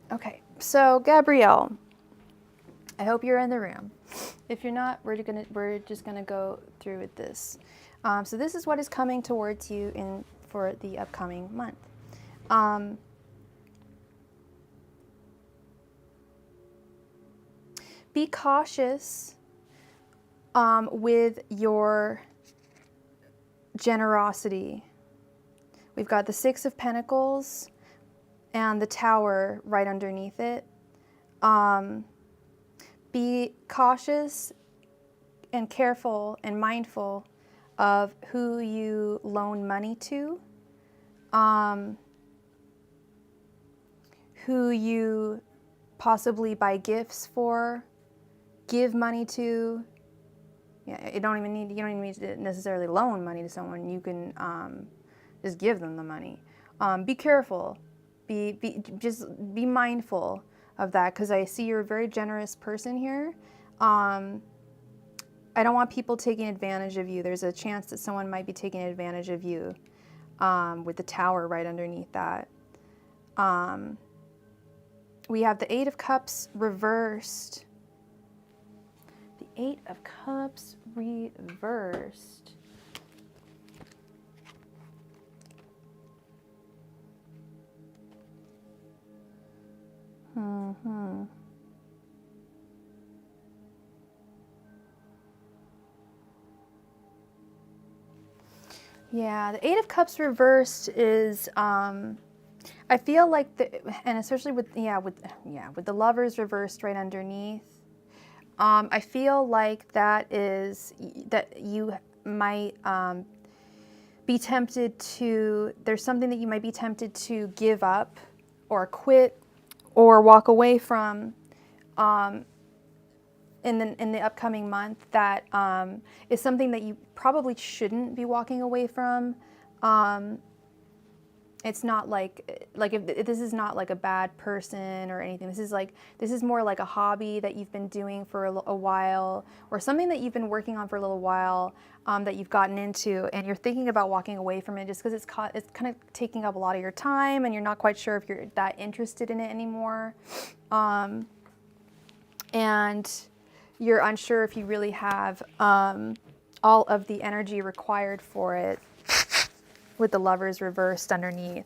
Okay, so Gabrielle, I hope you're in the room. If you're not, we're just gonna go through with this. So this is what is coming towards you for the upcoming month. Be cautious with your generosity. We've got the Six of Pentacles and the Tower right underneath it. Be cautious and careful and mindful of who you loan money to, who you possibly buy gifts for, give money to. Yeah, you don't even need to necessarily loan money to someone. You can just give them the money. Be careful. Just be mindful of that, because I see you're a very generous person here. I don't want people taking advantage of you. There's a chance that someone might be taking advantage of you with the Tower right underneath that. We have the Eight of Cups reversed. The Eight of Cups reversed. Yeah, the Eight of Cups reversed is, I feel like and especially with the Lovers reversed right underneath, I feel like that you might be tempted to, there's something that you might be tempted to give up or quit or walk away from, and in the upcoming month that is something that you probably shouldn't be walking away from. It's not like if this is not like a bad person or anything. This is more like a hobby that you've been doing for a while, or something that you've been working on for a little while, that you've gotten into, and you're thinking about walking away from it just because it's kind of taking up a lot of your time, and you're not quite sure if you're that interested in it anymore, and you're unsure if you really have all of the energy required for it, with the Lovers reversed underneath.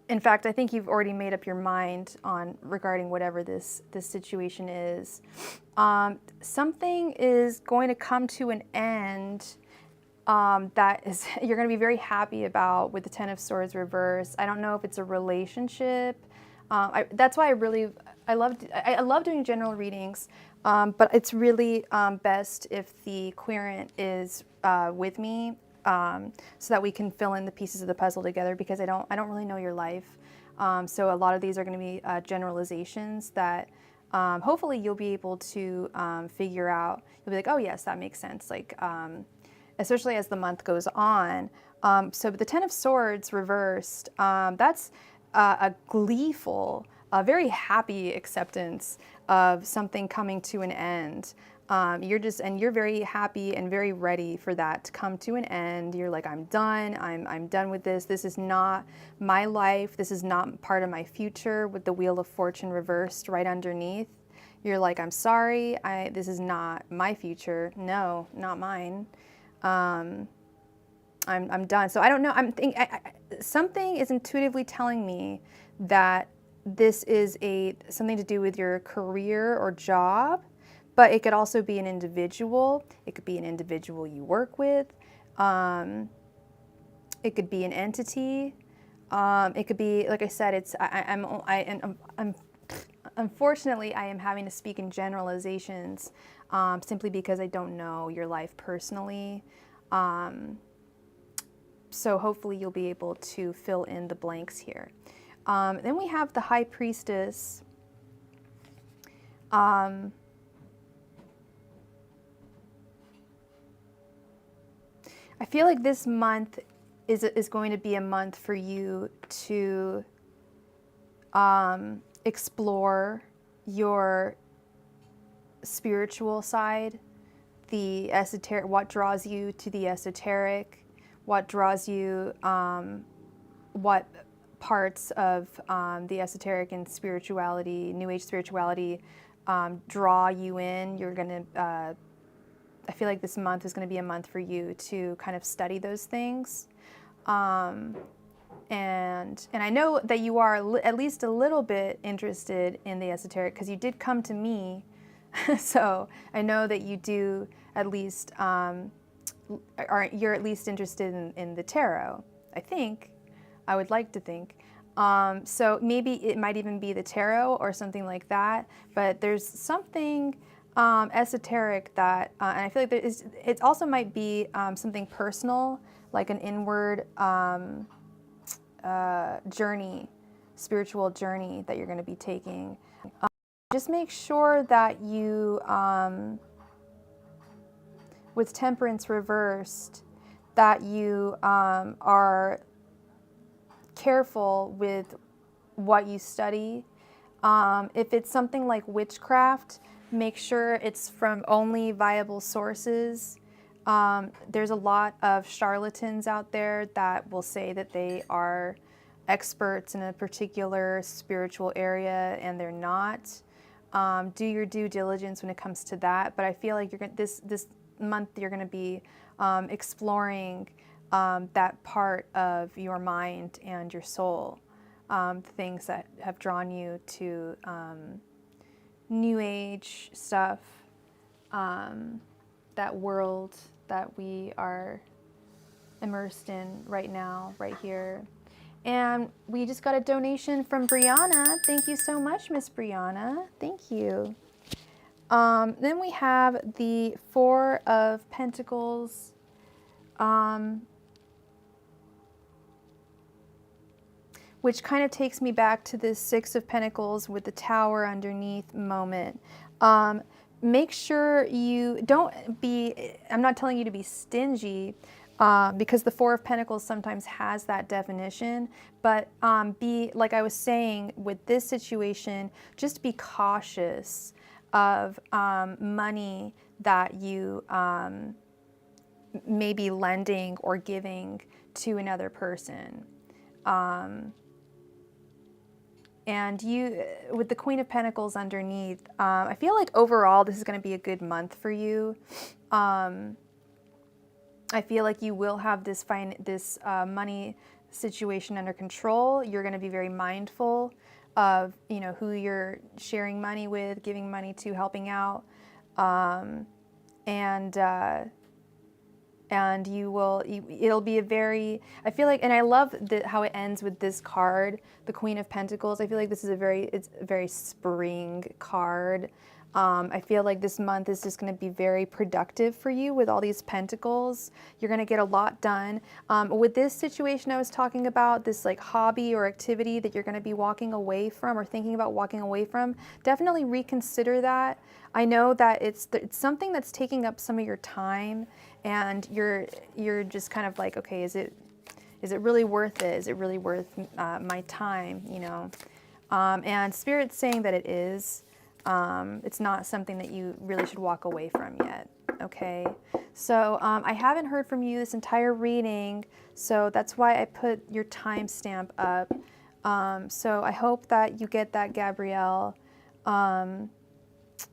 In fact, I think you've already made up your mind on regarding whatever this situation is. Something is going to come to an end that is you're going to be very happy about, with the Ten of Swords reversed. I don't know if it's a relationship. That's why I love doing general readings. But it's really best if the querent is with me, so that we can fill in the pieces of the puzzle together, because I don't really know your life. So a lot of these are going to be generalizations that hopefully you'll be able to figure out. You'll be like, oh yes, that makes sense. Like, especially as the month goes on. So the Ten of Swords reversed, that's a gleeful, a very happy acceptance of something coming to an end. You're very happy and very ready for that to come to an end. You're like, I'm done. I'm done with this. This is not my life. This is not part of my future, with the Wheel of Fortune reversed right underneath. You're like, I'm sorry. This is not my future. No, not mine. I'm done. So I don't know. Something is intuitively telling me that this is something to do with your career or job, but it could also be an individual. It could be an individual you work with. It could be an entity. It could be, like I said, unfortunately, I am having to speak in generalizations, simply because I don't know your life personally. So hopefully you'll be able to fill in the blanks here. Then we have the High Priestess. I feel like this month is going to be a month for you to explore your spiritual side, the esoteric, what draws you to the esoteric, what draws you, what parts of the esoteric and spirituality, New Age spirituality, draw you in. You're going to, I feel like this month is going to be a month for you to kind of study those things. And I know that you are at least a little bit interested in the esoteric, because you did come to me. So I know that you do at least, you're at least interested in the tarot, I think. I would like to think. So maybe it might even be the tarot or something like that, but there's something esoteric that, and I feel like it also might be something personal, like an inward journey, spiritual journey that you're going to be taking. Just make sure that you, with Temperance reversed, that you are careful with what you study. If it's something like witchcraft, make sure it's from only viable sources. There's a lot of charlatans out there that will say that they are experts in a particular spiritual area, and they're not. Do your due diligence when it comes to that. But I feel like this month you're going to be exploring that part of your mind and your soul, things that have drawn you to New Age stuff, that world that we are immersed in right now, right here. And we just got a donation from Brianna. Thank you so much, Miss Brianna. Thank you. Then we have the Four of Pentacles. which kind of takes me back to this Six of Pentacles with the Tower underneath moment. Make sure you don't be, I'm not telling you to be stingy, because the Four of Pentacles sometimes has that definition, but be, like I was saying with this situation, just be cautious of money that you may be lending or giving to another person. And you, with the Queen of Pentacles underneath, I feel like overall this is going to be a good month for you. I feel like you will have this money situation under control. You're going to be very mindful of, you know, who you're sharing money with, giving money to, helping out, and you will, it'll be a very, I feel like, and I love how it ends with this card, the Queen of Pentacles. I feel like this is it's a very spring card. I feel like this month is just going to be very productive for you with all these pentacles. You're going to get a lot done. With this situation I was talking about, this like hobby or activity that you're going to be walking away from or thinking about walking away from, definitely reconsider that. I know that it's something that's taking up some of your time, and you're just kind of like, okay, is it really worth it? Is it really worth my time? You know, and Spirit's saying that it is. It's not something that you really should walk away from yet. Okay, so I haven't heard from you this entire reading, so that's why I put your timestamp up. So I hope that you get that, Gabrielle.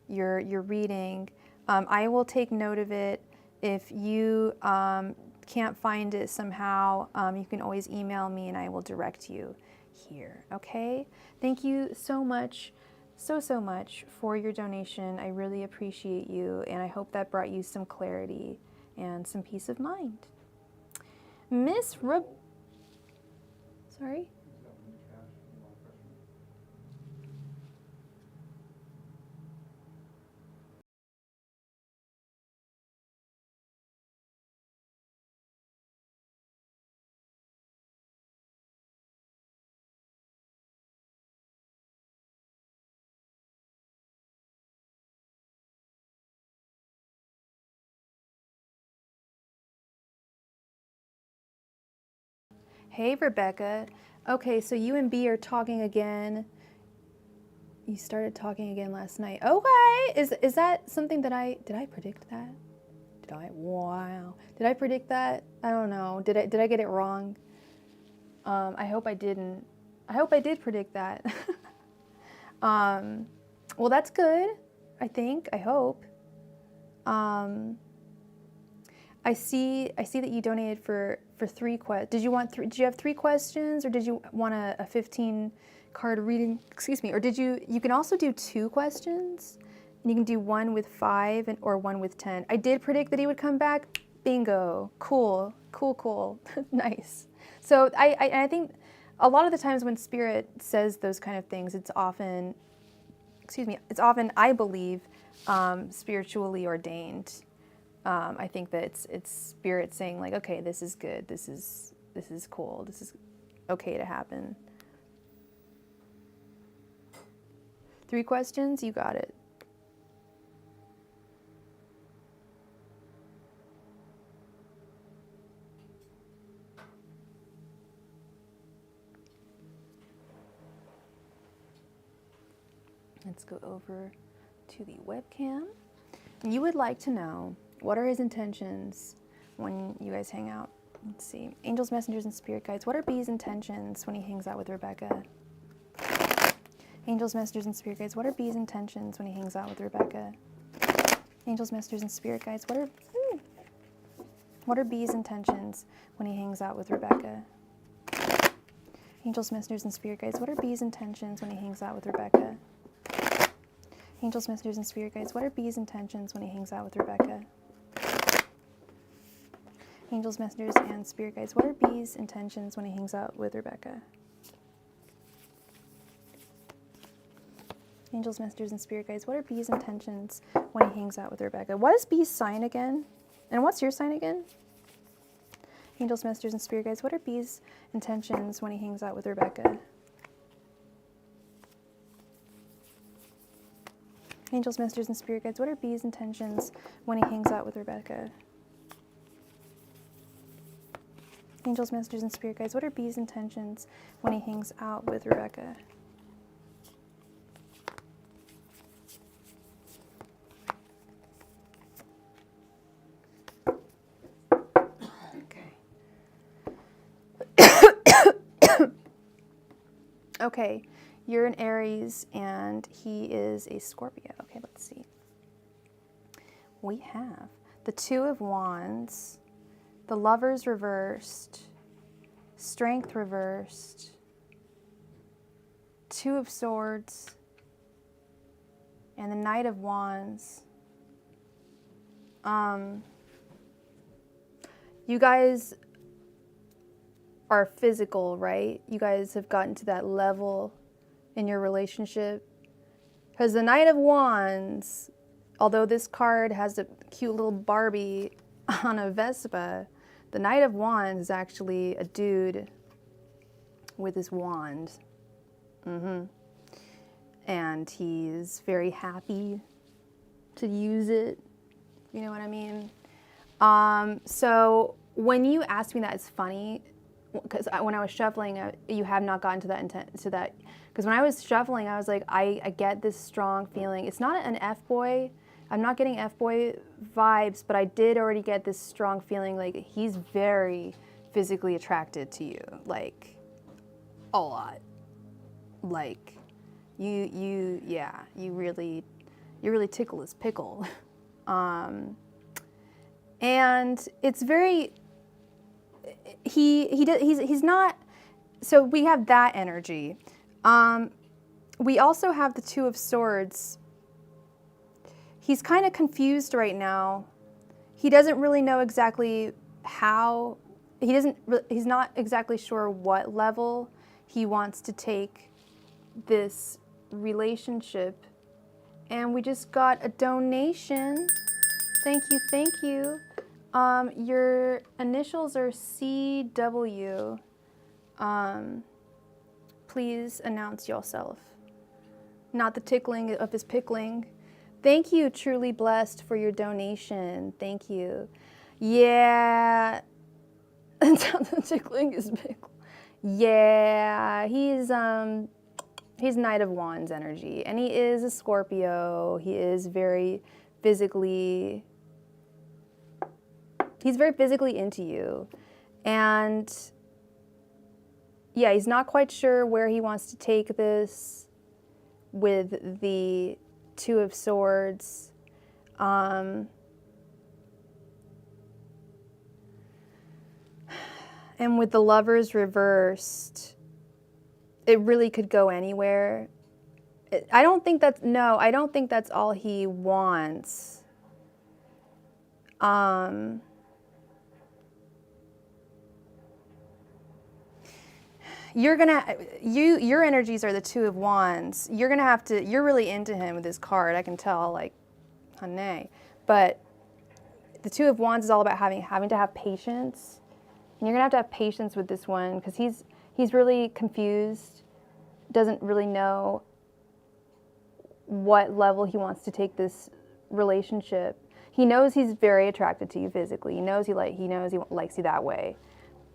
Your reading. I will take note of it. If you can't find it somehow, you can always email me and I will direct you here. Okay? Thank you so much, so much for your donation. I really appreciate you, and I hope that brought you some clarity and some peace of mind. Miss Sorry? Hey, Rebecca. Okay, so you and B are talking again. You started talking again last night. Okay, is that something that did I predict that? Wow. Did I predict that? I don't know. Did I get it wrong? I hope I didn't. I hope I did predict that. Well, that's good. I think. I hope. I see that you donated for 3 questions. Did you have 3 questions, or did you want a 15 card reading? Excuse me. Or did you can also do 2 questions, and you can do one with 5 or one with 10. I did predict that he would come back. Bingo. Cool. Nice. So I think a lot of the times when Spirit says those kind of things, it's often, I believe, spiritually ordained. I think that it's Spirit saying like, okay, this is good, this is cool, this is okay to happen. 3 questions, you got it. Let's go over to the webcam. You would like to know, what are his intentions when you guys hang out? Let's see. Angels, messengers, and spirit guides. What are B's intentions when he hangs out with Rebecca? Angels, messengers, and spirit guides. What are B's intentions when he hangs out with Rebecca? Angels, messengers, and spirit guides. What are B's intentions when he hangs out with Rebecca? Angels, messengers, and spirit guides. What are B's intentions when he hangs out with Rebecca? Angels, messengers, and spirit guides. What are B's intentions when he hangs out with Rebecca? Angels, messengers, and spirit guides. What are B's intentions when he hangs out with Rebecca? Angels, messengers, and spirit guides. What are B's intentions when he hangs out with Rebecca? What is B's sign again? And what's your sign again? Angels, messengers, and spirit guides, what are B's intentions when he hangs out with Rebecca? Angels, messengers, and spirit guides, what are B's intentions when he hangs out with Rebecca? Angels, messengers, and spirit guides, what are B's intentions when he hangs out with Rebecca? Okay, you're an Aries and he is a Scorpio. Okay, let's see. We have the Two of Wands, the Lovers reversed, Strength reversed, Two of Swords, and the Knight of Wands. You guys are physical, right? You guys have gotten to that level in your relationship. Because the Knight of Wands, although this card has a cute little Barbie on a Vespa, the Knight of Wands is actually a dude with his wand. And he's very happy to use it. You know what I mean? So when you asked me that, it's funny, because when I was shuffling, you have not gotten to that intent, to that. Because when I was shuffling, I was like, I get this strong feeling. It's not an F-boy. I'm not getting F-boy vibes, but I did already get this strong feeling like he's very physically attracted to you, like a lot. Like you really tickle his pickle. And it's very, he's not, so we have that energy. We also have the Two of Swords. He's kind of confused right now. He doesn't really know exactly how, he's not exactly sure what level he wants to take this relationship. And we just got a donation. Thank you, thank you. Your initials are CW. Please announce yourself. Not the tickling of his pickling. Thank you, Truly Blessed, for your donation. Thank you. Yeah. The tickling is pickle. Yeah, he's Knight of Wands energy, and he is a Scorpio. He is very physically, he's very physically into you. And yeah, he's not quite sure where he wants to take this with the Two of Swords. And with the Lovers reversed, it really could go anywhere. I don't think that's all he wants. Your energies are the Two of Wands. You're really into him with this card. I can tell, like, honey. But the Two of Wands is all about having to have patience. And you're gonna have to have patience with this one because he's really confused, doesn't really know what level he wants to take this relationship. He knows he's very attracted to you physically. He knows he likes you that way.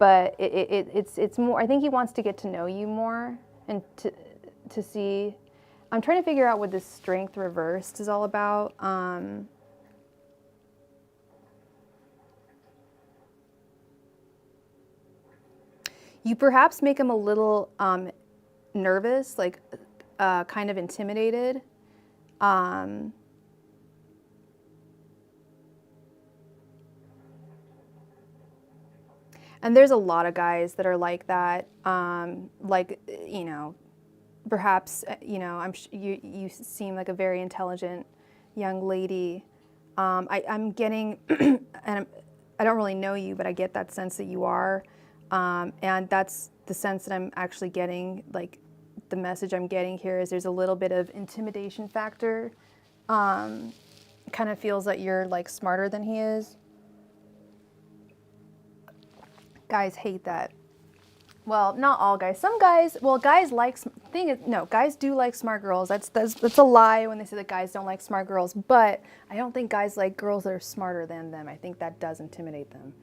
But it's more, I think he wants to get to know you more and to see. I'm trying to figure out what this Strength reversed is all about. You perhaps make him a little nervous, like kind of intimidated. And there's a lot of guys that are like that. Like, you know, perhaps, you know, you seem like a very intelligent young lady. I'm getting, and I don't really know you, but I get that sense that you are. And that's the sense that I'm actually getting, like the message I'm getting here is there's a little bit of intimidation factor. Kind of feels that you're like smarter than he is. Guys hate that. Well, not all guys. Some guys, well, guys like, guys do like smart girls. That's a lie when they say that guys don't like smart girls. But I don't think guys like girls that are smarter than them. I think that does intimidate them.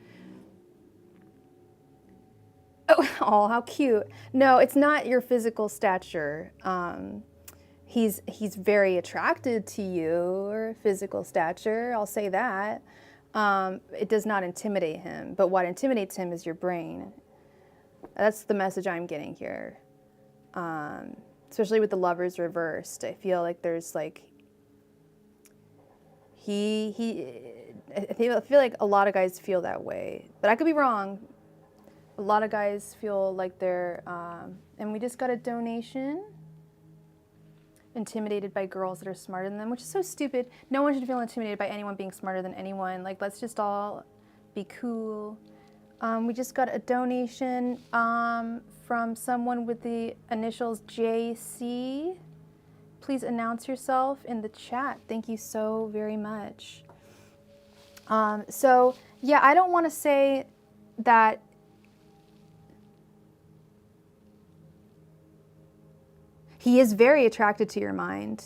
Oh, how cute. No, it's not your physical stature. He's very attracted to your physical stature. I'll say that. It does not intimidate him. But what intimidates him is your brain. That's the message I'm getting here. Especially with the Lovers reversed. I feel like there's like, I feel like a lot of guys feel that way. But I could be wrong. A lot of guys feel like they're, and we just got a donation. Intimidated by girls that are smarter than them, which is so stupid. No one should feel intimidated by anyone being smarter than anyone. Like, let's just all be cool. We just got a donation from someone with the initials JC. Please announce yourself in the chat. Thank you so very much. So, yeah, I don't want to say that he is very attracted to your mind.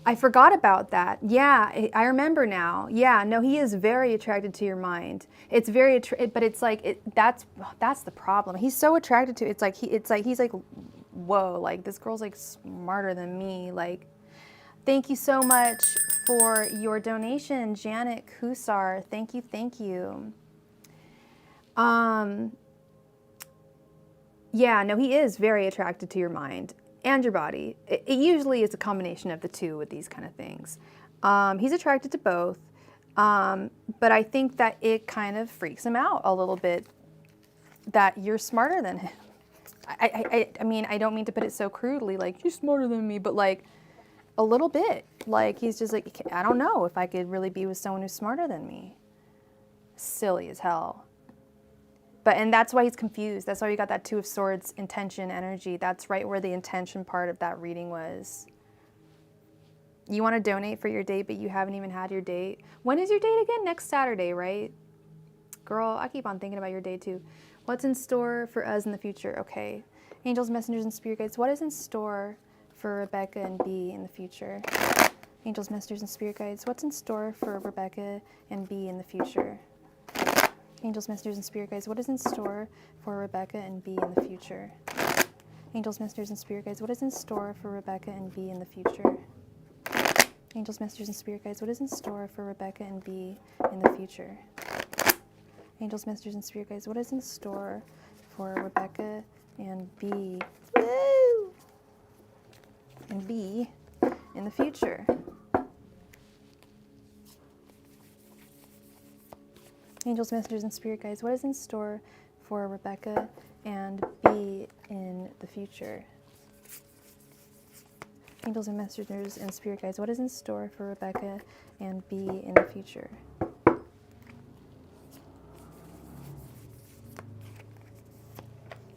I forgot about that. Yeah, I remember now. Yeah, no, he is very attracted to your mind. It's very, but it's like that's the problem. He's so attracted to. It's like he's like, whoa, like this girl's like smarter than me. Like, thank you so much for your donation, Janet Kusar. Thank you, thank you. Yeah, no, he is very attracted to your mind and your body. It usually is a combination of the two with these kind of things. He's attracted to both, but I think that it kind of freaks him out a little bit that you're smarter than him. I mean, I don't mean to put it so crudely, like, you're smarter than me, but like, a little bit. Like, he's just like, I don't know if I could really be with someone who's smarter than me. Silly as hell. And that's why he's confused. That's why we got that Two of Swords intention energy. That's right where the intention part of that reading was. You want to donate for your date, but you haven't even had your date. When is your date again? Next Saturday, right? Girl, I keep on thinking about your date too. What's in store for us in the future? Okay. Angels, messengers, and spirit guides. What is in store for Rebecca and B in the future? Angels, messengers, and spirit guides. What's in store for Rebecca and B in the future? Angels, messengers, and spirit guides, what is in store for Rebecca and B in the future? Angels, messengers, and spirit guides, what is in store for Rebecca and B in the future? Angels, messengers, and spirit guides, what is in store for Rebecca and B in the future? Angels, messengers, and spirit guides, what is in store for Rebecca and B? Woo! And B in the future? Angels, messengers, and spirit guides, what is in store for Rebecca and B in the future? Angels and messengers and spirit guides, what is in store for Rebecca and B in the future?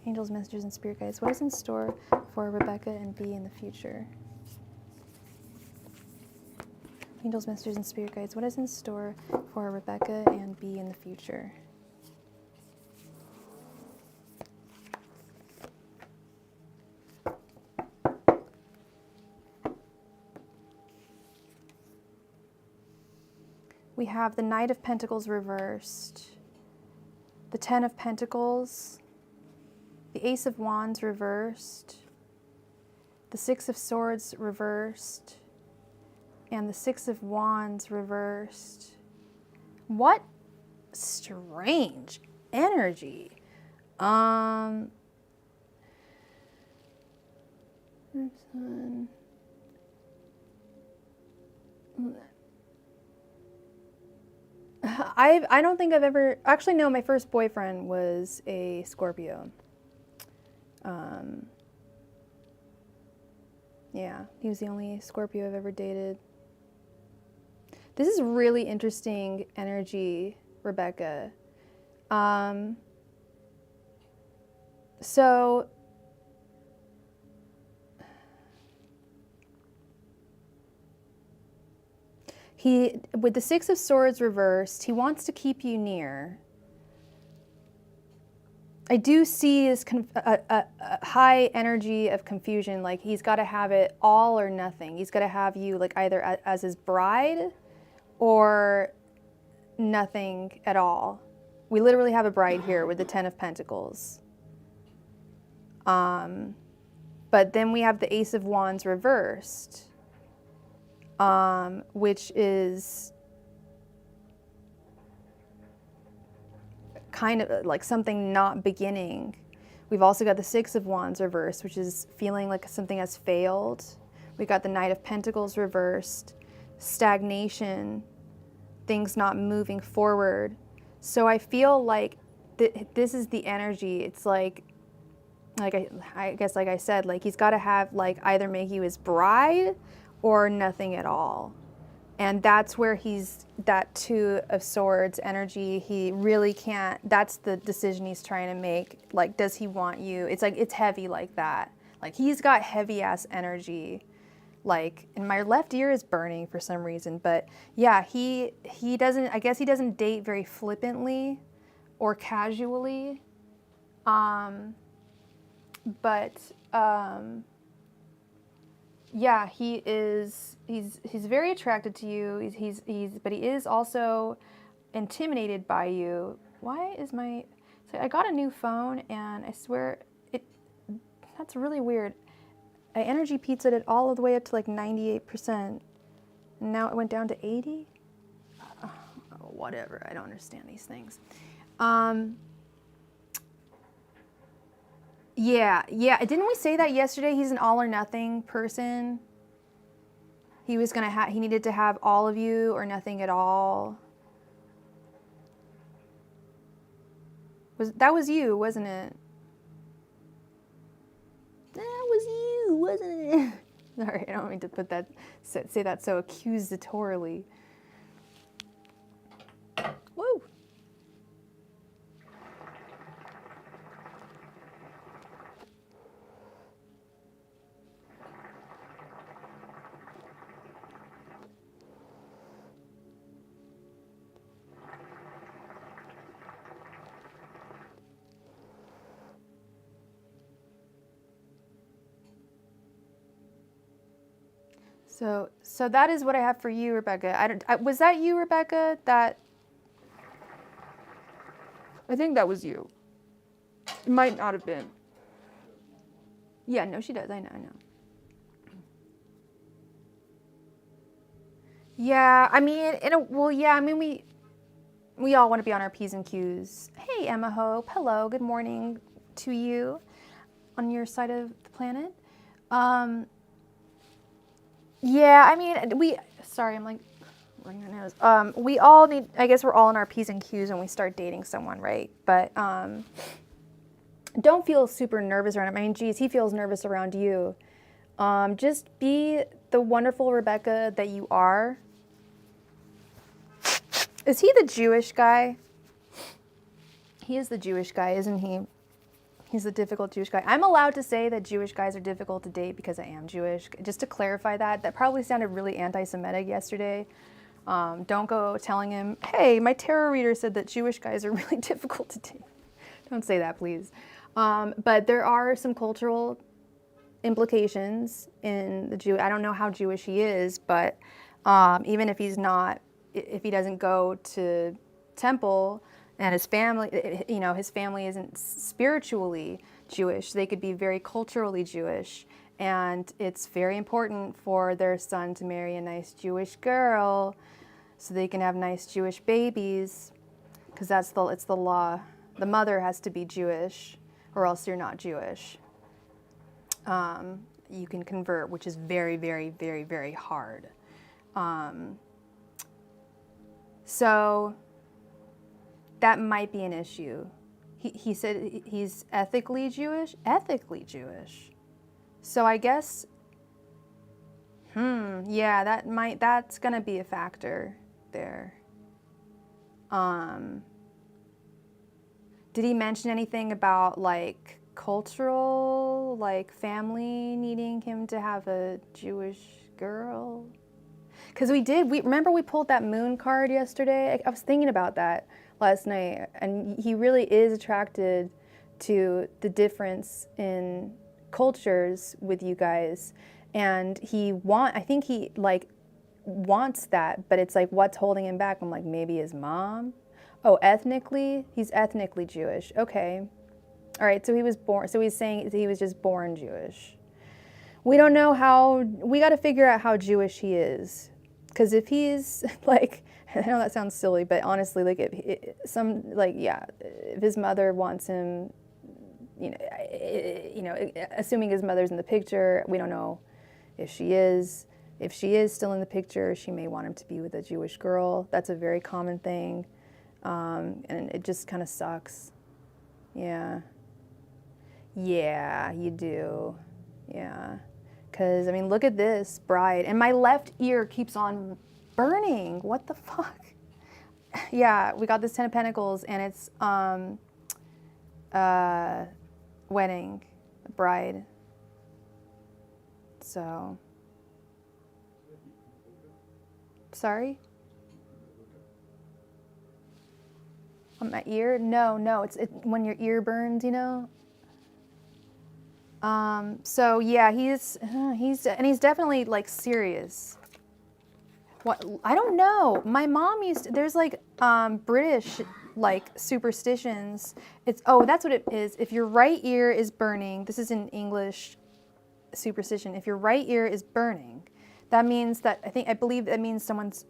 Angels, messengers, and spirit guides, what is in store for Rebecca and B in the future? Angels, messengers, and spirit guides, what is in store for Rebecca and B in the future? We have the Knight of Pentacles reversed, the Ten of Pentacles, the Ace of Wands reversed, the Six of Swords reversed, and the Six of Wands reversed. What strange energy. I don't think I've ever, actually no, my first boyfriend was a Scorpio. Yeah, he was the only Scorpio I've ever dated. This is really interesting energy, Rebecca. So with the Six of Swords reversed, he wants to keep you near. I do see this a high energy of confusion. Like he's got to have it all or nothing. He's got to have you like either as his bride or nothing at all. We literally have a bride here with the 10 of Pentacles. But then we have the Ace of Wands reversed, which is kind of like something not beginning. We've also got the Six of Wands reversed, which is feeling like something has failed. We've got the Knight of Pentacles reversed, stagnation, things not moving forward. So I feel like this is the energy. It's like I guess like I said, like he's got to have like either make you his bride or nothing at all. And that's where he's, that Two of Swords energy, he really can't, that's the decision he's trying to make. Like, does he want you? It's like, it's heavy like that. Like, he's got heavy ass energy. Like, and my left ear is burning for some reason. But yeah, he doesn't, I guess he doesn't date very flippantly or casually. Yeah, he's very attracted to you. But he is also intimidated by you. Why is my, so I got a new phone and I swear that's really weird. I energy pizza'd it all the way up to like 98%. And now it went down to 80? Oh, whatever, I don't understand these things. Yeah, didn't we say that yesterday? He's an all or nothing person. He was gonna he needed to have all of you or nothing at all. That was you, wasn't it? That was you, wasn't it? Sorry, I don't mean to put that, say that so accusatorily. Woo! So that is what I have for you, Rebecca. Was that you, Rebecca? I think that was you. It might not have been. Yeah, no, she does. I know. Yeah, I mean, we all want to be on our P's and Q's. Hey, Emma Hope. Hello. Good morning to you on your side of the planet. Yeah, I mean, sorry, I'm like running my nose. We all need, I guess we're all in our P's and Q's when we start dating someone, right? But don't feel super nervous around him. I mean, geez, he feels nervous around you. Just be the wonderful Rebecca that you are. Is he the Jewish guy? He is the Jewish guy, isn't he? He's the difficult Jewish guy. I'm allowed to say that Jewish guys are difficult to date because I am Jewish. Just to clarify that. That probably sounded really anti-Semitic yesterday. Don't go telling him, hey, my tarot reader said that Jewish guys are really difficult to date. Don't say that, please. But there are some cultural implications in the Jew. I don't know how Jewish he is, but even if he's not, if he doesn't go to temple, and his family, his family isn't spiritually Jewish. They could be very culturally Jewish. And it's very important for their son to marry a nice Jewish girl so they can have nice Jewish babies. Because it's the law. The mother has to be Jewish or else you're not Jewish. You can convert, which is very, very, very, very hard. So that might be an issue. He said he's ethically Jewish? Ethically Jewish. So I guess, yeah, that's gonna be a factor there. Did he mention anything about like cultural, like family needing him to have a Jewish girl? Because remember we pulled that moon card yesterday? I was thinking about that last night, and he really is attracted to the difference in cultures with you guys, and I think he like wants that, but it's like, what's holding him back? I'm like, maybe his mom. Oh, ethnically, he's ethnically Jewish. Okay, all right. So he was born. So he's saying he was just born Jewish. We don't know how. We got to figure out how Jewish he is, because if he's like, I know that sounds silly, but honestly, like if his mother wants him, assuming his mother's in the picture, we don't know if she is. If she is still in the picture, she may want him to be with a Jewish girl. That's a very common thing, and it just kind of sucks. Yeah, you do. Yeah, because I mean, look at this bride, and my left ear keeps on burning. What the fuck? Yeah, we got this 10 of Pentacles, and it's wedding, bride. So, sorry? On my ear? No, it's when your ear burns, you know? So yeah, he's definitely like serious. What, I don't know. My mom there's like British like superstitions. That's what it is. If your right ear is burning, this is an English superstition. If your right ear is burning, that means that I believe that means someone's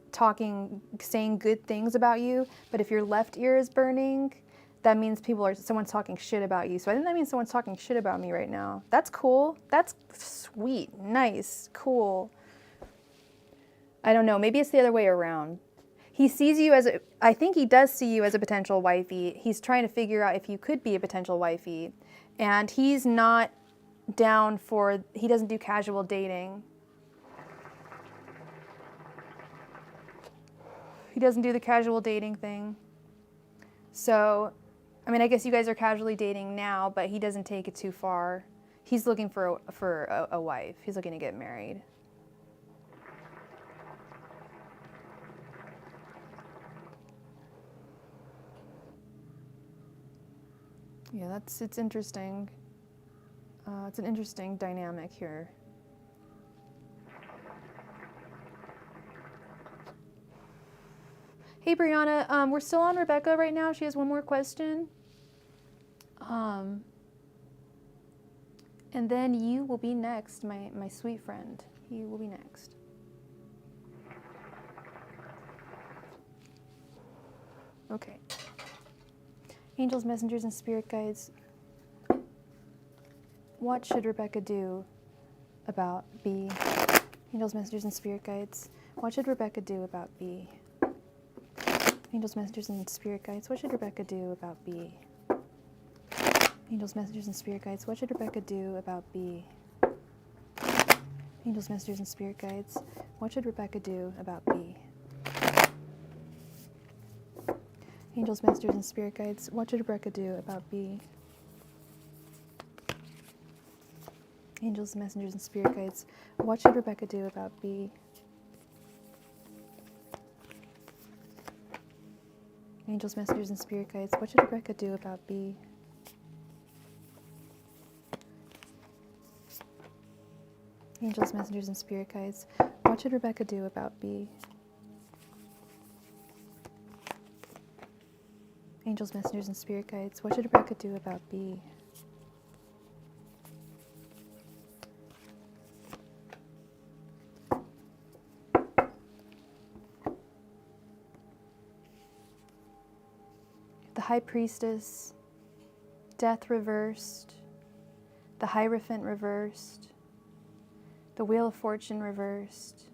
saying good things about you. But if your left ear is burning, that means someone's talking shit about you. So I think that means someone's talking shit about me right now. That's cool. That's sweet, nice, cool. I don't know. Maybe it's the other way around. He sees you I think he does see you as a potential wifey. He's trying to figure out if you could be a potential wifey. And he's not down he doesn't do casual dating. He doesn't do the casual dating thing. So, I mean, I guess you guys are casually dating now, but he doesn't take it too far. He's looking for a wife. He's looking to get married. Yeah, it's interesting. It's an interesting dynamic here. Hey, Brianna, we're still on Rebecca right now. She has one more question. And then you will be next, my sweet friend. You will be next. Okay. Angels, messengers, and spirit guides. What should Rebecca do about B? Angels, messengers, and spirit guides. What should Rebecca do about B? Angels, messengers, and spirit guides. What should Rebecca do about B? Angels, messengers, and spirit guides. What should Rebecca do about B? Angels, messengers, and spirit guides. What should Rebecca do about B? Angels, messengers, and spirit guides. What should Rebecca do about B? Angels, messengers, and spirit guides. What should Rebecca do about B? Angels, messengers, and spirit guides. What should Rebecca do about B? Angels, messengers, and spirit guides. What should Rebecca do about B? Angels, messengers, and spirit guides. What should Rebecca do about B? The High Priestess, Death reversed, the Hierophant reversed, the Wheel of Fortune reversed,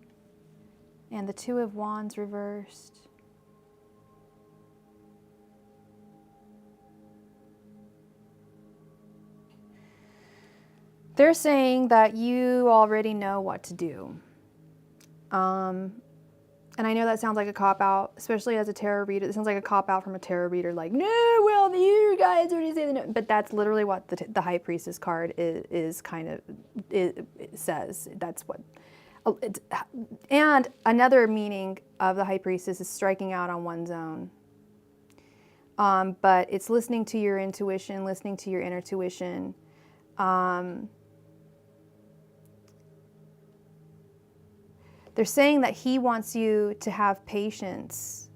and the Two of Wands reversed. They're saying that you already know what to do. And I know that sounds like a cop-out, especially as a tarot reader. It sounds like a cop-out from a tarot reader, like, no, well, you guys already say no. But that's literally what the High Priestess card is kind of, it says. That's what. And another meaning of the High Priestess is striking out on one's own. But it's listening to your intuition, listening to your inner tuition. They're saying that he wants you to have patience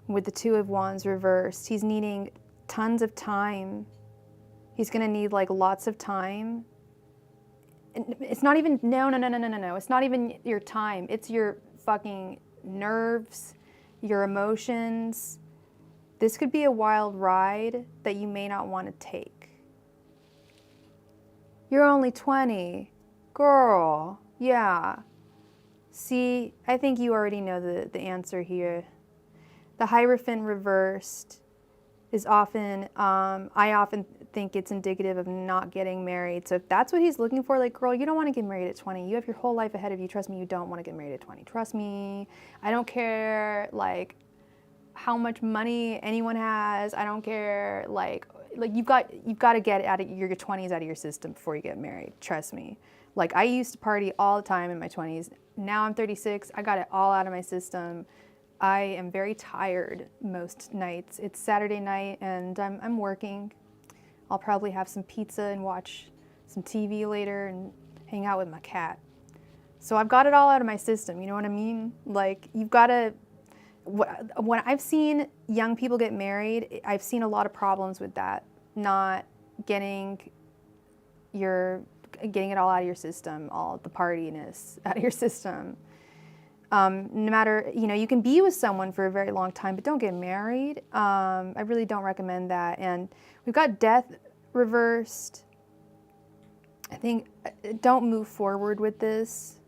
with the Two of Wands reversed. He's needing tons of time. He's going to need like lots of time. It's not even, no. It's not even your time. It's your fucking nerves, your emotions. This could be a wild ride that you may not want to take. You're only 20. Girl, yeah. See, I think you already know the answer here. The Hierophant reversed is often, I often think it's indicative of not getting married. So if that's what he's looking for, like, girl, you don't want to get married at 20. You have your whole life ahead of you. Trust me, you don't want to get married at 20. Trust me. I don't care, like, how much money anyone has. I don't care, like you've got to get out of your 20s out of your system before you get married. Trust me. Like, I used to party all the time in my 20s. Now I'm 36. I got it all out of my system. I am very tired most nights. It's Saturday night and I'm working. I'll probably have some pizza and watch some TV later and hang out with my cat. So I've got it all out of my system. You know what I mean? Like, you've got to, when I've seen young people get married, I've seen a lot of problems with that. Not getting it all out of your system, all the partiness out of your system. No matter, you can be with someone for a very long time, but don't get married. I really don't recommend that. And we've got Death reversed. I think don't move forward with this.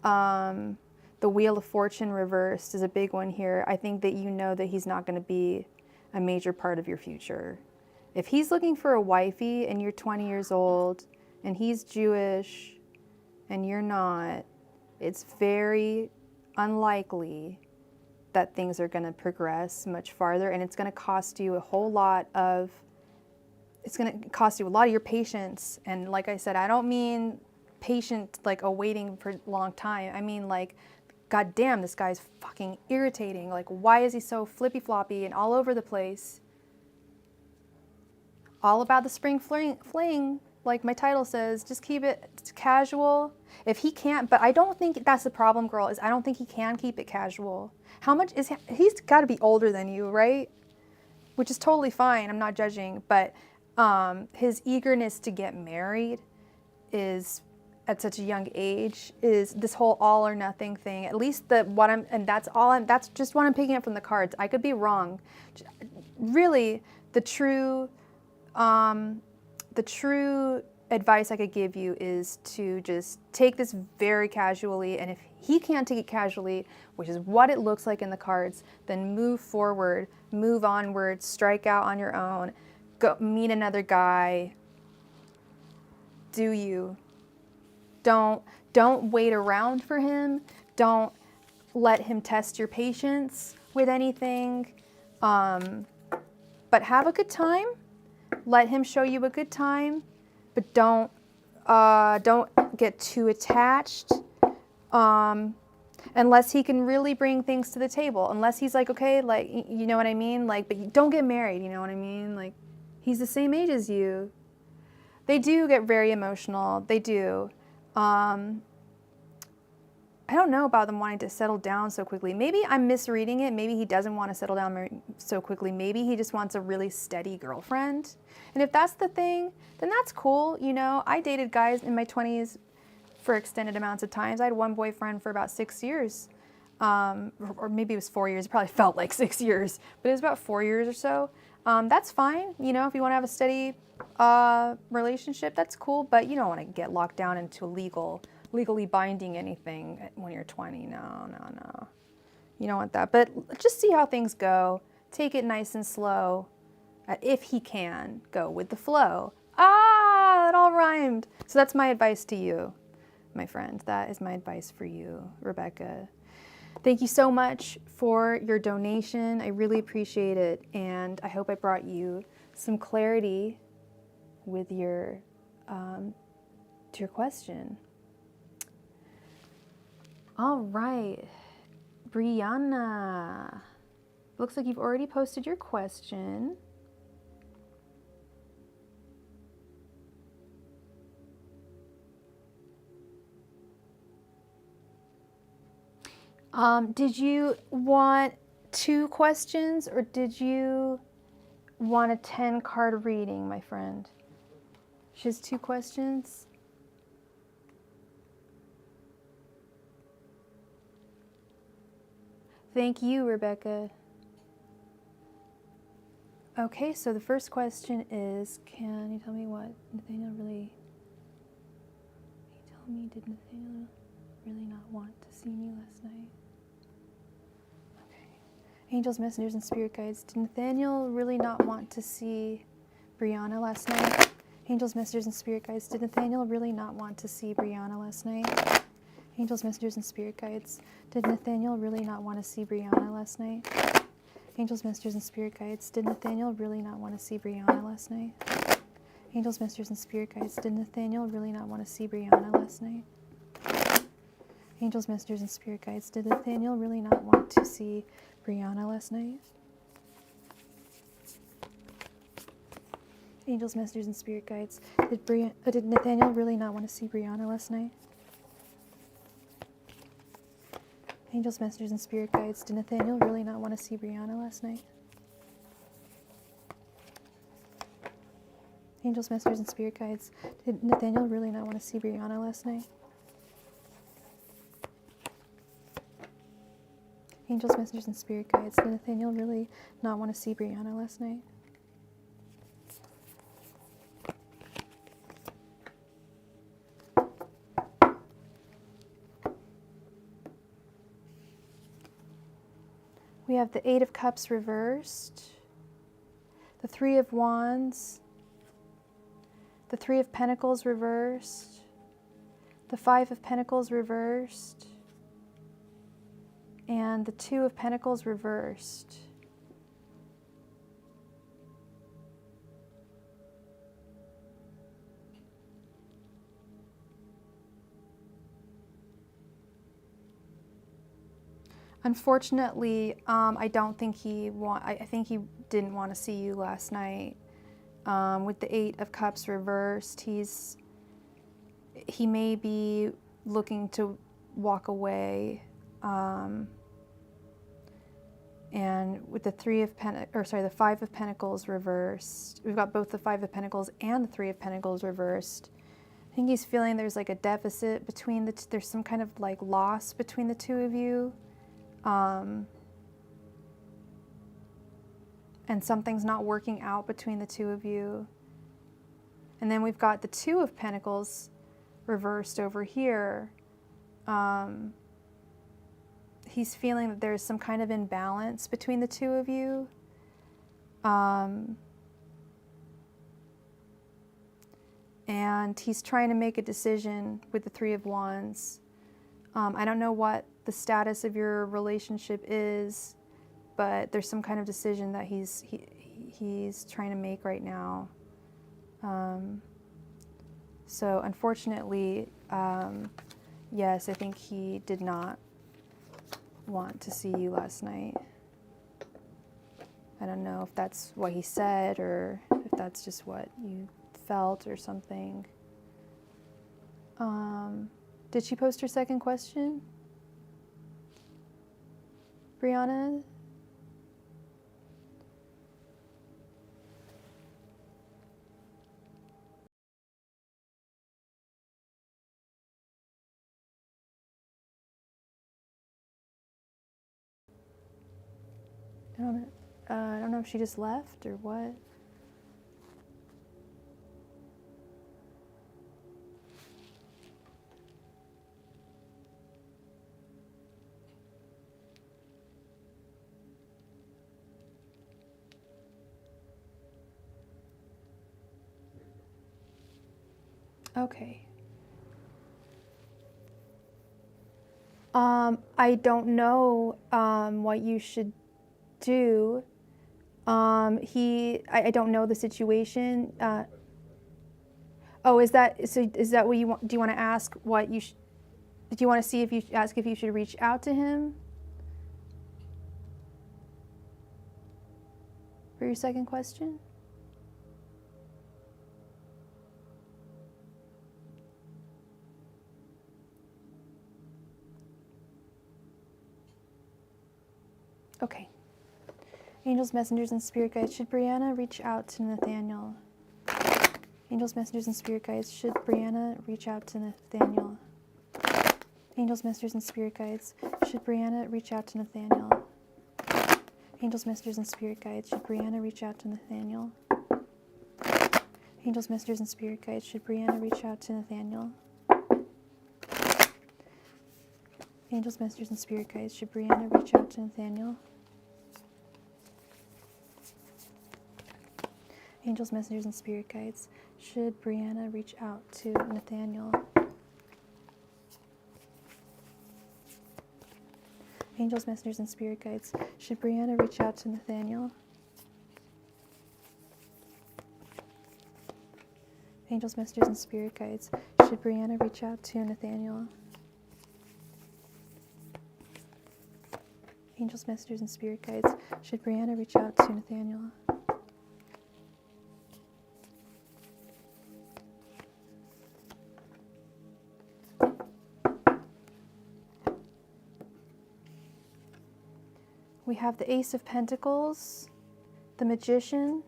The Wheel of Fortune reversed is a big one here. I think that you know that he's not going to be a major part of your future. If he's looking for a wifey and you're 20 years old and he's Jewish and you're not, it's very unlikely that things are going to progress much farther, and it's going to cost you a lot of your patience. And like I said, I don't mean patient like waiting for a long time. I mean, like, god damn, this guy's fucking irritating. Like, why is he so flippy floppy and all over the place? All about the spring fling, like my title says. Just keep it casual. If he can't, but I don't think that's the problem, girl, is I don't think he can keep it casual. How much is he's got to be older than you, right? Which is totally fine. I'm not judging, but his eagerness to get married is at such a young age, is this whole all or nothing thing. At least that's just what I'm picking up from the cards. I could be wrong. Really, the true advice I could give you is to just take this very casually, and if he can't take it casually, which is what it looks like in the cards, then move forward, move onward, strike out on your own, go meet another guy. Do you? Don't wait around for him. Don't let him test your patience with anything. But have a good time. Let him show you a good time, but don't get too attached. Unless he can really bring things to the table. Unless he's like, okay, like, you know what I mean? Like, but don't get married, you know what I mean? Like, he's the same age as you. They do get very emotional. They do. I don't know about them wanting to settle down so quickly. Maybe I'm misreading it. Maybe he doesn't want to settle down so quickly. Maybe he just wants a really steady girlfriend. And if that's the thing, then that's cool. I dated guys in my 20s for extended amounts of times. I had one boyfriend for about 6 years. Or maybe it was 4 years. It probably felt like 6 years, but it was about 4 years or so. That's fine. If you want to have a steady relationship, that's cool. But you don't want to get locked down into legally binding anything when you're 20. No. You don't want that. But just see how things go. Take it nice and slow. If he can, go with the flow. It all rhymed. So that's my advice to you, my friend. That is my advice for you, Rebecca. Thank you so much for your donation. I really appreciate it. And I hope I brought you some clarity with your to your question. All right, Brianna. Looks like you've already posted your question. Did you want 2 questions or did you want a 10-card reading, my friend? She has 2 questions. Thank you, Rebecca. Okay, so the first question is, can you tell me what Nathaniel really... Can you tell me, did Nathaniel really not want to see me last night? Angels, messengers, and spirit guides. Did Nathaniel really not want to see Brianna last night? Angels, messengers, and spirit guides. Did Nathaniel really not want to see Brianna last night? Angels, messengers, and spirit guides. Did Nathaniel really not want to see Brianna last night? Angels, messengers, and spirit guides. Did Nathaniel really not want to see Brianna last night? Angels, messengers, and spirit guides. Did Nathaniel really not want to see Brianna last night? Angels, messengers, and spirit guides. Did Nathaniel really not want to see Brianna last night? Angels, messengers, and spirit guides. Did Nathaniel really not want to see Brianna last night? Angels, messengers, and spirit guides. Did Nathaniel really not want to see Brianna last night? Angels, messengers, and spirit guides. Did Nathaniel really not want to see Brianna last night? Angels, messengers, and spirit guides. Did Nathaniel really not want to see Brianna last night? We have the 8 of Cups reversed, the 3 of Wands, the 3 of Pentacles reversed, the 5 of Pentacles reversed, and the 2 of Pentacles reversed. Unfortunately, I don't think I think he didn't want to see you last night. With the 8 of Cups reversed, he may be looking to walk away. And with the 5 of Pentacles reversed, we've got both the 5 of Pentacles and the 3 of Pentacles reversed. I think he's feeling there's like a deficit between there's some kind of like loss between the 2 of you. And something's not working out between the 2 of you. And then we've got the 2 of Pentacles reversed over here. He's feeling that there's some kind of imbalance between the 2 of you. And he's trying to make a decision with the 3 of Wands. I don't know what the status of your relationship is, but there's some kind of decision that he's trying to make right now. So unfortunately, yes, I think he did not want to see you last night. I don't know if that's what he said or if that's just what you felt or something. Did she post her second question? Brianna? I don't know if she just left or what. Okay. I don't know what you should do. I don't know the situation. Is that what you want? Do you want to ask what you? Do you want to see if you ask if you should reach out to him? for your second question? Okay. Angels, messengers, and spirit guides, should Brianna reach out to Nathaniel? Angels, messengers, and spirit guides, should Brianna reach out to Nathaniel? Angels, messengers, and spirit guides, should Brianna reach out to Nathaniel? Angels, messengers, and spirit guides, should Brianna reach out to Nathaniel? Angels, messengers, and spirit guides, should Brianna reach out to Nathaniel? Angels, messengers, and spirit guides, should Brianna reach out to Nathaniel? Angels, messengers, and spirit guides, should Brianna reach out to Nathaniel? Angels, messengers, and spirit guides, should Brianna reach out to Nathaniel? Angels, messengers, and spirit guides, should Brianna reach out to Nathaniel? Angels, messengers, and spirit guides, should Brianna reach out to Nathaniel? We have the Ace of Pentacles, the Magician,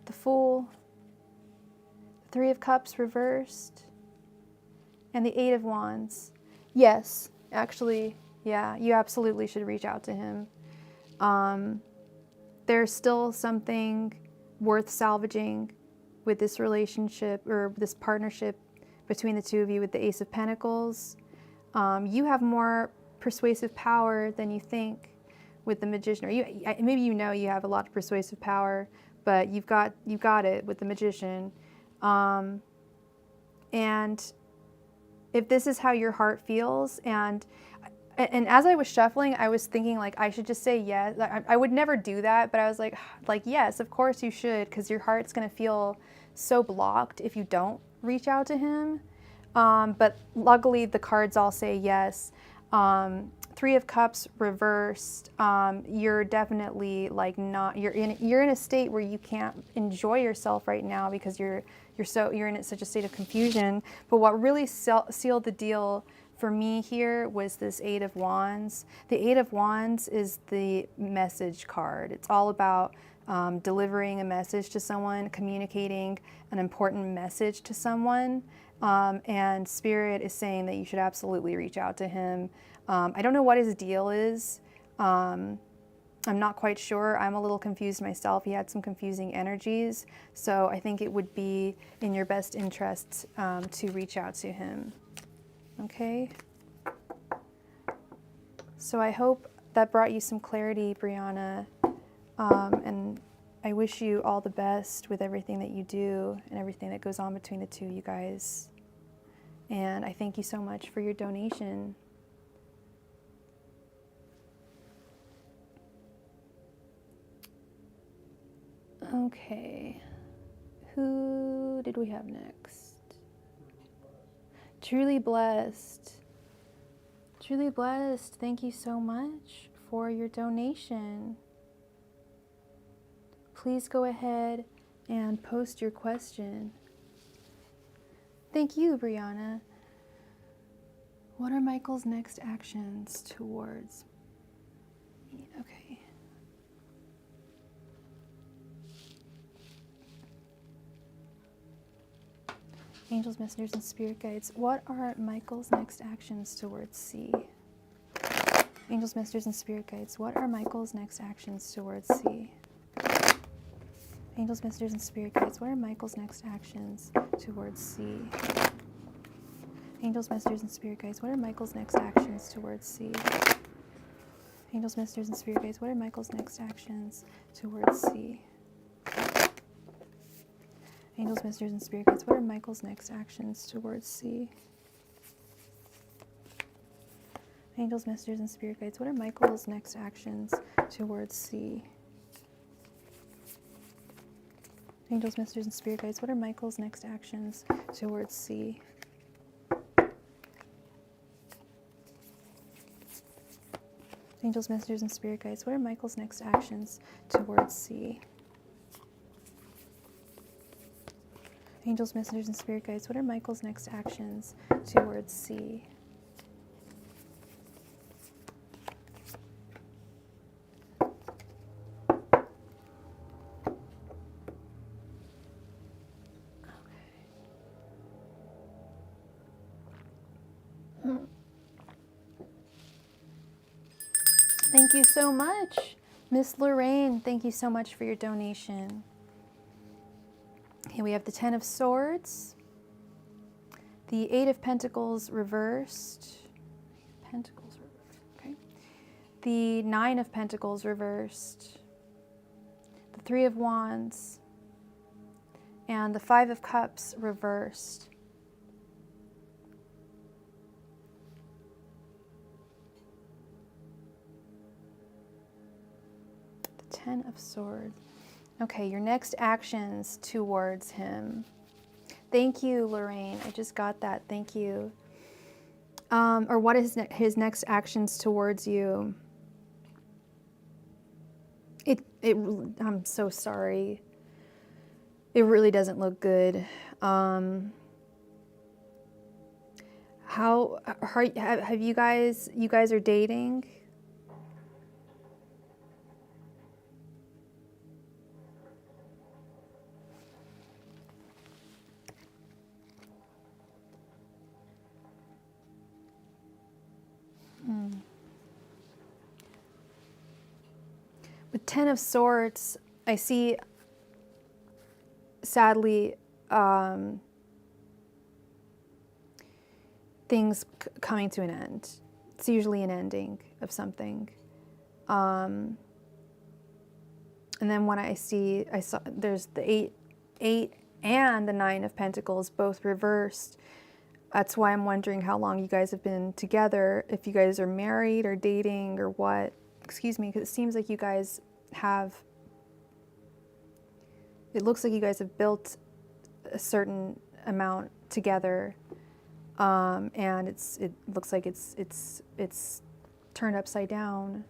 the Fool, the Three of Cups reversed, and the Eight of Wands. Yes, actually, yeah, you absolutely should reach out to him. There's still something worth salvaging with this relationship or this partnership between the two of you with the Ace of Pentacles. You have more persuasive power than you think with the Magician, or maybe you know you have a lot of persuasive power, but you've got it with the Magician. And if this is how your heart feels, and as I was shuffling, I was thinking like I should just say yes. I would never do that, but I was like yes, of course you should, because your heart's gonna feel so blocked if you don't reach out to him. But luckily the cards all say yes. Three of Cups reversed. You're definitely like not. You're in a state where you can't enjoy yourself right now because you're in such a state of confusion. But what really sealed the deal for me here was this Eight of Wands. The Eight of Wands is the message card. It's all about delivering a message to someone, communicating an important message to someone. And Spirit is saying that you should absolutely reach out to him. I don't know what his deal is. I'm not quite sure. I'm a little confused myself. He had some confusing energies. So I think it would be in your best interest to reach out to him. Okay? So I hope that brought you some clarity, Brianna. And I wish you all the best with everything that you do and everything that goes on between the two of you guys. And I thank you so much for your donation. Okay, who did we have next? Truly Blessed. Truly Blessed, thank you so much for your donation. Please go ahead and post your question. Thank you, Brianna. What are Michael's next actions towards me? Okay. Angels, messengers, and spirit guides, what are Michael's next actions towards C? Angels, messengers, and spirit guides, what are Michael's next actions towards C? Angels, messengers, and spirit guides, what are Michael's next actions towards C? Angels, messengers, and spirit guides, what are Michael's next actions towards C? Angels, messengers, and spirit guides, what are Michael's next actions towards C? Angels, messengers, and spirit guides, what are Michael's next actions towards C? Angels, messengers, and spirit guides, what are Michael's next actions towards C? Angels, messengers, and spirit guides, what are Michael's next actions towards C? Angels, messengers, and spirit guides, what are Michael's next actions towards C? Angels, messengers, and spirit guides, what are Michael's next actions towards C? Thank you so much, Miss Lorraine. Thank you so much for your donation. Here we have the 10 of Swords, the 8 of Pentacles reversed, okay, the 9 of Pentacles reversed, the 3 of Wands, and the 5 of Cups reversed. The 10 of Swords. Okay, your next actions towards him. Thank you, Lorraine. I just got that. Thank you. Or what is his next actions towards you? I'm so sorry. It really doesn't look good. Have you guys are dating? With 10 of Swords, I see, sadly, things coming to an end. It's usually an ending of something. And then when I saw there's the 8 and the 9 of Pentacles both reversed. That's why I'm wondering how long you guys have been together, if you guys are married or dating or what. Excuse me, because it seems like you guys have, it looks like you guys have built a certain amount together, and it looks like it's turned upside down.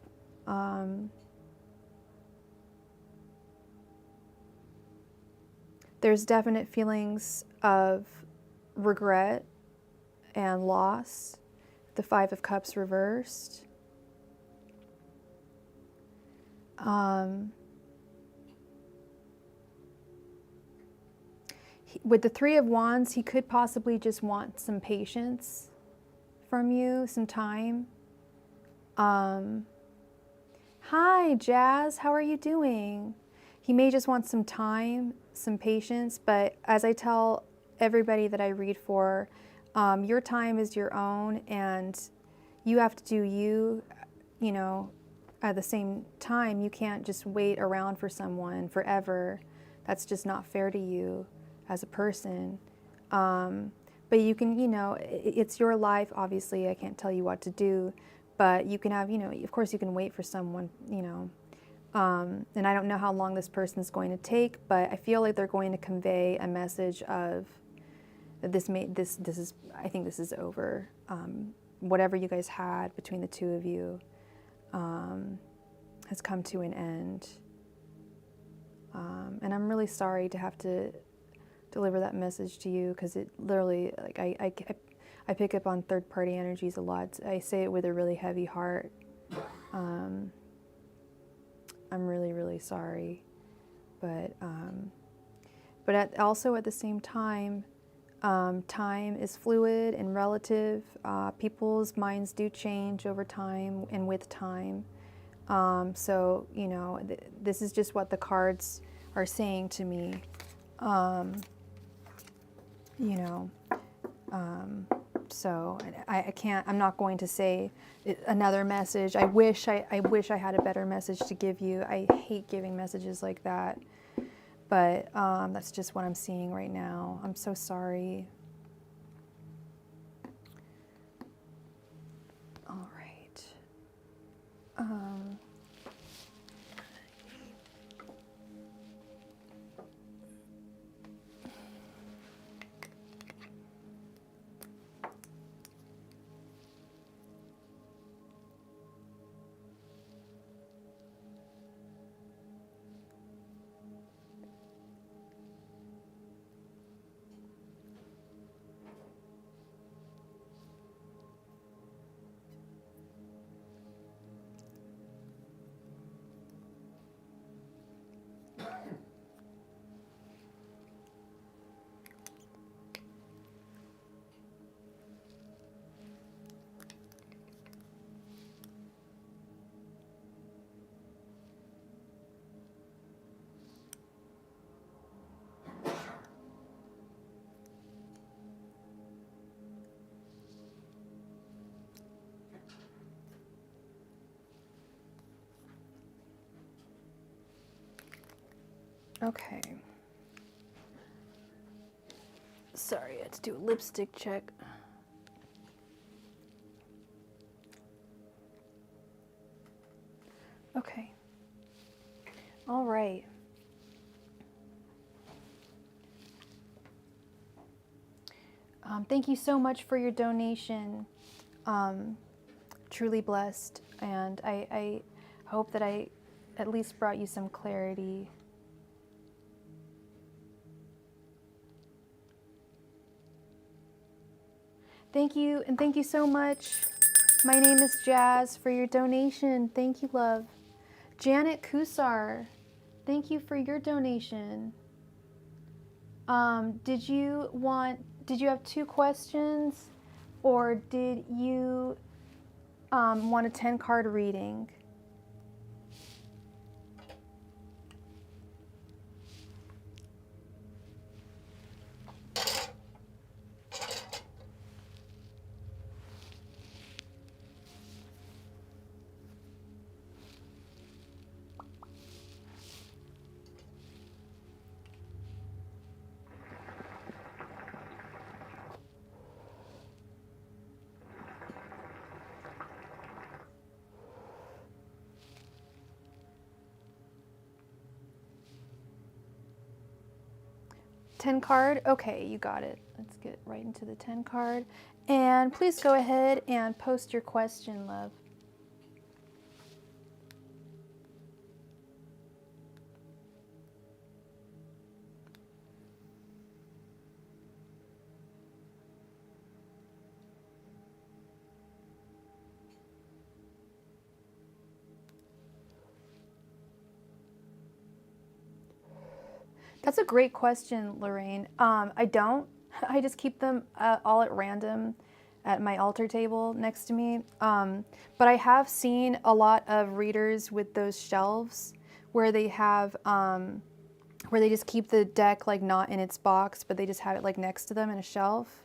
There's definite feelings of regret and loss. The 5 of Cups reversed. With the 3 of Wands, he could possibly just want some patience from you, some time. Hi, Jazz. How are you doing? He may just want some time, some patience, but as I tell everybody that I read for, your time is your own, and you have to do you, you know, at the same time. You can't just wait around for someone forever. That's just not fair to you as a person. But you can, you know, it's your life, obviously. I can't tell you what to do, but you can have, you know, of course you can wait for someone, you know. And I don't know how long this person's going to take, but I feel like they're going to convey a message of that this is, I think this is over. Whatever you guys had between the two of you has come to an end. And I'm really sorry to have to deliver that message to you, because it literally, like, I pick up on third-party energies a lot. I say it with a really heavy heart. I'm really, really sorry. But also at the same time, time is fluid and relative. People's minds do change over time and with time. So, you know, this is just what the cards are saying to me. You know, so I can't, I'm not going to say another message. I wish I had a better message to give you. I hate giving messages like that. But that's just what I'm seeing right now. I'm so sorry. All right. Okay. Sorry, I had to do a lipstick check. Okay. All right. Thank you so much for your donation. Truly blessed, and I hope that I at least brought you some clarity. Thank you, and thank you so much. My name is Jazz for your donation. Thank you, love. Janet Kusar, thank you for your donation. Did you have 2 questions, or did you want a 10-card reading? Ten card? Okay, you got it. Let's get right into the 10 card. And please go ahead and post your question, love. That's a great question, Lorraine. I don't. I just keep them all at random at my altar table next to me. But I have seen a lot of readers with those shelves where they have, where they just keep the deck like not in its box, but they just have it like next to them in a shelf.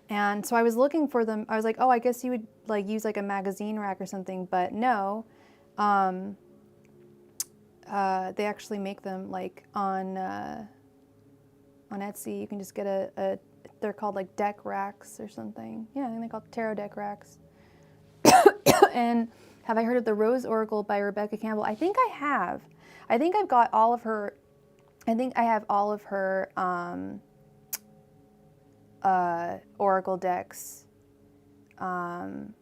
And so I was looking for them. I was like, oh, I guess you would like use like a magazine rack or something, but no. They actually make them like on Etsy. You can just get they're called like deck racks or something. Yeah, I think they're called tarot deck racks. And have I heard of the Rose Oracle by Rebecca Campbell? I think I have. I think I've got all of her. I think I have all of her oracle decks on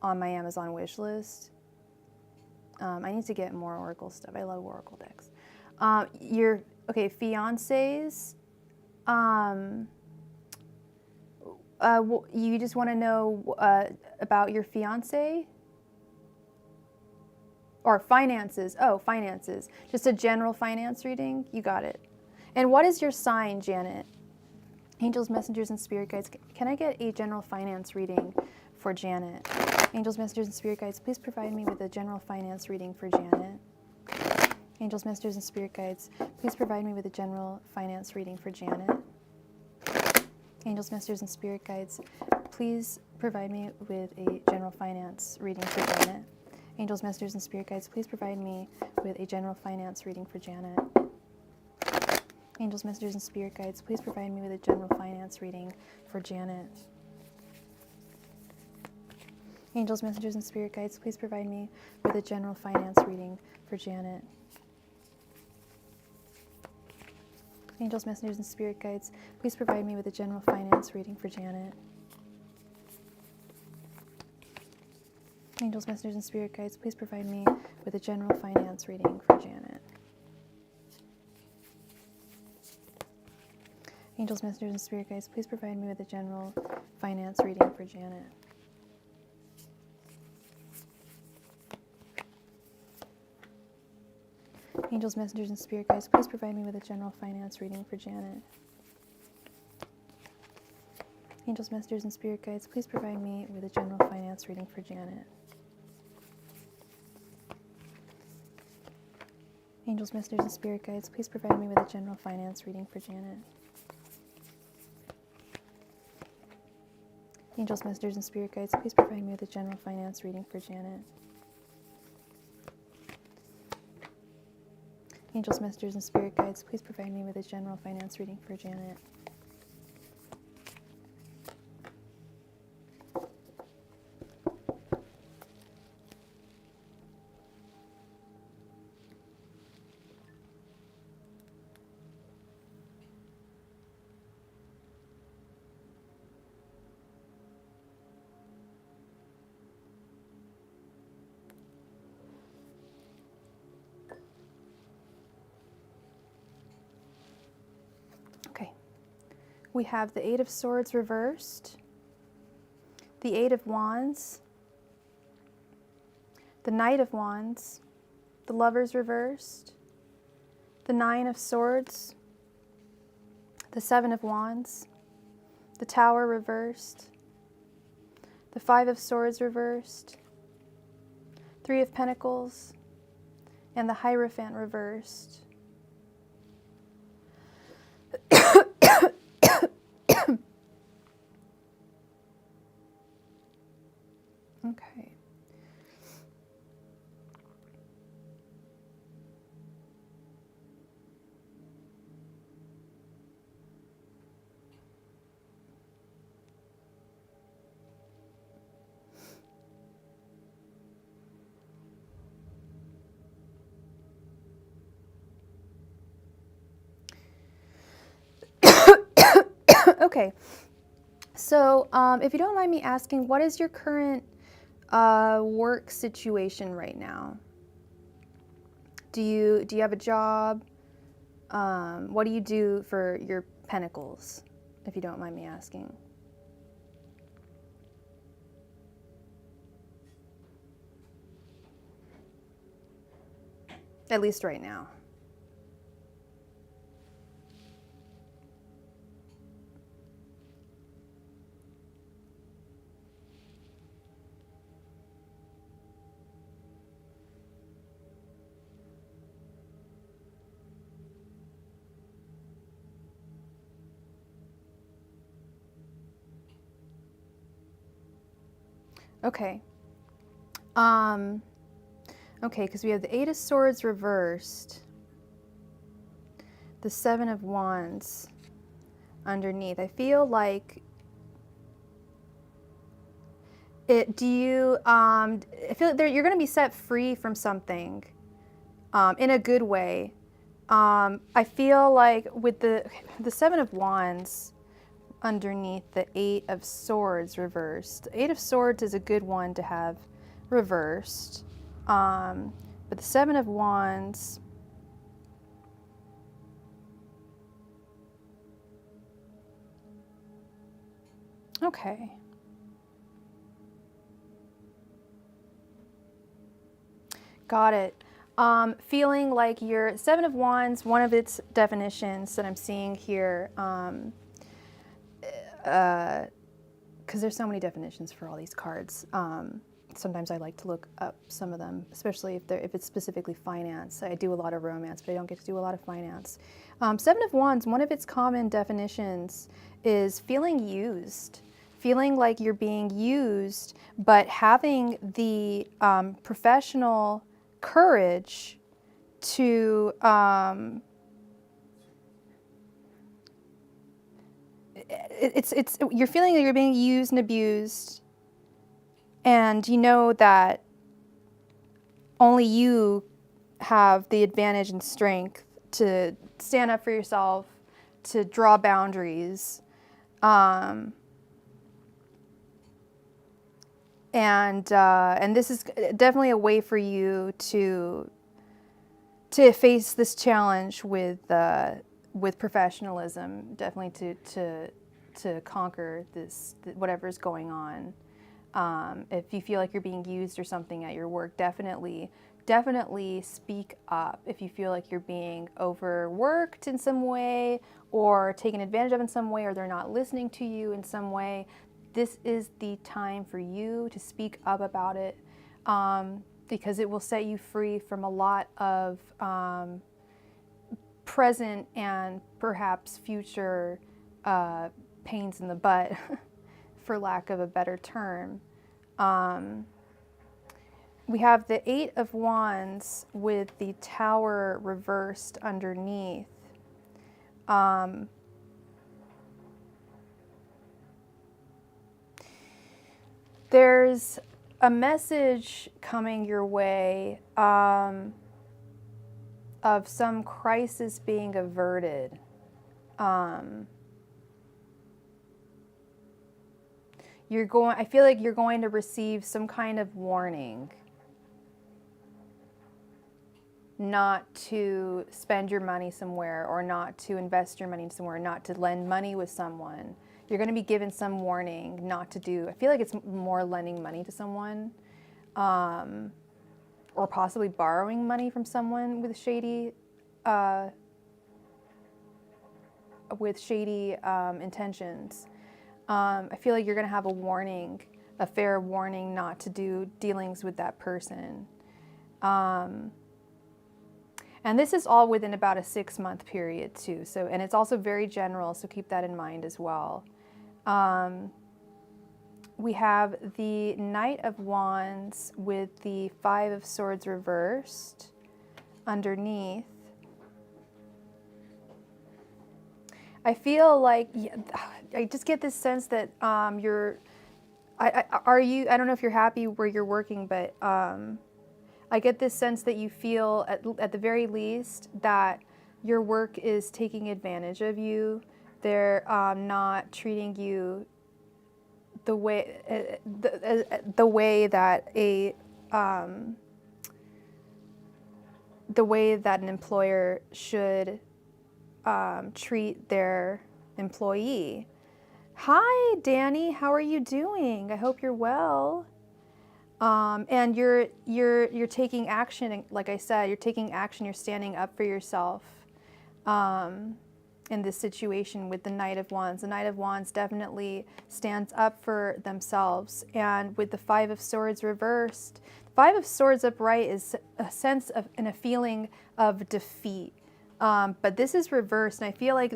my Amazon wish list. I need to get more oracle stuff. I love oracle decks. Your fiancés. You just want to know about your fiancé? Or finances. Oh, finances. Just a general finance reading? You got it. And what is your sign, Janet? Angels, messengers, and spirit guides. Can I get a general finance reading for Janet? Angels, messengers, and spirit guides, please provide me with a general finance reading for Janet. Angels, messengers, and spirit guides, please provide me with a general finance reading for Janet. Angels, messengers, and spirit guides, please provide me with a general finance reading for Janet. Angels, messengers, and spirit guides, please provide me with a general finance reading for Janet. Angels, messengers, and spirit guides, please provide me with a general finance reading for Janet. Angels, messengers, and spirit guides, please provide me with a general finance reading for Janet. Angels, messengers, and spirit guides, please provide me with a general finance reading for Janet. Angels, messengers, and spirit guides, please provide me with a general finance reading for Janet. Angels, messengers, and spirit guides, please provide me with a general finance reading for Janet. Angels, messengers, and spirit guides, please provide me with a general finance reading for Janet. Angels, messengers, and spirit guides, please provide me with a general finance reading for Janet. Angels, messengers, and spirit guides, please provide me with a general finance reading for Janet. Angels, messengers, and spirit guides, please provide me with a general finance reading for Janet. Angels, messengers, and spirit guides, please provide me with a general finance reading for Janet. Okay. We have the Eight of Swords reversed, the Eight of Wands, the Knight of Wands, the Lovers reversed, the Nine of Swords, the Seven of Wands, the Tower reversed, the Five of Swords reversed, Three of Pentacles, and the Hierophant reversed. Okay. Okay. So, if you don't mind me asking, what is your current work situation right now? Do you have a job? What do you do for your pentacles, if you don't mind me asking? At least right now. Okay. Okay, because we have the Eight of Swords reversed, the Seven of Wands underneath. I feel like it. Do you? I feel like you're going to be set free from something, in a good way. I feel like with the Seven of Wands underneath the Eight of Swords reversed. The Eight of Swords is a good one to have reversed. But the Seven of Wands, okay. Got it. Feeling like your Seven of Wands, one of its definitions that I'm seeing here, because there's so many definitions for all these cards. Sometimes I like to look up some of them, especially if it's specifically finance. I do a lot of romance, but I don't get to do a lot of finance. Seven of Wands, one of its common definitions is feeling used, feeling like you're being used, but having the professional courage to you're feeling that you're being used and abused, and you know that only you have the advantage and strength to stand up for yourself, to draw boundaries, and this is definitely a way for you to face this challenge with professionalism, definitely to conquer this whatever's going on. If you feel like you're being used or something at your work, definitely speak up. If you feel like you're being overworked in some way or taken advantage of in some way, or they're not listening to you in some way, this is the time for you to speak up about it, because it will set you free from a lot of present and perhaps future pains in the butt, for lack of a better term. we have the Eight of Wands with the Tower reversed underneath. There's a message coming your way of some crisis being averted. I feel like you're going to receive some kind of warning not to spend your money somewhere, or not to invest your money somewhere, not to lend money with someone. You're going to be given some warning not to do. I feel like it's more lending money to someone, or possibly borrowing money from someone with shady intentions. I feel like you're going to have a warning, a fair warning not to do dealings with that person. And this is all within about a 6-month period too. So, and it's also very general, so keep that in mind as well. We have the Knight of Wands with the Five of Swords reversed underneath. I feel like, I just get this sense that I don't know if you're happy where you're working, but I get this sense that you feel, at the very least, that your work is taking advantage of you. They're not treating you the way that an employer should treat their employee. Hi, Danny. How are you doing? I hope you're well. And you're taking action. Like I said, you're taking action. You're standing up for yourself in this situation with the Knight of Wands. The Knight of Wands definitely stands up for themselves. And with the Five of Swords reversed, the Five of Swords upright is a sense of and a feeling of defeat. But this is reversed, and I feel like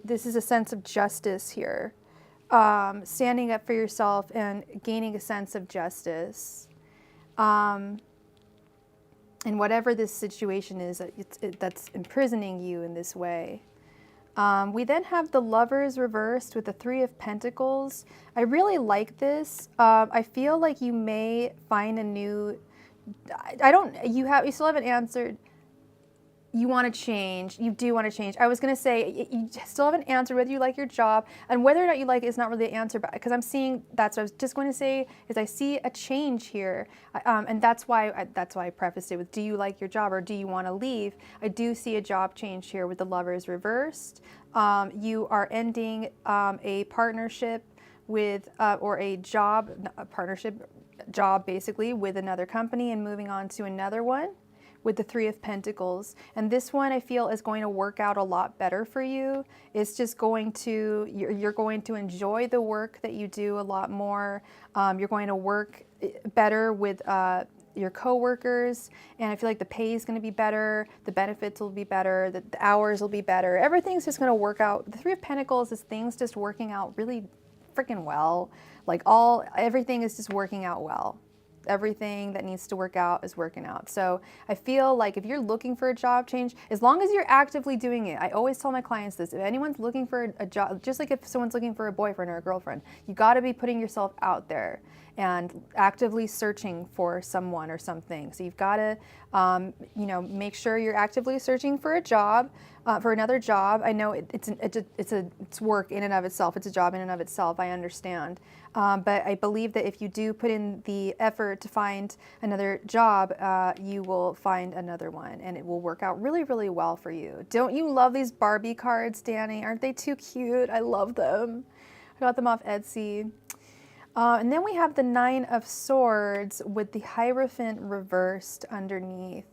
this is a sense of justice here. Standing up for yourself and gaining a sense of justice. And whatever this situation is that's imprisoning you in this way. We then have the Lovers reversed with the Three of Pentacles. I really like this. I feel like you may find a new, you still haven't answered. You want to change. You do want to change. I was going to say, you still haven't answered whether you like your job, and whether or not you like it is not really the answer, because I'm seeing, that's what I was just going to say, is I see a change here. And that's why I prefaced it with, do you like your job or do you want to leave? I do see a job change here with the Lovers reversed. You are ending a partnership with, or a partnership job basically with another company and moving on to another one with the Three of Pentacles. And this one I feel is going to work out a lot better for you. It's just going to, you're going to enjoy the work that you do a lot more. You're going to work better with your coworkers, and I feel like the pay is going to be better, the benefits will be better, the hours will be better. Everything's just going to work out. The Three of Pentacles is things just working out really freaking well. Like everything is just working out well. Everything that needs to work out is working out. So I feel like if you're looking for a job change, as long as you're actively doing it, I always tell my clients this, if anyone's looking for a job, just like if someone's looking for a boyfriend or a girlfriend, you got to be putting yourself out there and actively searching for someone or something. So you've got to, make sure you're actively searching for a job, for another job. I know it's work in and of itself. It's a job in and of itself. I understand. But I believe that if you do put in the effort to find another job, you will find another one, and it will work out really, really well for you. Don't you love these Barbie cards, Danny? Aren't they too cute? I love them. I got them off Etsy. And then we have the Nine of Swords with the Hierophant reversed underneath.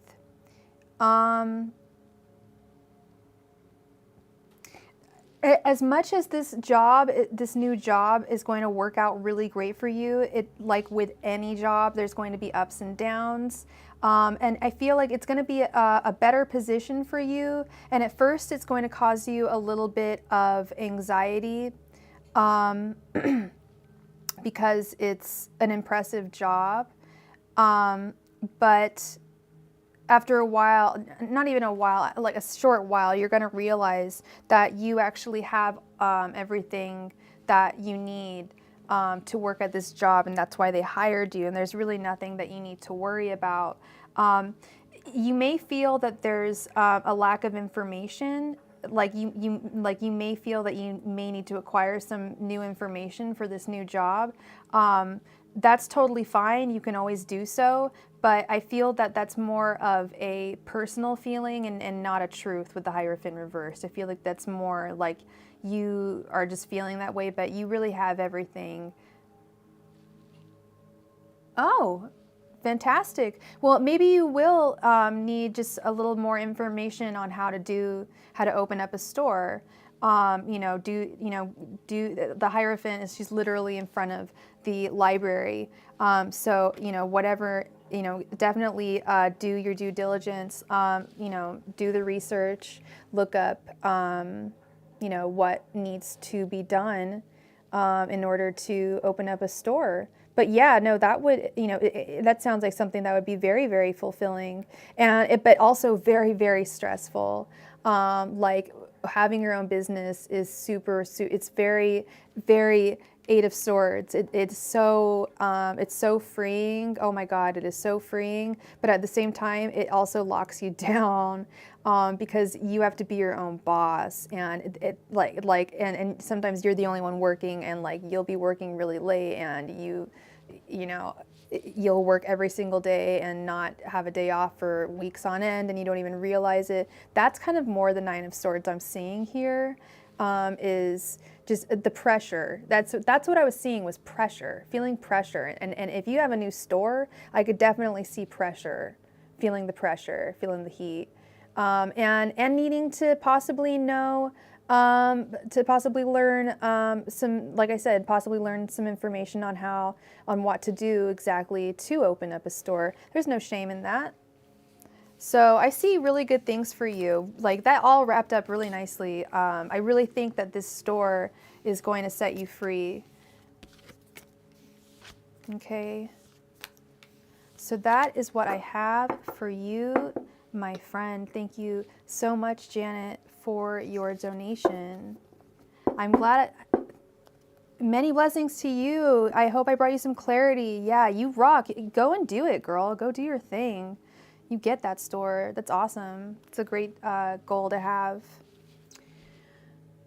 As much as this new job is going to work out really great for you, like with any job, there's going to be ups and downs. And I feel like it's going to be a better position for you. And at first, it's going to cause you a little bit of anxiety because it's an impressive job. But after a while, not even a while, like a short while, you're going to realize that you actually have everything that you need to work at this job, and that's why they hired you, and there's really nothing that you need to worry about. You may feel that there's a lack of information, like you may feel that you may need to acquire some new information for this new job. That's totally fine. You can always do so. But I feel that that's more of a personal feeling and not a truth with the Hierophant reversed. I feel like that's more like you are just feeling that way, but you really have everything. Oh, fantastic. Well, maybe you will need just a little more information on how to open up a store. Do the Hierophant is she's literally in front of the library. So whatever, definitely do your due diligence. Do the research, look up, what needs to be done in order to open up a store. But yeah, no, that would, that sounds like something that would be very, very fulfilling, but also very, very stressful. Like having your own business is it's very, very Eight of Swords. It's so freeing. Oh my God, it is so freeing. But at the same time, it also locks you down because you have to be your own boss, and and sometimes you're the only one working, and like you'll be working really late, and you'll work every single day and not have a day off for weeks on end, and you don't even realize it. That's kind of more the Nine of Swords I'm seeing here. Is just the pressure. That's what I was seeing, was pressure, feeling pressure. And if you have a new store, I could definitely see pressure, feeling the pressure, feeling the heat, and needing to possibly know, to possibly learn some, like I said, possibly learn some information on what to do exactly to open up a store. There's no shame in that. So I see really good things for you. Like that all wrapped up really nicely. I really think that this store is going to set you free. Okay. So that is what I have for you, my friend. Thank you so much, Janet, for your donation. I'm glad. Many blessings to you. I hope I brought you some clarity. Yeah, you rock. Go and do it, girl. Go do your thing. You get that store. That's awesome. It's a great goal to have.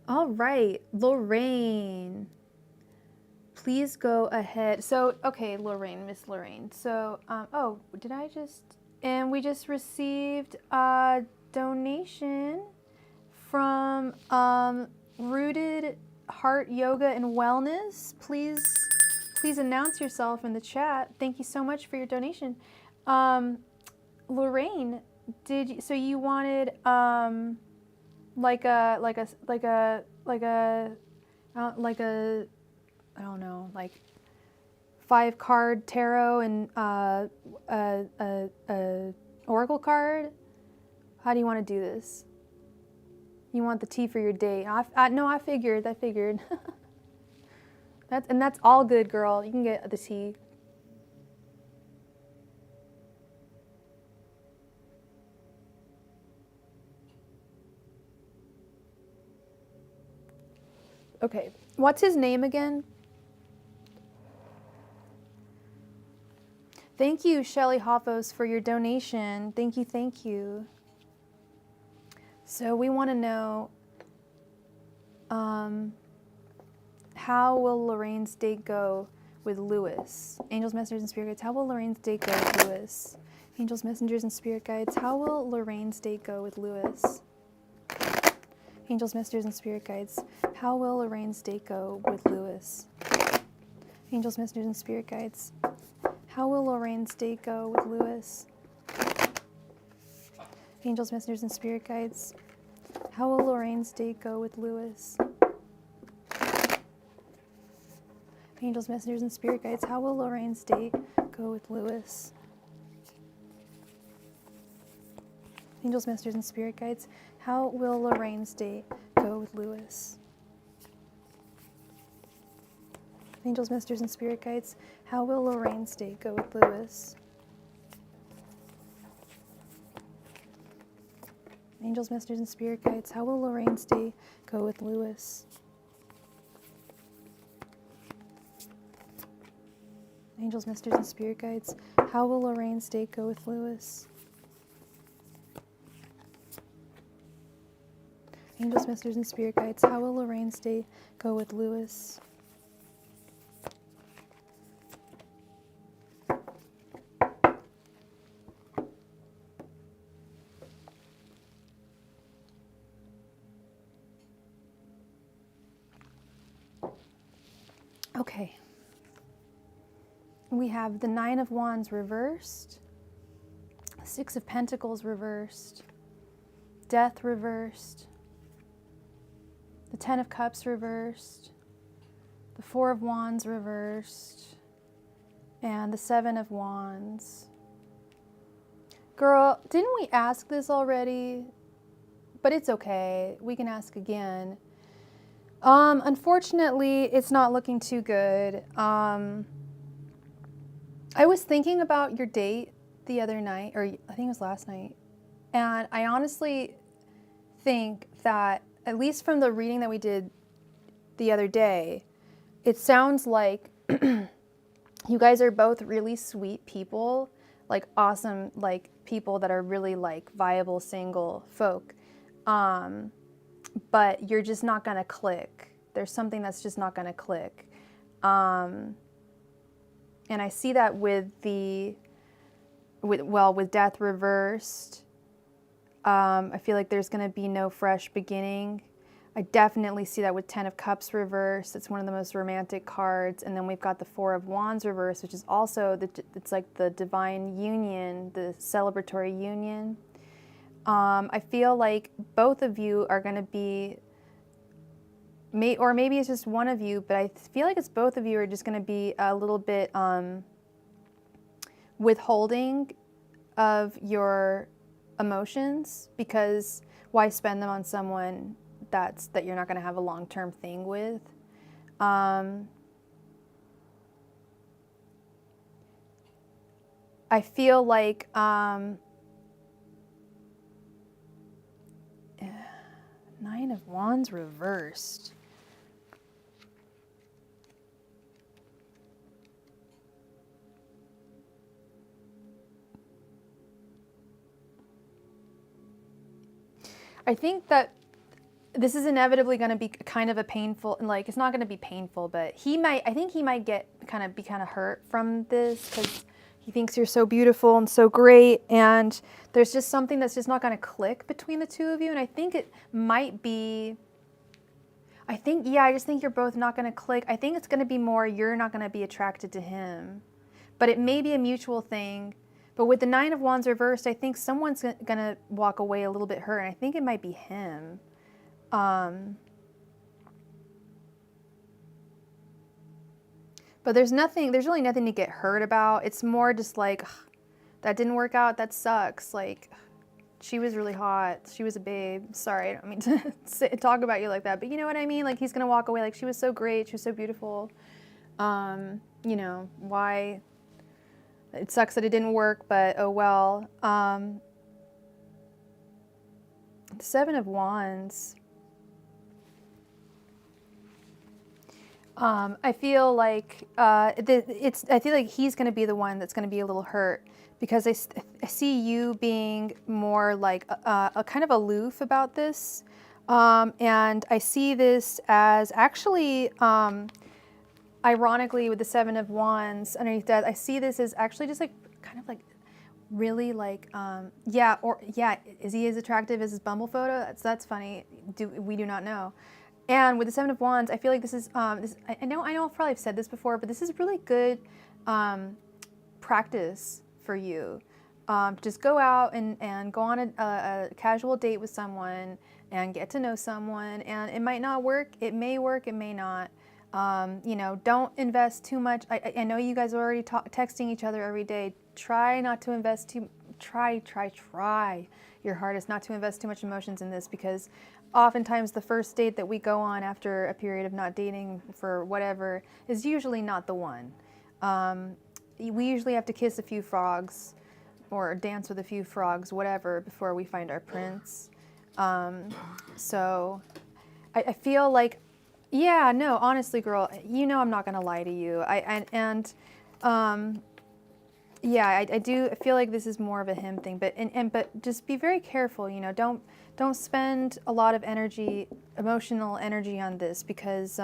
All right, Lorraine, please go ahead. So, okay, Miss Lorraine. So, oh, did I just, and we just received a donation from Rooted Heart Yoga and Wellness. Please announce yourself in the chat. Thank you so much for your donation. Lorraine, so you wanted like a I don't know, like 5-card tarot and a oracle card? How do you want to do this? You want the tea for your date? No, I figured. That's all good, girl. You can get the tea. Okay, what's his name again? Thank you, Shelly Hoffos, for your donation. Thank you. So we want to know, how will Lorraine's date go with Lewis? Angels, messengers, and spirit guides, how will Lorraine's date go with Lewis? Angels, messengers, and spirit guides, how will Lorraine's date go with Lewis? Angels, messengers, and spirit guides, how will Lorraine's date go with Lewis? Angels, messengers, and spirit guides, how will Lorraine's date go with Lewis? Angels, messengers, and spirit guides, how will Lorraine's date go with Lewis? Angels, messengers, and spirit guides, how will Lorraine's date go with Lewis? Angels, messengers, and spirit guides, how will Lorraine's date go with Lewis? Angels, messengers, and spirit guides, how will Lorraine's date go with Lewis? Angels, masters, and spirit guides, how will Lorraine's day go with Lewis? Angels, masters, and spirit guides, how will Lorraine's day go with Lewis? Angels, masters, and spirit guides, how will Lorraine's day go with Lewis? Okay. We have the Nine of Wands reversed, Six of Pentacles reversed, Death reversed, the Ten of Cups reversed, the Four of Wands reversed, and the Seven of Wands. Girl, didn't we ask this already? But it's okay. We can ask again. Unfortunately, it's not looking too good. I was thinking about your date the other night, or I think it was last night, and I honestly think that, at least from the reading that we did the other day, it sounds like you guys are both really sweet people, like awesome, like people that are really like viable single folk, but you're just not gonna click. There's something that's just not gonna click. And I see that with death reversed. I feel like there's going to be no fresh beginning. I definitely see that with Ten of Cups reversed. It's one of the most romantic cards. And then we've got the Four of Wands reversed, which is also, it's like the divine union, the celebratory union. I feel like both of you are going to be, or maybe it's just one of you, but I feel like it's both of you are just going to be a little bit withholding of your emotions, because why spend them on someone that you're not going to have a long-term thing with? I feel like Nine of Wands reversed. I think that this is inevitably going to be kind of a painful, like, it's not going to be painful, but I think he might be kind of hurt from this, because he thinks you're so beautiful and so great, and there's just something that's just not going to click between the two of you. And I think it might be, I just think you're both not going to click. I think it's going to be more, you're not going to be attracted to him, but it may be a mutual thing. But with the Nine of Wands reversed, I think someone's going to walk away a little bit hurt, and I think it might be him. But there's really nothing to get hurt about. It's more just like, ugh, that didn't work out, that sucks. Like, she was really hot, she was a babe. Sorry, I don't mean to talk about you like that, but you know what I mean? Like, he's going to walk away like, she was so great, she was so beautiful. You know, why? It sucks that it didn't work, but oh well. The Seven of Wands. I feel like I feel like he's going to be the one that's going to be a little hurt, because I see you being more like a kind of aloof about this, and I see this as actually. Ironically, with the Seven of Wands underneath that, I see this as actually just like kind of like really like is he as attractive as his Bumble photo? That's funny. We do not know. And with the Seven of Wands, I feel like this is I know I've probably said this before, but this is really good practice for you. Just go out and go on a casual date with someone and get to know someone, and it might not work, it may work, it may not. You know, don't invest too much. I know you guys are already texting each other every day. Try not to invest try your hardest not to invest too much emotions in this, because oftentimes the first date that we go on after a period of not dating for whatever is usually not the one. We usually have to kiss a few frogs or dance with a few frogs, whatever, before we find our prince. So I feel like, yeah, no, honestly, girl, you know I'm not going to lie to you. Yeah, I do feel like this is more of a him thing, but just be very careful, you know, don't spend a lot of energy, emotional energy on this, because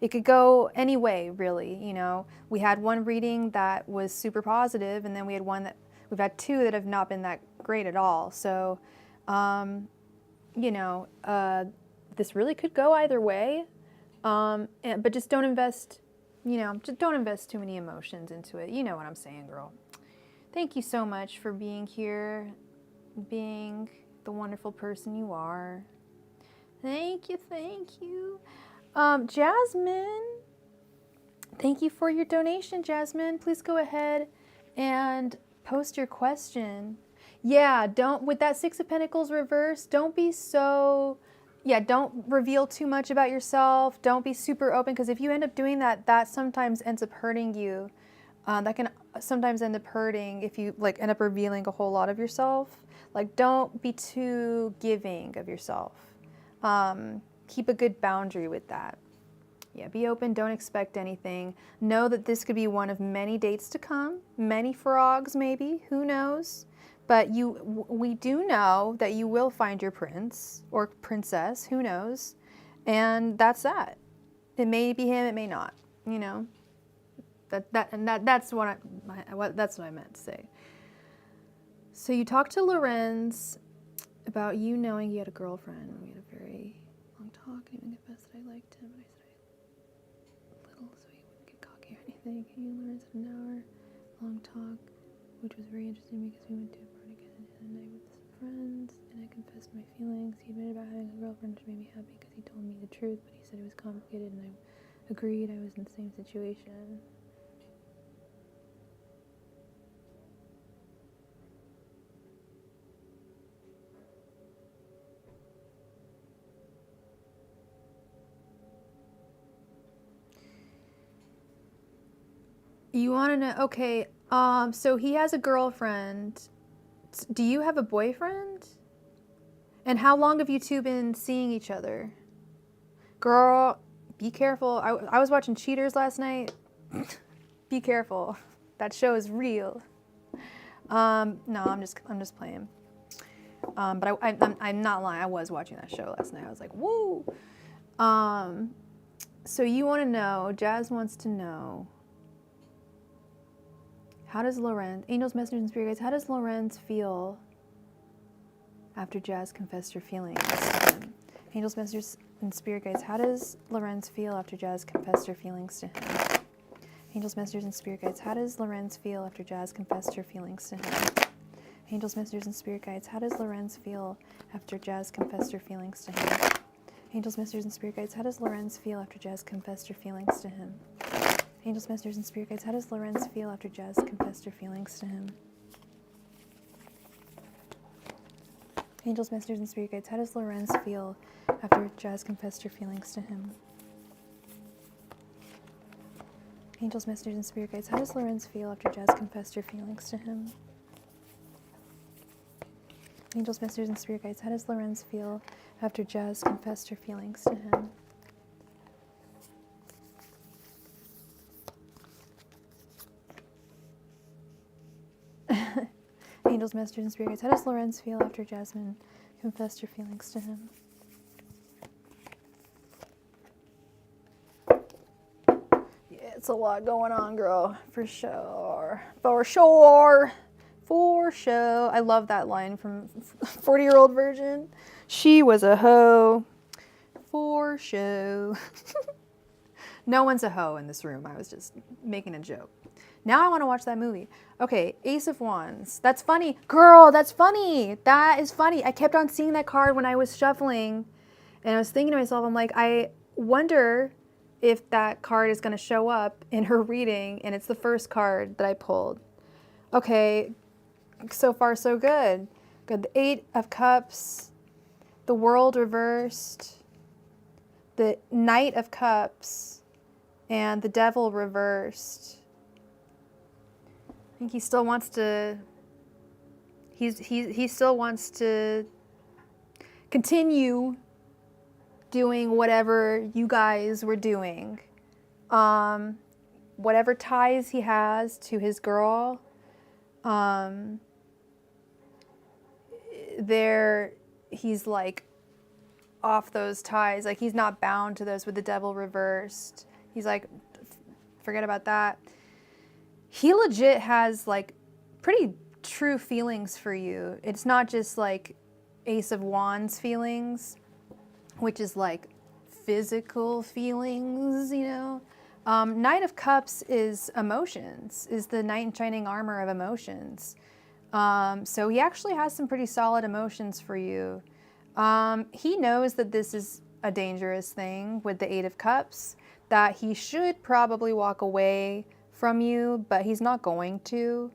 it could go any way, really, you know. We had one reading that was super positive, and then we've had two that have not been that great at all. So, you know, this really could go either way, but just don't invest, you know, just don't invest too many emotions into it. You know what I'm saying, girl. Thank you so much for being here, being the wonderful person you are. Thank you, thank you. Jasmine, thank you for your donation, Jasmine. Please go ahead and post your question. Yeah, with that Six of Pentacles reversed, don't be so, yeah, don't reveal too much about yourself. Don't be super open, because if you end up doing that, that sometimes ends up hurting you. That can sometimes end up hurting if you like end up revealing a whole lot of yourself. Like, don't be too giving of yourself. Keep a good boundary with that. Yeah, be open, don't expect anything. Know that this could be one of many dates to come, many frogs maybe, who knows? But we do know that you will find your prince or princess, who knows? And that's that. It may be him, it may not, you know? That's what I meant to say. So you talked to Lorenz about you knowing you had a girlfriend. We had a very long talk, and even confessed that I liked him, but I said I little so he wouldn't get cocky or anything. He and Lorenz had an hour-long talk, which was very interesting because we went to a party together the other night with some friends, and I confessed my feelings. He admitted about having a girlfriend, which made me happy because he told me the truth, but he said it was complicated, and I agreed I was in the same situation. You want to know? Okay, so he has a girlfriend. Do you have a boyfriend? And how long have you two been seeing each other? Girl, be careful. I was watching Cheaters last night. Be careful. That show is real. No, I'm just playing. But I'm not lying. I was watching that show last night. I was like, woo. So you want to know? Jazz wants to know. How does Lorenz, angels, messengers, and spirit guides, how does Lorenz feel after Jazz confessed her feelings to him? Angels, messengers, and spirit guides, how does Lorenz feel after Jazz confessed her feelings to him? Angels, messengers, and spirit guides, how does Lorenz feel after Jazz confessed her feelings to him? Angels, messengers, and spirit guides, how does Lorenz feel after Jazz confessed her feelings to him? Angels, messengers, and spirit guides, how does Lorenz feel after Jazz confessed her feelings to him? Angels, messengers, and spirit guides, how does Lorenz feel after Jazz confessed her feelings to him? Angels, messengers, and spirit guides, how does Lorenz feel after Jazz confessed her feelings to him? Angels, messengers, and spirit guides, how does Lorenz feel after Jazz confessed her feelings to him? Angels, messengers, and spirit guides, how does Lorenz feel after Jazz confessed her feelings to him? Angels, messengers, and spirit guides, how does Lorenz feel after Jasmine confessed her feelings to him? Yeah, it's a lot going on, girl. For sure. For sure. For sure. I love that line from 40-Year-Old Virgin. She was a hoe. For sure. No one's a hoe in this room. I was just making a joke. Now I want to watch that movie. Okay, Ace of Wands. That's funny. Girl, that's funny. That is funny. I kept on seeing that card when I was shuffling. And I was thinking to myself, I'm like, I wonder if that card is going to show up in her reading. And it's the first card that I pulled. Okay, so far so good. Good. The Eight of Cups. The World reversed. The Knight of Cups. And the Devil reversed. I think he still wants to, he still wants to continue doing whatever you guys were doing. Whatever ties he has to his girl, he's like off those ties. Like he's not bound to those with the devil reversed. He's like, forget about that. He legit has like pretty true feelings for you. It's not just like Ace of Wands feelings, which is like physical feelings, you know. Knight of Cups is emotions, is the knight in shining armor of emotions. So he actually has some pretty solid emotions for you. He knows that this is a dangerous thing with the Eight of Cups, that he should probably walk away from you, but he's not going to.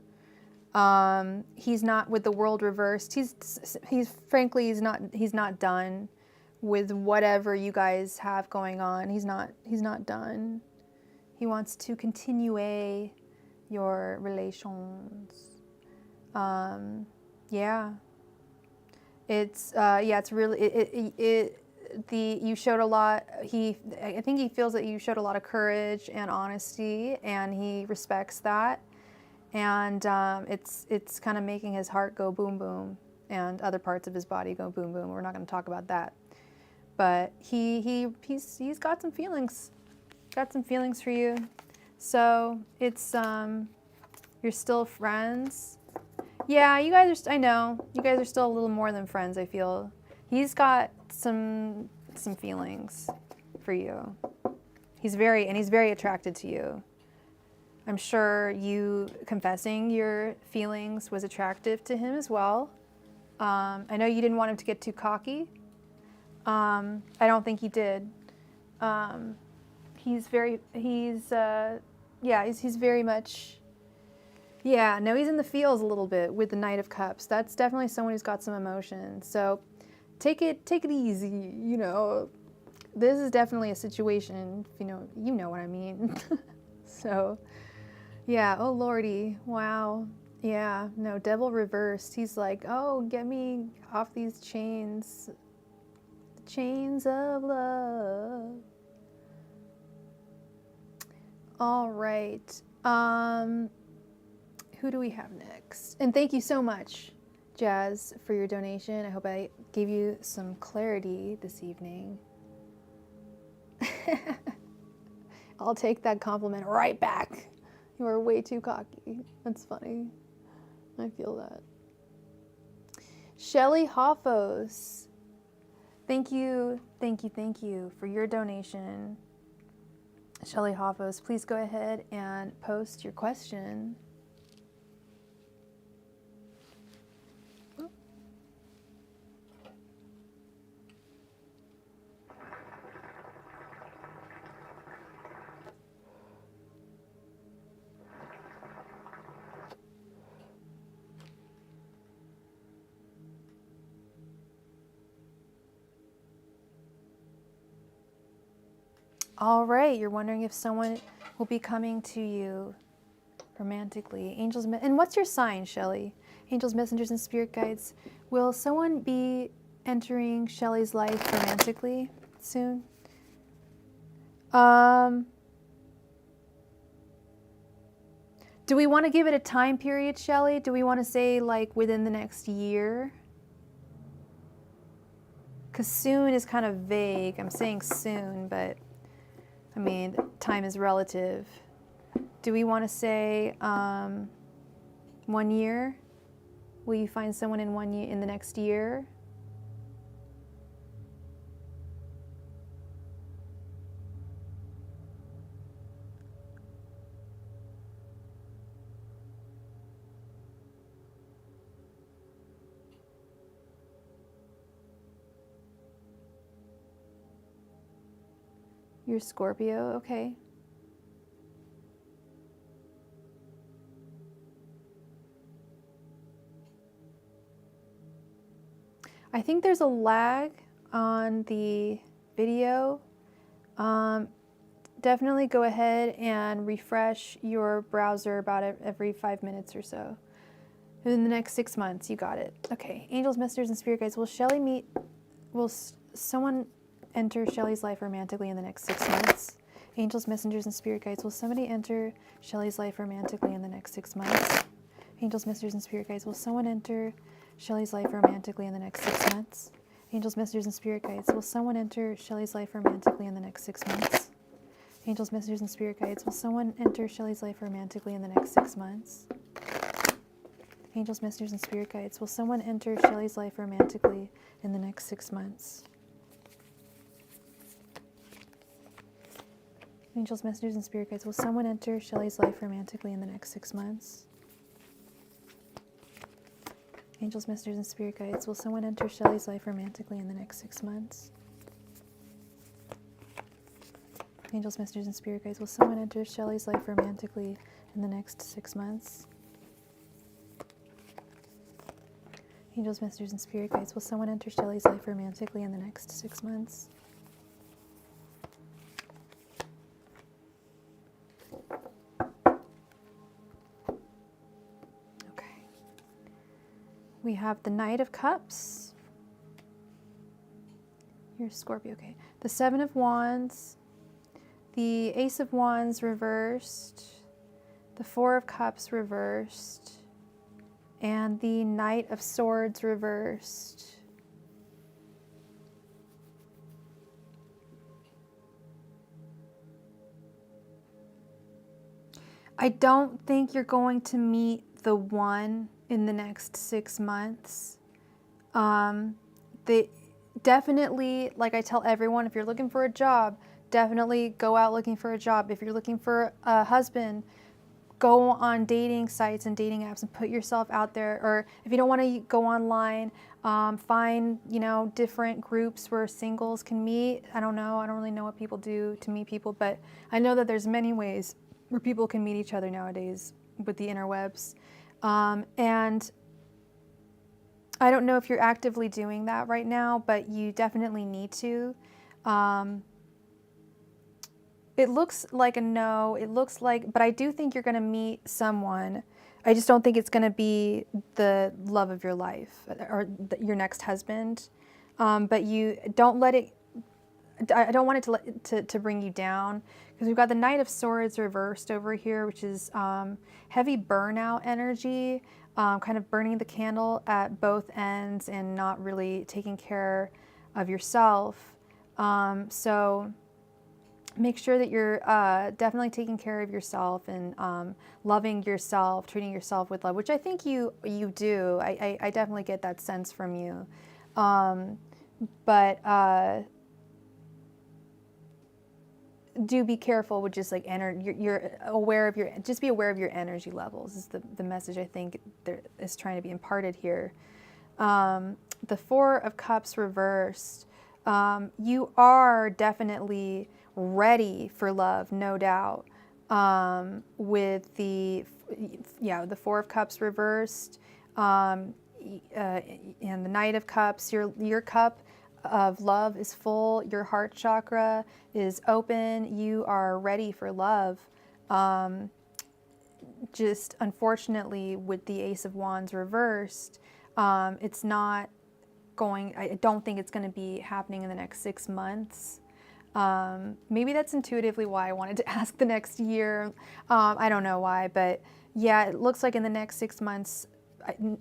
He's not, with the world reversed, he's not done with whatever you guys have going on. He's not done. He wants to continue your relations. Yeah. It's really, you showed a lot. I think he feels that you showed a lot of courage and honesty, and he respects that. And it's kind of making his heart go boom boom, and other parts of his body go boom boom. We're not going to talk about that, but he's got some feelings, for you. So it's you're still friends. Yeah, you guys are. I know you guys are still a little more than friends. I feel he's got some feelings for you. He's very attracted to you. I'm sure you confessing your feelings was attractive to him as well. I know you didn't want him to get too cocky. I don't think he did. He's very much, yeah, no, he's in the feels a little bit with the Knight of Cups. That's definitely someone who's got some emotion. So take it easy, you know. This is definitely a situation, you know what I mean. So, yeah, oh lordy, wow. Yeah, no, devil reversed. He's like, oh, get me off these chains. Chains of love. All right. Who do we have next? And thank you so much, Jazz, for your donation. I hope I gave you some clarity this evening. I'll take that compliment right back. You are way too cocky. That's funny. I feel that. Shelly Hoffos. Thank you for your donation. Shelly Hoffos, please go ahead and post your question. All right, you're wondering if someone will be coming to you romantically. Angels, and what's your sign, Shelly? Angels, messengers, and spirit guides. Will someone be entering Shelly's life romantically soon? Do we want to give it a time period, Shelly? Do we want to say like within the next year? Because soon is kind of vague. I'm saying soon, but I mean, time is relative. Do we want to say 1 year? Will you find someone in 1 year, in the next year? You're Scorpio, okay. I think there's a lag on the video. Definitely go ahead and refresh your browser about every 5 minutes or so. In the next 6 months, you got it. Okay, angels, messengers, and spirit guides. Will Shelly meet will someone enter Shelley's life romantically in the next 6 months? Angels, messengers, and spirit guides, will somebody enter Shelley's life romantically in the next 6 months? Angels, messengers, and spirit guides, will someone enter Shelley's life romantically in the next 6 months? Angels, messengers, and spirit guides, will someone enter Shelley's life romantically in the next 6 months? Angels, messengers, and spirit guides, will someone enter Shelley's life romantically in the next 6 months? Angels, messengers, and spirit guides, will someone enter Shelley's life romantically in the next 6 months? Angels, messengers, and spirit guides, will someone enter Shelley's life romantically in the next 6 months? Angels, messengers, and spirit guides, will someone enter Shelley's life romantically in the next 6 months? Angels, messengers, and spirit guides, will someone enter Shelley's life romantically in the next 6 months? Angels, messengers, and spirit guides, will someone enter Shelley's life romantically in the next 6 months? Okay. We have the Knight of Cups. You're Scorpio, okay. The Seven of Wands, the Ace of Wands reversed, the Four of Cups reversed, and the Knight of Swords reversed. I don't think you're going to meet the one in the next 6 months. Definitely, like I tell everyone, if you're looking for a job, definitely go out looking for a job. If you're looking for a husband, go on dating sites and dating apps and put yourself out there. Or if you don't want to go online, find, different groups where singles can meet. I don't know. I don't really know what people do to meet people, but I know that there's many ways where people can meet each other nowadays with the interwebs. And I don't know if you're actively doing that right now, but you definitely need to. It looks like a no. It looks like, but I do think you're going to meet someone. I just don't think it's going to be the love of your life or your next husband. But you don't let it. I don't want it to bring you down, because we've got the Knight of Swords reversed over here, which is heavy burnout energy, kind of burning the candle at both ends and not really taking care of yourself. So make sure that you're definitely taking care of yourself and loving yourself, treating yourself with love, which I think you do. I definitely get that sense from you. But do be careful with just like you're aware of just be aware of your energy levels is the message I think there is trying to be imparted here. The Four of Cups reversed. You are definitely ready for love, no doubt. With the Four of Cups reversed, and the Knight of Cups, your cup of love is full, your heart chakra is open, you are ready for love. Just unfortunately with the Ace of Wands reversed, it's not going, I don't think it's going to be happening in the next 6 months. Maybe that's intuitively why I wanted to ask the next year. I don't know why, but yeah, it looks like in the next 6 months,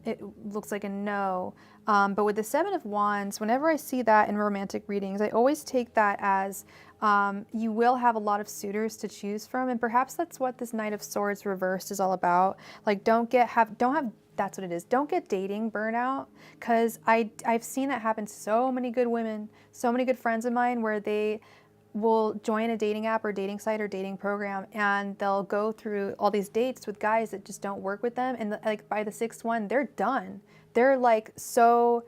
it looks like a no. But with the Seven of Wands, whenever I see that in romantic readings, I always take that as you will have a lot of suitors to choose from, and perhaps that's what this Knight of Swords reversed is all about. Like, that's what it is. Don't get dating burnout, because I've seen that happen to so many good women, so many good friends of mine, where they will join a dating app or dating site or dating program, and they'll go through all these dates with guys that just don't work with them, and like by the 6th one, they're done. They're like so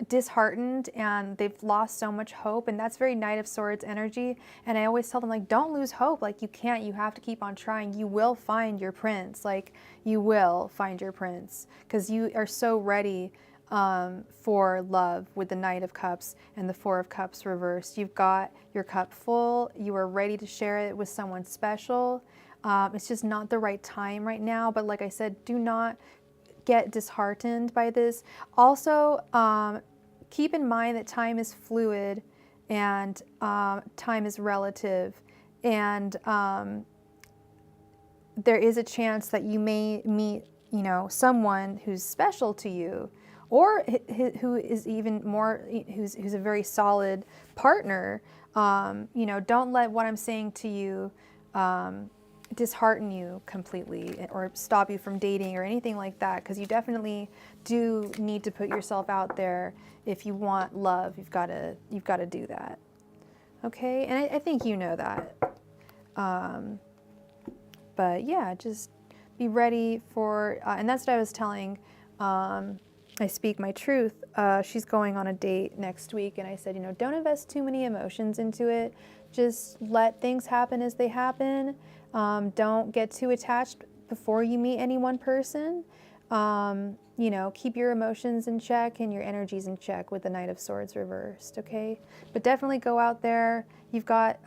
disheartened and they've lost so much hope, and that's very Knight of Swords energy. And I always tell them, like, don't lose hope. Like, you have to keep on trying. You will find your prince. Like, you will find your prince, because you are so ready for love with the Knight of Cups and the Four of Cups reversed. You've got your cup full. You are ready to share it with someone special. It's just not the right time right now. But like I said, do not get disheartened by this. Also, keep in mind that time is fluid and time is relative, and there is a chance that you may meet, you know, someone who's special to you, or who is even more, who's a very solid partner. You know, don't let what I'm saying to you dishearten you completely or stop you from dating or anything like that, because you definitely do need to put yourself out there. If you want love, you've got to do that. Okay, and I think you know that. But yeah, just be ready for, and that's what I was telling I Speak My Truth. She's going on a date next week, and I said, you know, don't invest too many emotions into it. Just let things happen as they happen. Don't get too attached before you meet any one person. You know, keep your emotions in check and your energies in check with the Knight of Swords reversed, okay? But definitely go out there. You've got,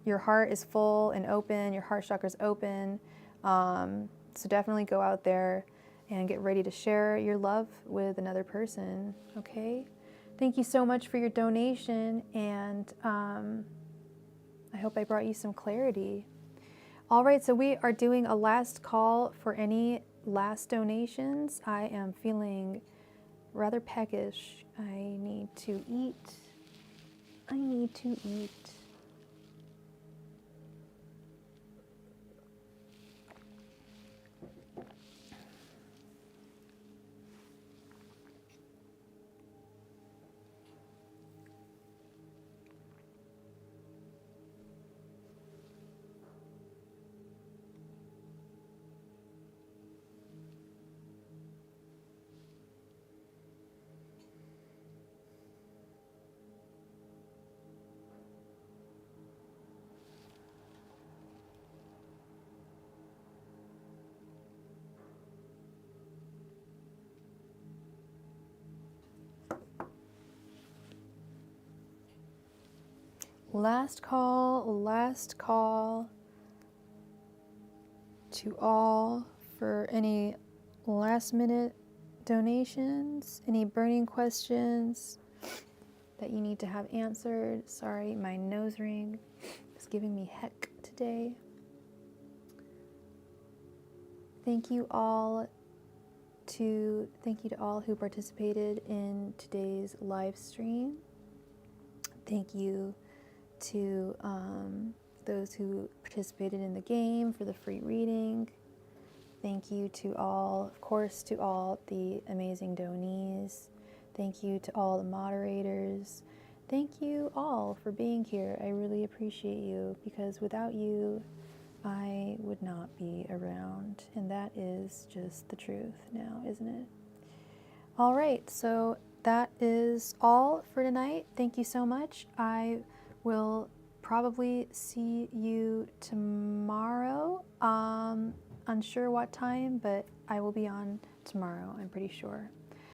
your heart is full and open, your heart chakra's open. So definitely go out there and get ready to share your love with another person, okay? Thank you so much for your donation, and I hope I brought you some clarity. All right, so we are doing a last call for any last donations. I am feeling rather peckish. I need to eat. I need to eat. Last call to all for any last minute donations, any burning questions that you need to have answered. Sorry, my nose ring is giving me heck today. Thank you to all who participated in today's live stream. Thank you to those who participated in the game for the free reading. Thank you to all, of course, to all the amazing donees. Thank you to all the moderators. Thank you all for being here. I really appreciate you, because without you, I would not be around. And that is just the truth now, isn't it? All right, so that is all for tonight. Thank you so much. I will probably see you tomorrow. Unsure what time, but I will be on tomorrow, I'm pretty sure.